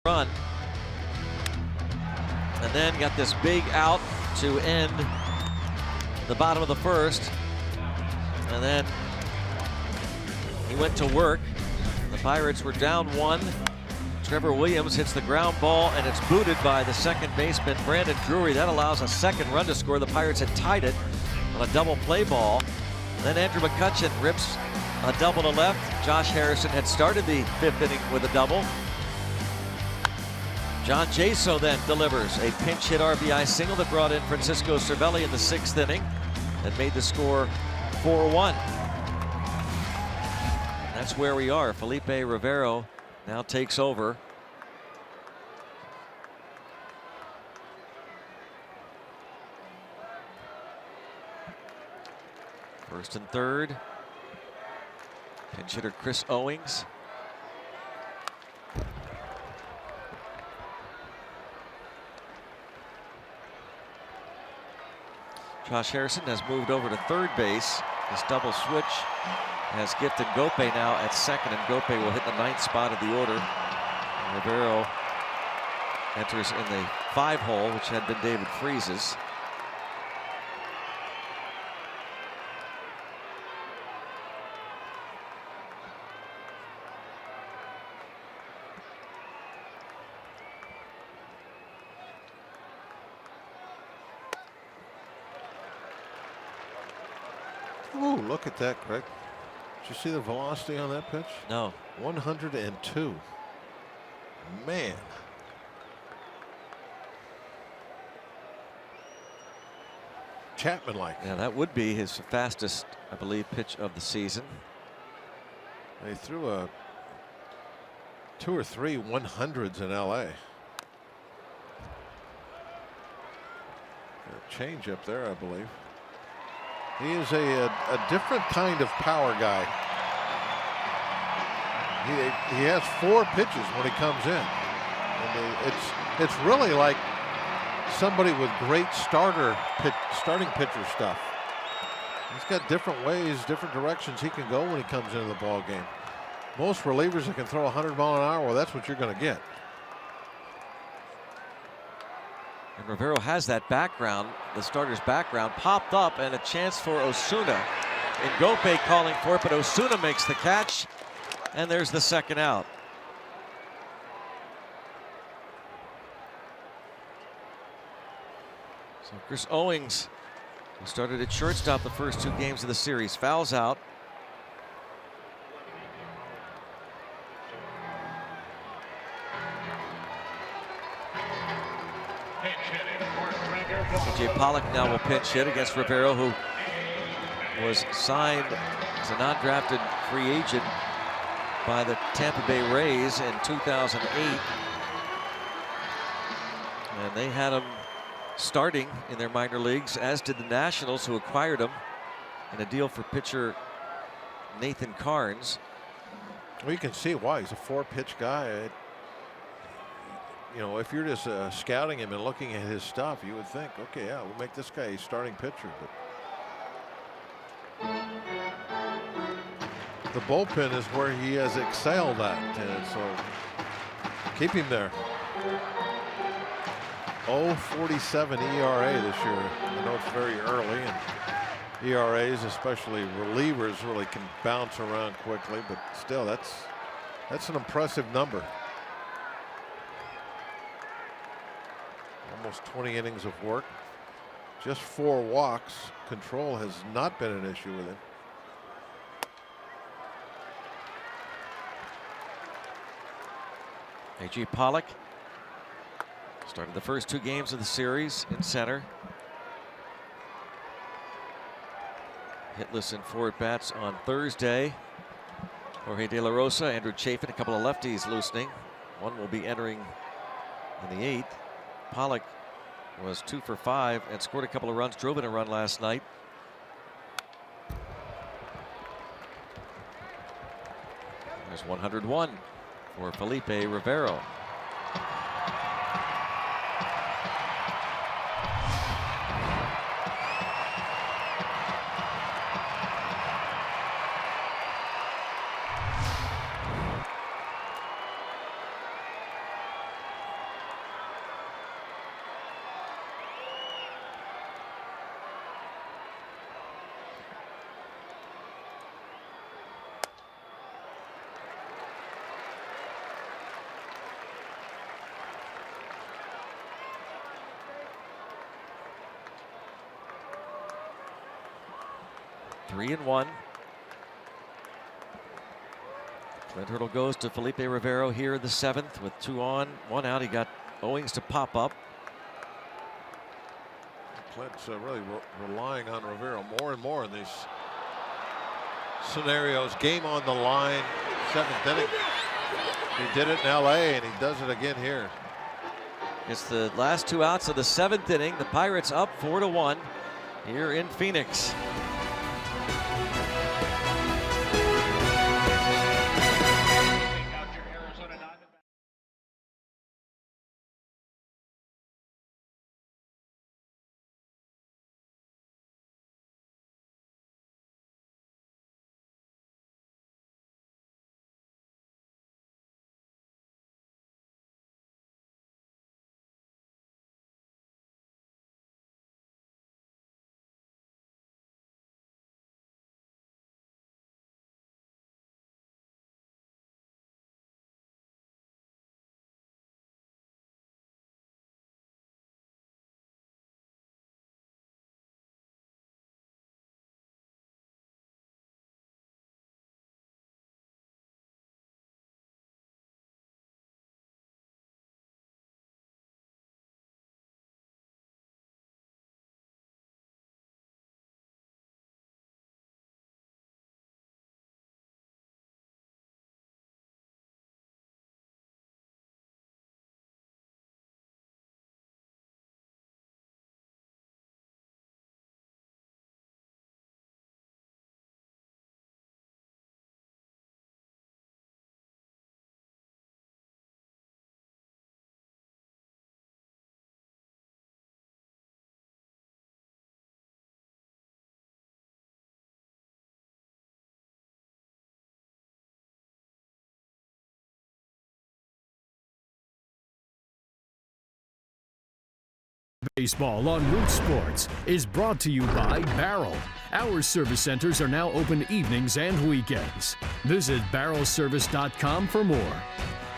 Run. And then got this big out to end the bottom of the first. And then he went to work. The Pirates were down 1. Trevor Williams hits the ground ball, and it's booted by the second baseman, Brandon Drury. That allows a second run to score. The Pirates had tied it on a double play ball. Then Andrew McCutchen rips a double to left. Josh Harrison had started the 5th inning with a double. John Jaso then delivers a pinch hit RBI single that brought in Francisco Cervelli in the 6th inning and made the score 4-1. That's where we are. Felipe Rivero now takes over. First and third. Pinch hitter Chris Owings. Josh Harrison has moved over to third base. This double switch has gifted Gope now at second, and Gope will hit the 9th spot of the order. And Rivero enters in the 5 hole, which had been David Freese's. Ooh, look at that, Craig. Did you see the velocity on that pitch? No. 102. Man. Chapman-like. Yeah, that would be his fastest, I believe, pitch of the season. They threw 2 or 3 100s in LA. A change up there, I believe. He is a different kind of power guy. He has 4 pitches when he comes in. And it's really like somebody with great starting pitcher stuff. He's got different ways, different directions he can go when he comes into the ball game. Most relievers that can throw 100 mile an hour, well, that's what you're going to get. And Rivero has that background, the starter's background, popped up, and a chance for Osuna. And Gope calling for it, but Osuna makes the catch, and there's the second out. So Chris Owings, who started at shortstop the first 2 games of the series, fouls out. AJ Pollock now will pinch hit against Rivero, who was signed as a non-drafted free agent by the Tampa Bay Rays in 2008. And they had him starting in their minor leagues, as did the Nationals, who acquired him in a deal for pitcher Nathan Carnes. Well, you can see why. He's a 4-pitch guy. You know, if you're just scouting him and looking at his stuff, you would think, okay, yeah, we'll make this guy a starting pitcher. But the bullpen is where he has excelled at, and so keep him there. 0.47 ERA this year. I know it's very early, and ERAs, especially relievers, really can bounce around quickly, but still, that's an impressive number. Almost 20 innings of work, just 4 walks. Control has not been an issue with him. A.J. Pollock started the first 2 games of the series in center. Hitless in 4 at-bats on Thursday. Jorge De La Rosa, Andrew Chafin, a couple of lefties loosening. One will be entering in the 8th. Pollock was 2 for 5 and scored a couple of runs, drove in a run last night. There's 101 for Felipe Rivero. 3-1. Clint Hurdle goes to Felipe Rivero here in the 7th with 2 on, 1 out. He got Owings to pop up. Clint's really relying on Rivero more and more in these scenarios. Game on the line, 7th inning. He did it in LA and he does it again here. It's the last 2 outs of the 7th inning. The Pirates up 4-1 here in Phoenix. Baseball on Root Sports is brought to you by Barrel. Our service centers are now open evenings and weekends. Visit barrelservice.com for more.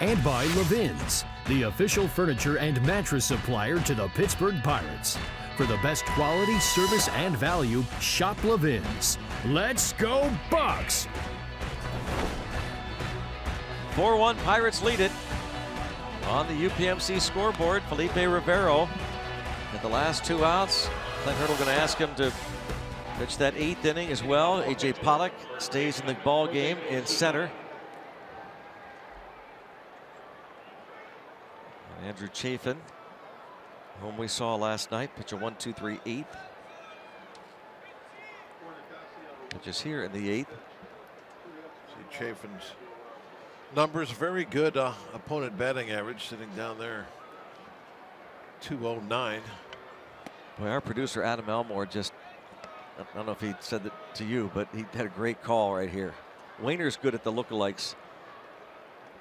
And by Levin's, the official furniture and mattress supplier to the Pittsburgh Pirates. For the best quality, service, and value, shop Levin's. Let's go Bucks! 4-1 Pirates lead it. On the UPMC scoreboard, Felipe Rivero. At the last 2 outs, Clint Hurdle going to ask him to pitch that 8th inning as well. A.J. Pollock stays in the ball game in center. And Andrew Chafin, whom we saw last night, pitch a 1-2-3 8th. Pitches here in the 8th. See Chafin's numbers, very good opponent batting average, sitting down there. 209. Boy, our producer Adam Elmore just, I don't know if he said that to you, but he had a great call right here. Wayner's good at the lookalikes,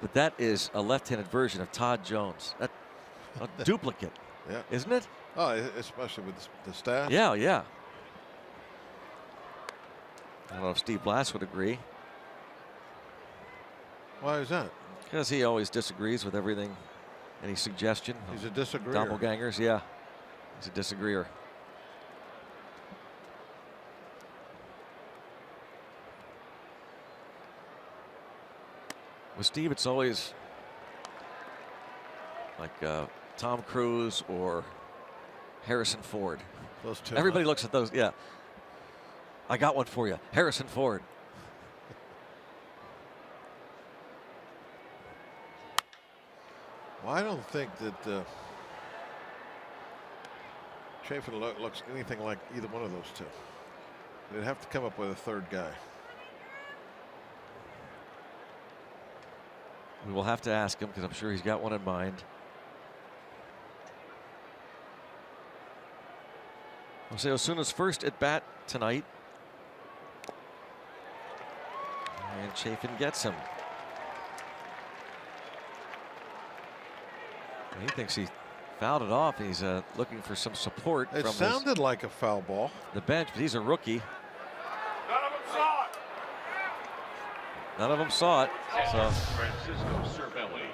but that is a left-handed version of Todd Jones. That a duplicate, yeah, isn't it? Oh, especially with the staff. Yeah, yeah. I don't know if Steve Blass would agree. Why is that? Because he always disagrees with everything. Any suggestion? He's a disagreeer. Doppelgangers, yeah. He's a disagreeer. With Steve, it's always like Tom Cruise or Harrison Ford. Those two. Everybody looks at those. Yeah. I got one for you. Harrison Ford. Well, I don't think that Chafin looks anything like either one of those two. They'd have to come up with a third guy. We will have to ask him because I'm sure he's got one in mind. Jose Osuna's first at bat tonight. And Chafin gets him. He thinks he fouled it off. He's looking for some support. It sounded like a foul ball. The bench, but he's a rookie. None of them saw it. None of them saw it. So Francisco Cervelli.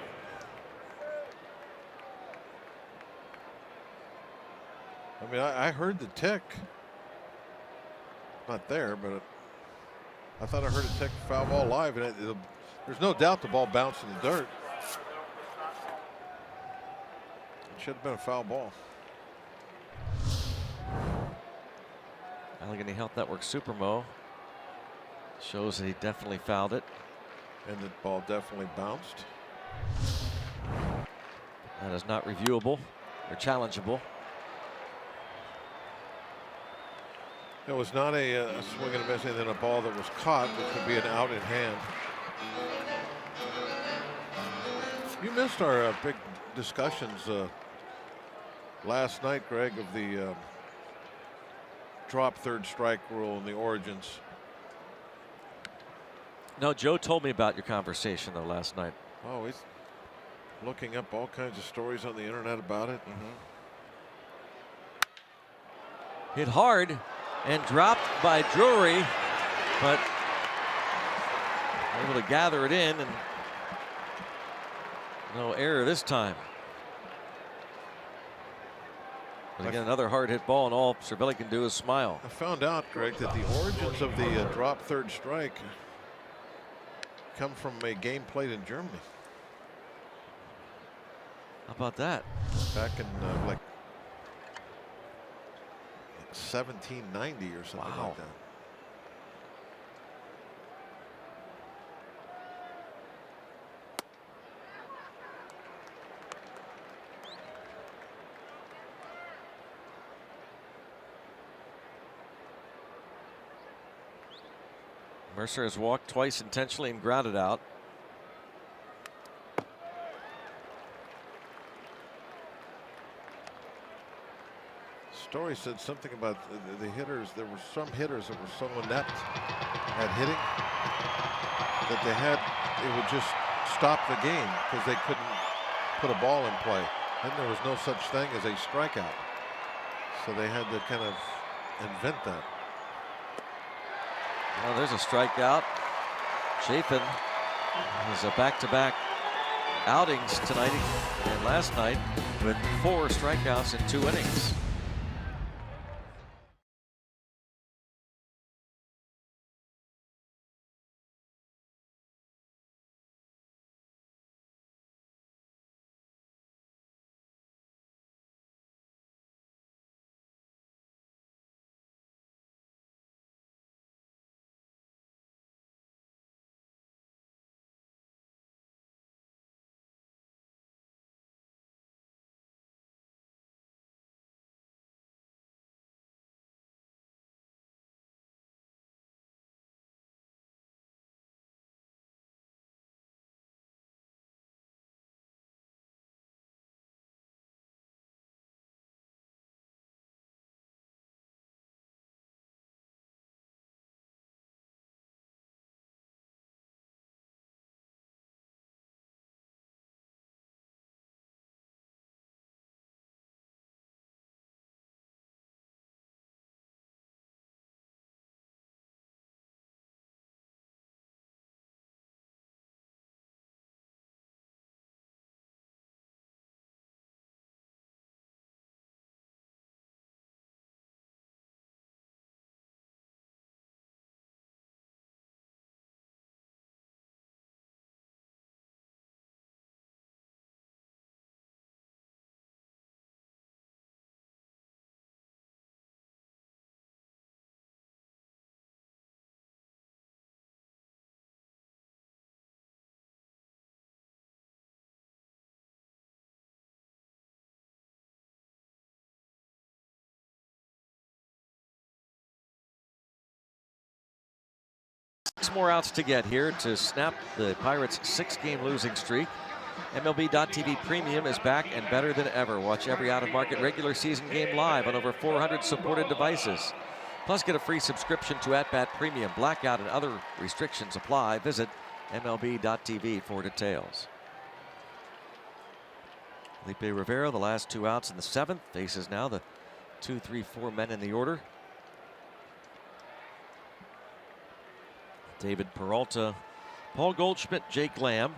I mean, I heard the tick. Not there, but I thought I heard it take a foul ball live, and there's no doubt the ball bounced in the dirt. It should have been a foul ball. Allegheny Health Network Supermo shows that he definitely fouled it. And the ball definitely bounced. That is not reviewable or challengeable. It was not a swing and a miss, and then a ball that was caught, which would be an out in hand. You missed our big discussions last night, Greg, of the drop third strike rule and the origins. No, Joe told me about your conversation though last night. Oh, he's looking up all kinds of stories on the internet about it. Hit hard and dropped by Drury, but able to gather it in, and no error this time. But again, another hard hit ball, and all Cervelli can do is smile. I found out, Greg, that the origins of the drop third strike come from a game played in Germany. How about that? Back in like 1790 or something like that. Mercer has walked twice intentionally and grounded out. Story said something about the hitters. There were some hitters that were so inept at hitting that it would just stop the game because they couldn't put a ball in play. Then there was no such thing as a strikeout. So they had to kind of invent that. Well, there's a strikeout. Chafin has a back-to-back outings tonight and last night with 4 strikeouts in 2 innings. More outs to get here to snap the Pirates' 6-game losing streak. MLB.TV Premium is back and better than ever. Watch every out-of-market regular season game live on over 400 supported devices. Plus, get a free subscription to At-Bat Premium. Blackout and other restrictions apply. Visit MLB.TV for details. Felipe Rivera, the last 2 outs in the 7th, faces now the 2, 3, 4 men in the order. David Peralta, Paul Goldschmidt, Jake Lamb.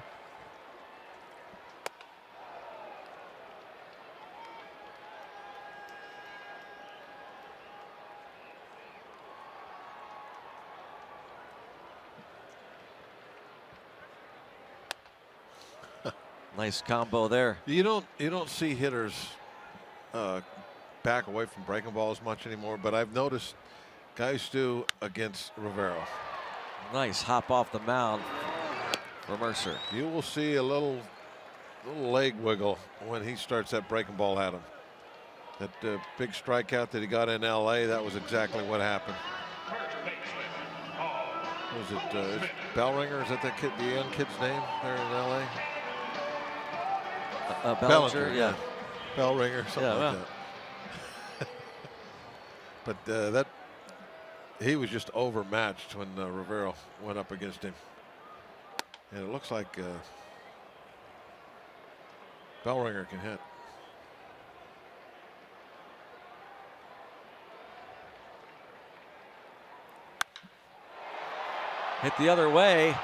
Nice combo there. You don't see hitters back away from breaking ball as much anymore, but I've noticed guys do against Rivero. Nice hop off the mound for Mercer. You will see a little leg wiggle when he starts that breaking ball at him. That big strikeout that he got in L.A., that was exactly what happened. Was it Bellringer? Is that the young kid's name there in L.A.? Bellinger, yeah. Bellringer, something like that. But that he was just overmatched when Rivero went up against him. And it looks like Bellringer can hit. Hit the other way.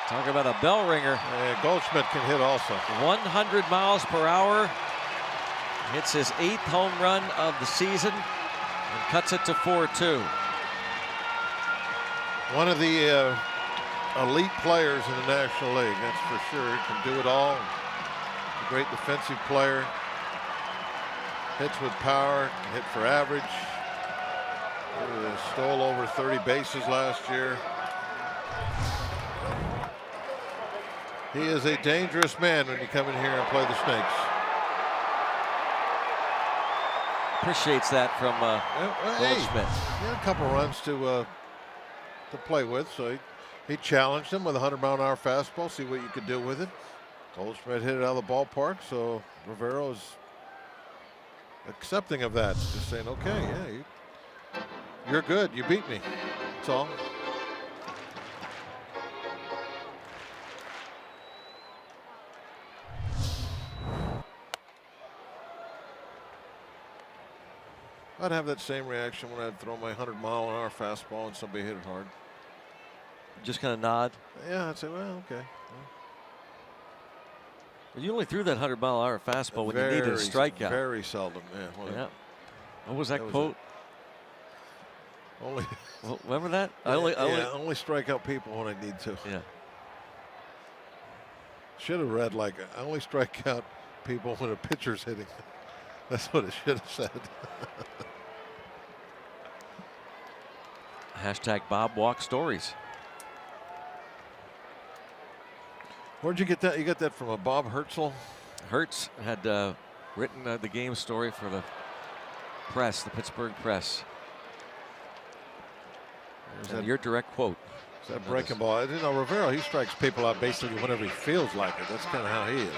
Talk about a bell ringer. Yeah, Goldschmidt can hit also. 100 miles per hour. Hits his 8th home run of the season and cuts it to 4-2. One of the elite players in the National League, that's for sure. He can do it all. A great defensive player. Hits with power, can hit for average. Stole over 30 bases last year. He is a dangerous man when you come in here and play the Snakes. Appreciates that from Goldschmidt. He had a couple runs to play with, so he challenged him with a 100-mile-an-hour fastball, see what you could do with it. Goldschmidt hit it out of the ballpark, so Rivero is accepting of that. Just saying, okay, yeah, you're good. You beat me. That's all. I'd have that same reaction when I'd throw my 100-mile-an-hour fastball and somebody hit it hard. Just kind of nod. Yeah, I'd say, well, okay. Well, you only threw that 100-mile-an-hour fastball when you needed a strikeout. Very seldom, yeah. Yeah. What was that quote? Only. Well, remember that? I only strike out people when I need to. Yeah. Should have read like, I only strike out people when a pitcher's hitting. That's what it should have said. Hashtag Bob Walk Stories. Where'd you get that? You got that from a Bob Hertzel? Hertz had written the game story for the press, the Pittsburgh Press. And your direct quote. Is that breaking ball? You know, Rivero, he strikes people out basically whenever he feels like it. That's kind of how he is.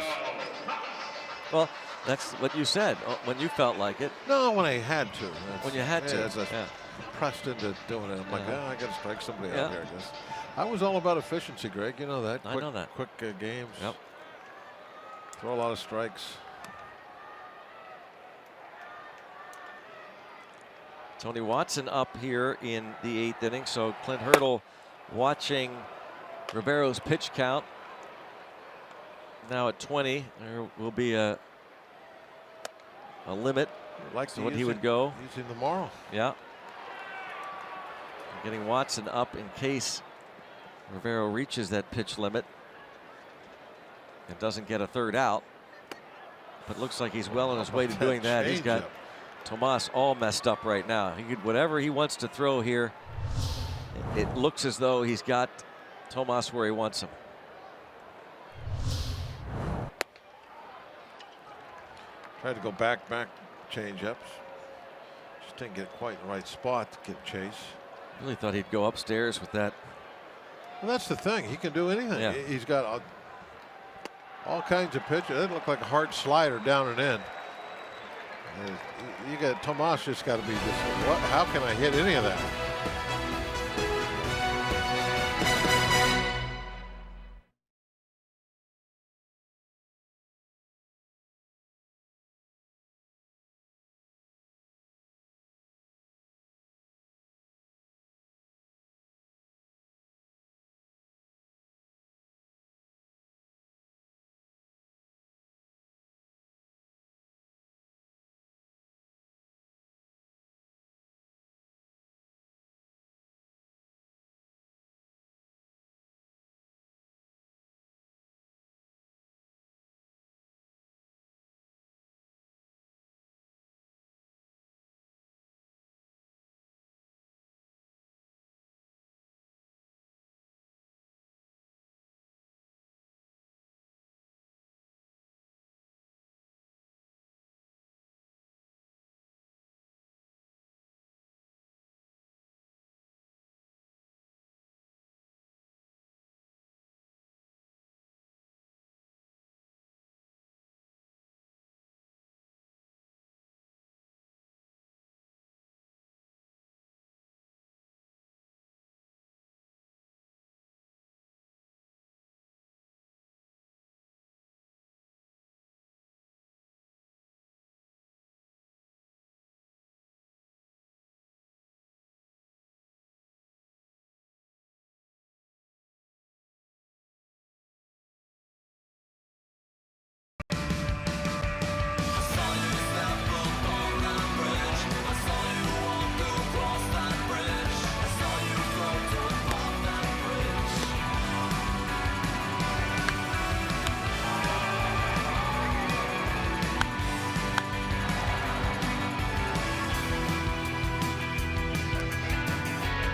Well, that's what you said when you felt like it. No, when I had to. When you had to. Yeah. Pressed into doing it. I'm like, I got to strike somebody out here, I guess. I was all about efficiency, Greg. You know that. I know that. Quick games. Yep. Throw a lot of strikes. Tony Watson up here in the 8th inning. So Clint Hurdle watching Rivero's pitch count. Now at 20, there will be a limit to what he would go. Using tomorrow. Yeah. Getting Watson up in case Rivero reaches that pitch limit and doesn't get a third out. But looks like he's well on his way to doing that. He's got Tomas all messed up right now. He could, whatever he wants to throw here, it looks as though he's got Tomas where he wants him. Tried to go back change-ups. Just didn't get quite in the right spot to get Chase. Really thought he'd go upstairs with that. Well, that's the thing. He can do anything. Yeah. He's got all kinds of pitches. It looked like a hard slider down and in. You got Tomas just got to be just, how can I hit any of that?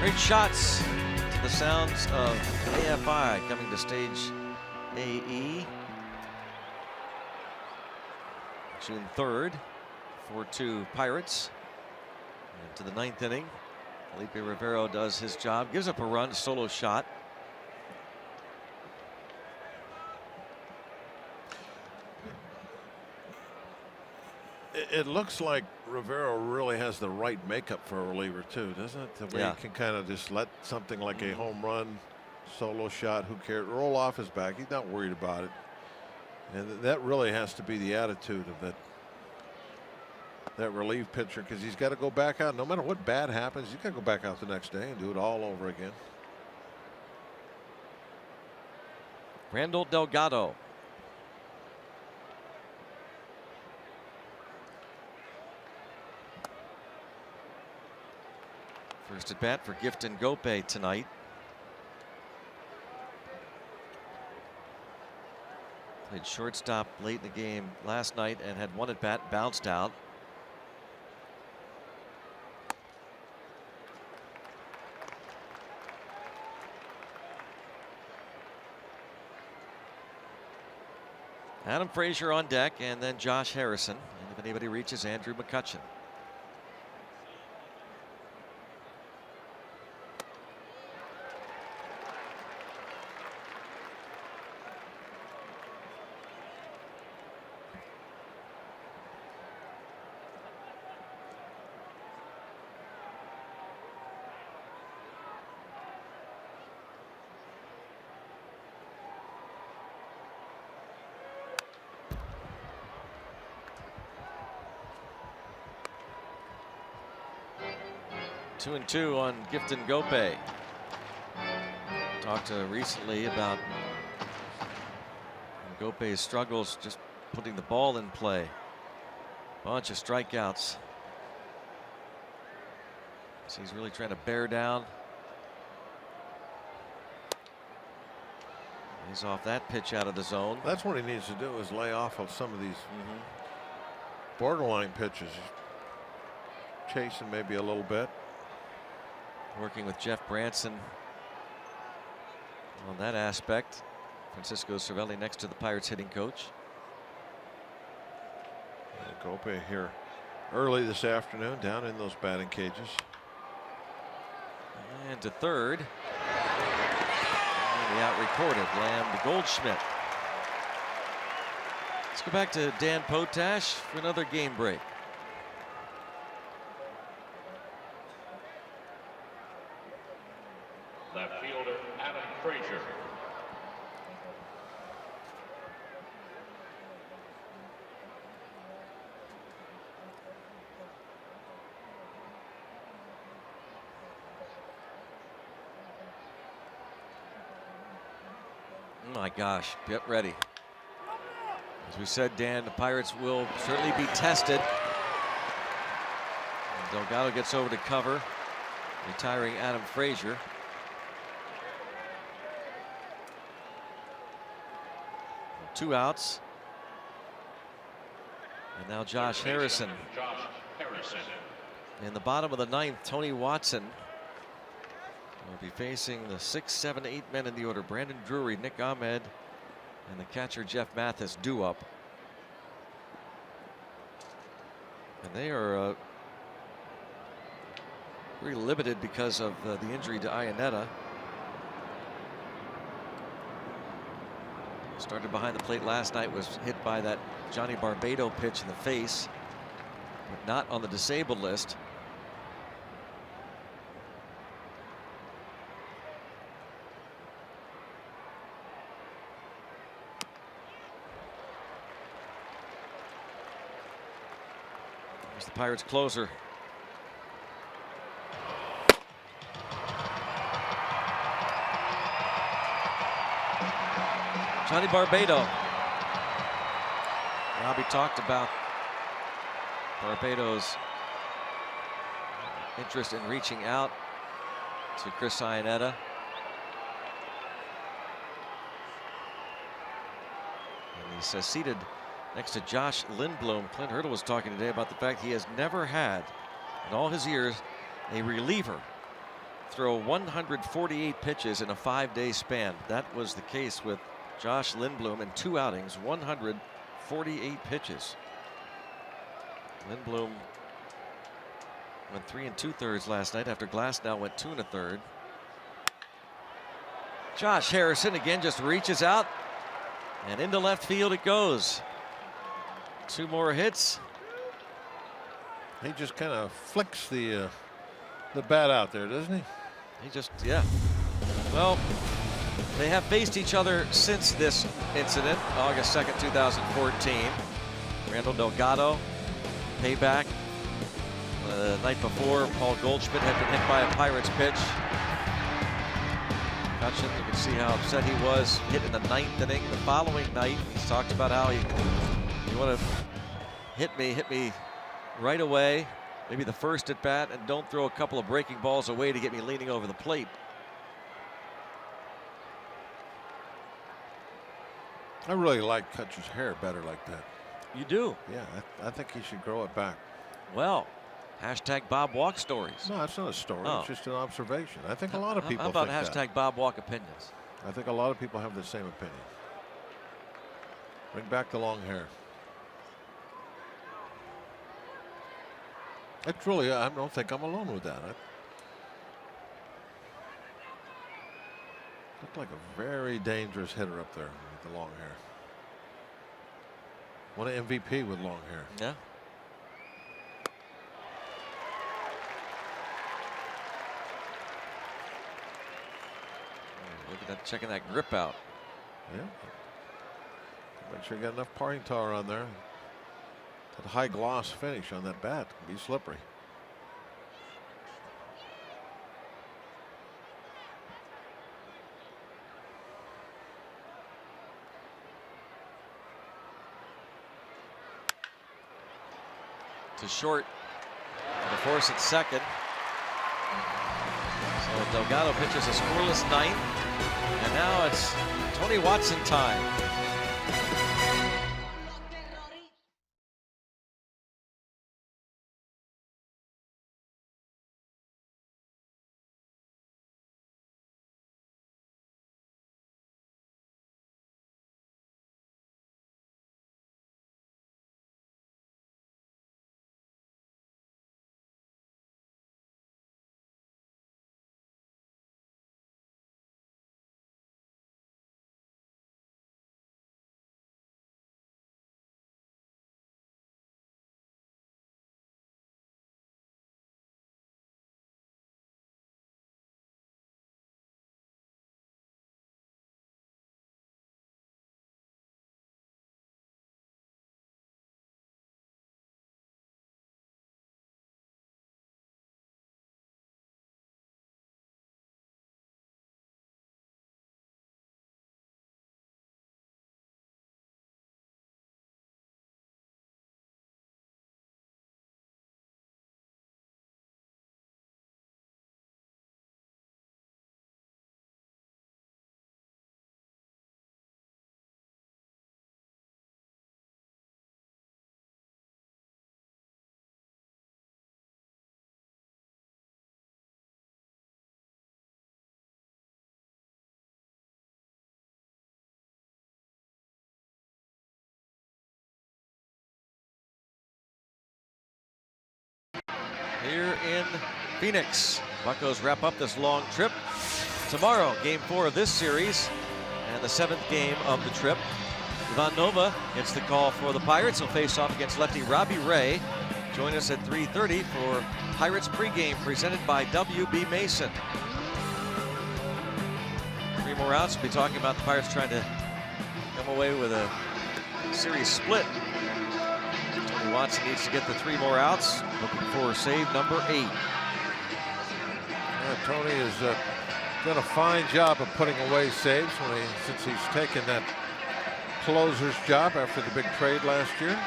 Great shots to the sounds of AFI coming to stage AE. June 3rd, 4-2 Pirates. Into the 9th inning. Felipe Rivero does his job, gives up a run, solo shot. It looks like Rivero really has the right makeup for a reliever too, doesn't it? The way he can kind of just let something like a home run, solo shot, who cares, roll off his back. He's not worried about it. And that really has to be the attitude of that relief pitcher, because he's got to go back out. No matter what bad happens, he's got to go back out the next day and do it all over again. Randall Delgado. First at bat for Gifton Gope tonight. Played shortstop late in the game last night and had one at bat, bounced out. Adam Frazier on deck, and then Josh Harrison. And if anybody reaches, Andrew McCutchen. Two and two on Gifton Gope. Talked recently about Gope's struggles just putting the ball in play. Bunch of strikeouts. So he's really trying to bear down. He's off that pitch out of the zone. That's what he needs to do, is lay off of some of these borderline pitches. Chasing maybe a little bit. Working with Jeff Branson on that aspect. Francisco Cervelli next to the Pirates hitting coach. Gope here early this afternoon down in those batting cages. And to third. And the out recorded. Lamb to Goldschmidt. Let's go back to Dan Potash for another game break. Left fielder Adam Frazier. Oh my gosh, get ready. As we said, Dan, the Pirates will certainly be tested. And Delgado gets over to cover, retiring Adam Frazier. Two outs. And now Josh Harrison. In the bottom of the ninth, Tony Watson will be facing the 6, 7, 8 men in the order. Brandon Drury, Nick Ahmed, and the catcher Jeff Mathis due up. And they are very limited because of the injury to Iannetta. Started behind the plate last night, was hit by that Johnny Barbado pitch in the face, but not on the disabled list. Here's the Pirates closer. Johnny Barbado. Robbie talked about Barbado's interest in reaching out to Chris Iannetta. And he's seated next to Josh Lindblom. Clint Hurdle was talking today about the fact he has never had, in all his years, a reliever throw 148 pitches in a 5-day span. That was the case with Josh Lindblom in 2 outings, 148 pitches. Lindblom went 3 2/3 last night after Glasnow went 2 1/3. Josh Harrison again just reaches out and into left field it goes. 2 more hits. He just kind of flicks the bat out there, doesn't he? He just, yeah. Well, they have faced each other since this incident, August 2nd, 2014. Randall Delgado, payback. The night before, Paul Goldschmidt had been hit by a Pirates pitch. Cutchin, you can see how upset he was, hit in the 9th inning. The following night, he's talked about how you want to hit me right away, maybe the first at bat, and don't throw a couple of breaking balls away to get me leaning over the plate. I really like Cutchin's hair better like that. You do? Yeah, I think he should grow it back. Well, hashtag Bob Walk stories. No, it's not a story. Oh. It's just an observation. I think a lot of people How about think hashtag Bob Walk opinions? I think a lot of people have the same opinion. Bring back the long hair. It's really, I don't think I'm alone with that. Looked like a very dangerous hitter up there with the long hair. Won an MVP with long hair. Yeah. Look at that, checking that grip out. Yeah. Make sure you got enough parting tar on there. That high gloss finish on that bat can be slippery. To short, to force at second. So Delgado pitches a scoreless 9th, and now it's Tony Watson time. Here in Phoenix, Buccos wrap up this long trip. Tomorrow, game 4 of this series and the 7th game of the trip. Ivan Nova gets the call for the Pirates. He'll face off against lefty Robbie Ray. Join us at 3:30 for Pirates pregame presented by WB Mason. 3 more outs. We'll be talking about the Pirates trying to come away with a series split. Tony Watson needs to get the 3 more outs. Looking for save number 8. Yeah, Tony has done a fine job of putting away saves since he's taken that closer's job after the big trade last year.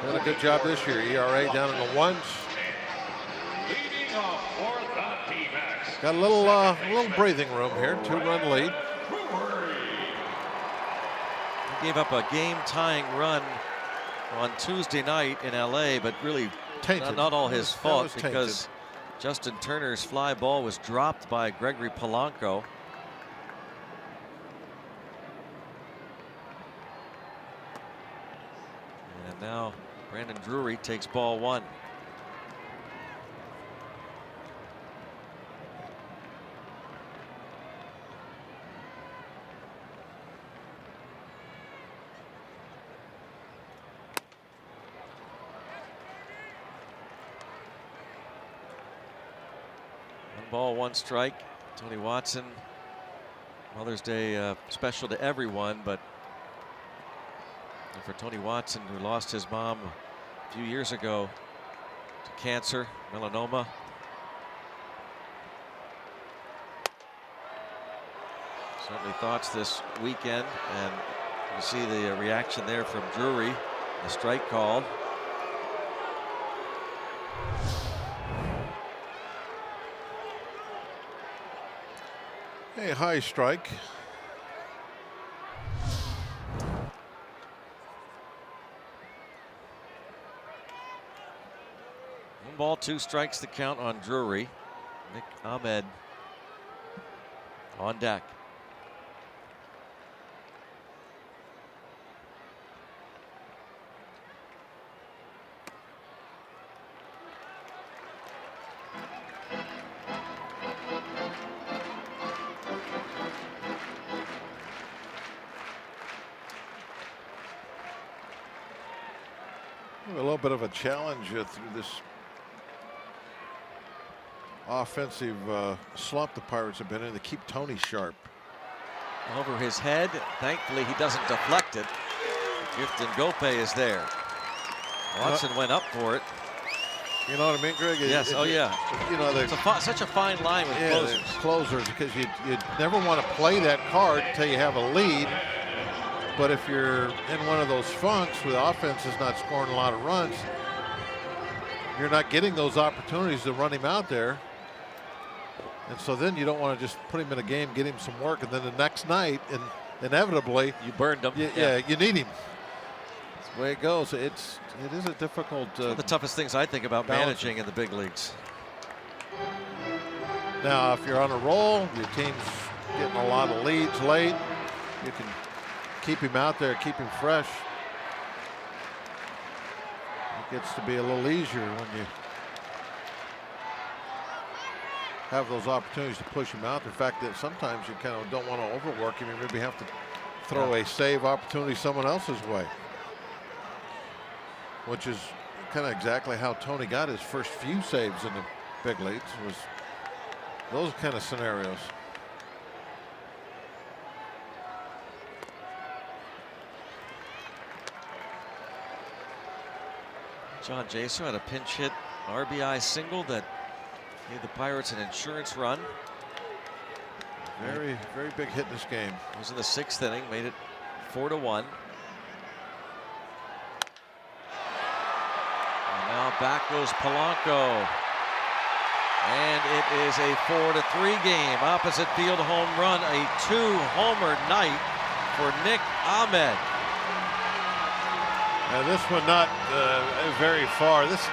Done a good job this year. ERA down in the 1s. Got a little breathing room here. 2-run lead. He gave up a game-tying run on Tuesday night in LA, but really not all his fault because Justin Turner's fly ball was dropped by Gregory Polanco. And now Brandon Drury takes ball 1. Ball, 1 strike. Tony Watson, Mother's Day special to everyone, but for Tony Watson, who lost his mom a few years ago to cancer, melanoma. Certainly thoughts this weekend, and you see the reaction there from Drury, the strike called. A high strike. 1 ball, 2 strikes to count on Drury. Nick Ahmed on deck. A little bit of a challenge through this offensive slump the Pirates have been in to keep Tony sharp. Over his head. Thankfully, he doesn't deflect it. Gifton Gope is there. Watson went up for it. You know what I mean, Greg? Yes. Oh, yeah. You know, it's such a fine line with closers, because you never want to play that card until you have a lead. But if you're in one of those funks where the offense is not scoring a lot of runs, you're not getting those opportunities to run him out there. And so then you don't want to just put him in a game, get him some work, and then the next night, and inevitably you burned him. Yeah, you need him. That's the way it goes. It is a difficult. One of the toughest things I think about managing in the big leagues. Now, if you're on a roll, your team's getting a lot of leads late, you can keep him out there, keep him fresh. It gets to be a little easier when you have those opportunities to push him out. The fact that sometimes you kind of don't want to overwork him. You maybe have to throw a save opportunity someone else's way, which is kind of exactly how Tony got his first few saves in the big leagues, was those kind of scenarios. John Jaser had a pinch hit RBI single that gave the Pirates an insurance run. Very, very big hit in this game. It was in the 6th inning, made it 4-1. And now back goes Polanco. And it is a 4-3 game. Opposite field home run, a 2-homer night for Nick Ahmed. Now this one not very far. This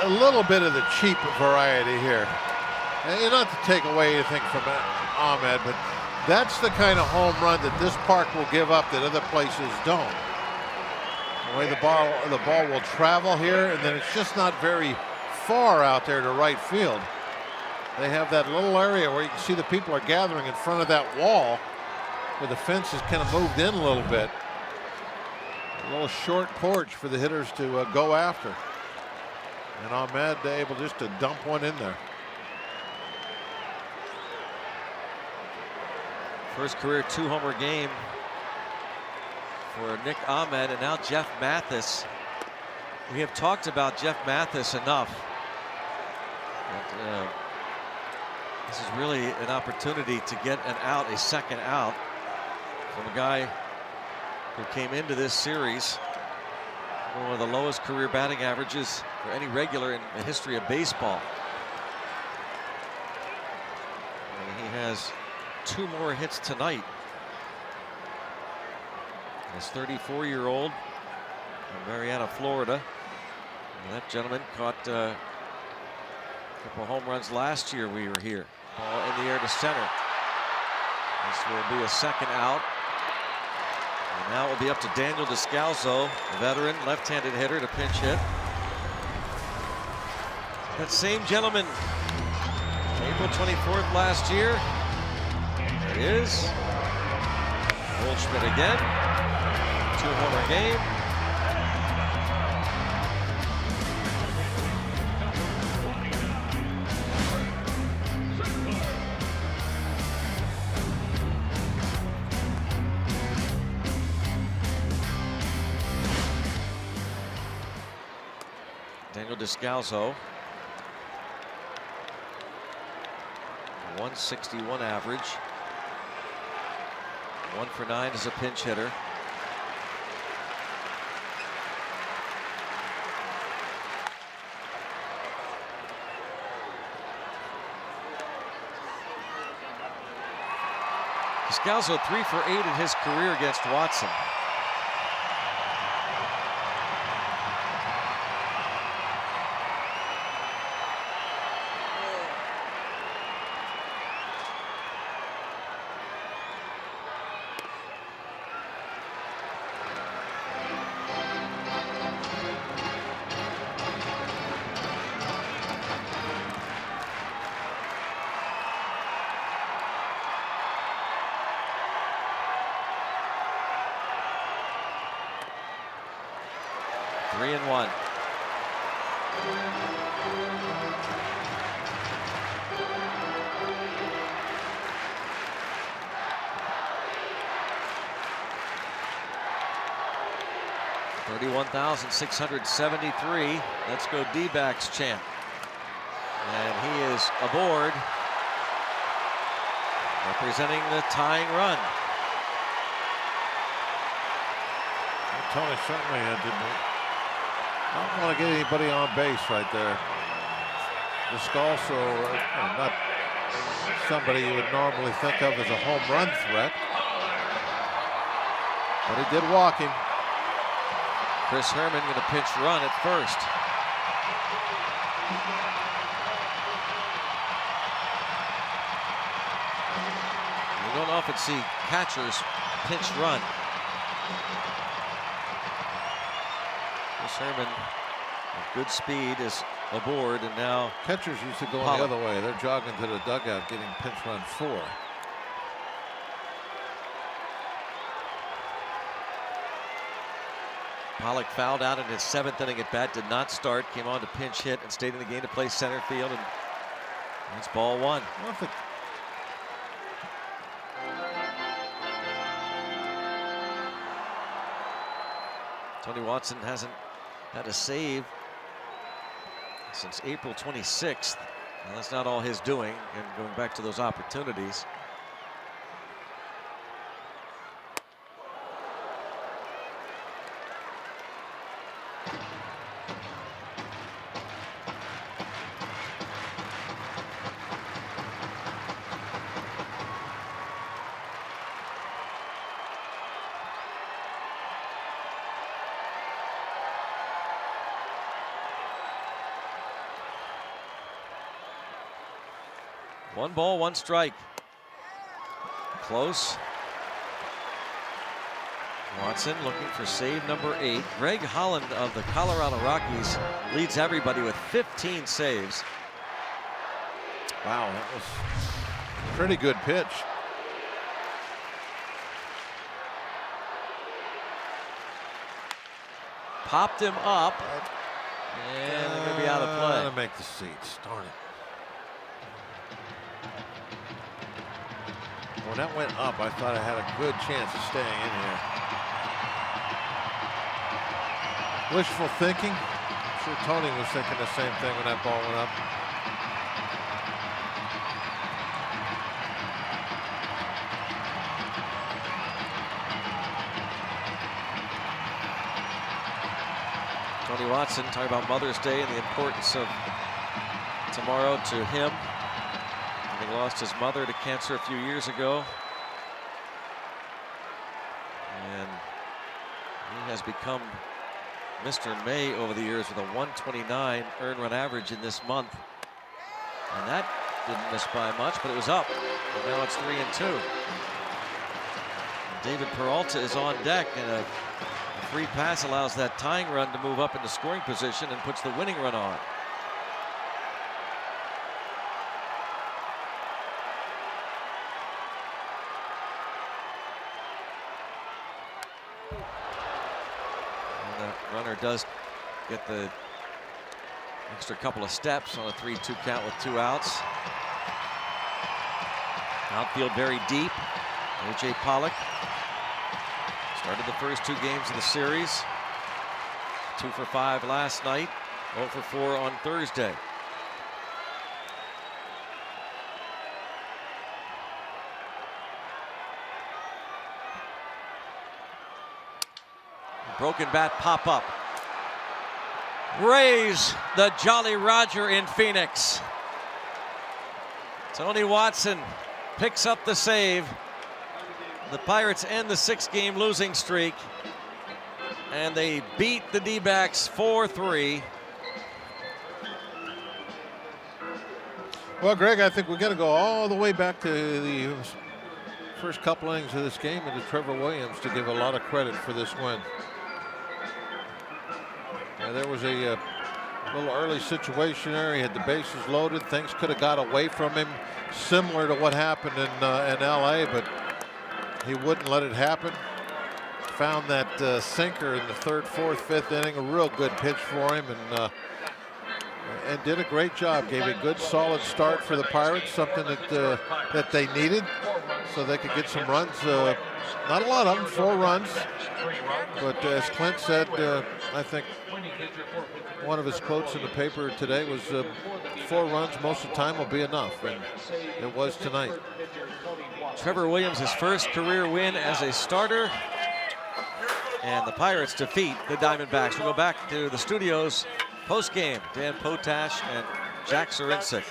a little bit of the cheap variety here. And not to take away anything from Ahmed, but that's the kind of home run that this park will give up that other places don't. The way the ball will travel here, and then it's just not very far out there to right field. They have that little area where you can see the people are gathering in front of that wall, where the fence is kind of moved in a little bit. A little short porch for the hitters to go after. And Ahmed able just to dump one in there. First career 2-homer game for Nick Ahmed, and now Jeff Mathis. We have talked about Jeff Mathis enough. But, this is really an opportunity to get an out, a second out, from a guy who came into this series one of the lowest career batting averages for any regular in the history of baseball. And he has 2 more hits tonight. This 34-year-old from Marietta, Florida. And that gentleman caught Couple home runs last year we were here. Ball in the air to center. This will be a second out. And now it will be up to Daniel Descalso, a veteran left-handed hitter, to pinch hit. That same gentleman, April 24th last year. There he is. Goldschmidt again. 2-homer game. Daniel Descalso, 161 average. 1 for 9 as a pinch hitter. Descalso 3 for 8 in his career against Watson. Three and one. $31,673. Let's go D-backs chant. And he is aboard, representing the tying run. Tony certainly didn't. I don't want to get anybody on base right there. Descalso, not somebody you would normally think of as a home run threat, but he did walk him. Chris Herman going to pinch run at first. You don't often see catchers pinch run. Herman, with good speed, is aboard, and now catchers used to go the other way. They're jogging to the dugout getting pinch run 4. Pollock fouled out in his 7th inning at bat, did not start, came on to pinch hit and stayed in the game to play center field, and it's ball 1. Tony Watson hasn't had a save since April 26th. Now, that's not all his doing, and going back to those opportunities. One ball, one strike. Close. Watson looking for save number 8. Greg Holland of the Colorado Rockies leads everybody with 15 saves. Wow, that was a pretty good pitch. Popped him up, and they're going to be out of play. To make the seats, darn it. When that went up, I thought I had a good chance of staying in here. Wishful thinking. I'm sure Tony was thinking the same thing when that ball went up. Tony Watson talking about Mother's Day and the importance of tomorrow to him. He lost his mother to cancer a few years ago. And he has become Mr. May over the years with a 129 earned run average in this month. And that didn't miss by much, but it was up. And now it's 3-2. David Peralta is on deck, and a free pass allows that tying run to move up into scoring position and puts the winning run on. And the runner does get the extra couple of steps on a 3-2 count with 2 outs. Outfield very deep. A.J. Pollock started the first 2 games of the series. 2 for 5 last night. 0 for 4 on Thursday. Broken bat pop up. Rays the Jolly Roger in Phoenix. Tony Watson picks up the save. The Pirates end the 6-game losing streak, and they beat the D-backs 4-3. Well, Greg, I think we got to go all the way back to the first couple innings of this game and to Trevor Williams to give a lot of credit for this win. There was a little early situation there. He had the bases loaded. Things could have got away from him, similar to what happened in L.A., but he wouldn't let it happen. Found that sinker in the 3rd, 4th, 5th inning, a real good pitch for him, and did a great job. Gave a good, solid start for the Pirates, something that they needed, so they could get some runs. Not a lot of them, 4 runs, but as Clint said, I think one of his quotes in the paper today was 4 runs most of the time will be enough, and it was tonight. Trevor Williams, his first career win as a starter, and the Pirates defeat the Diamondbacks. We'll go back to the studios post-game. Dan Potash and Jack Surincic.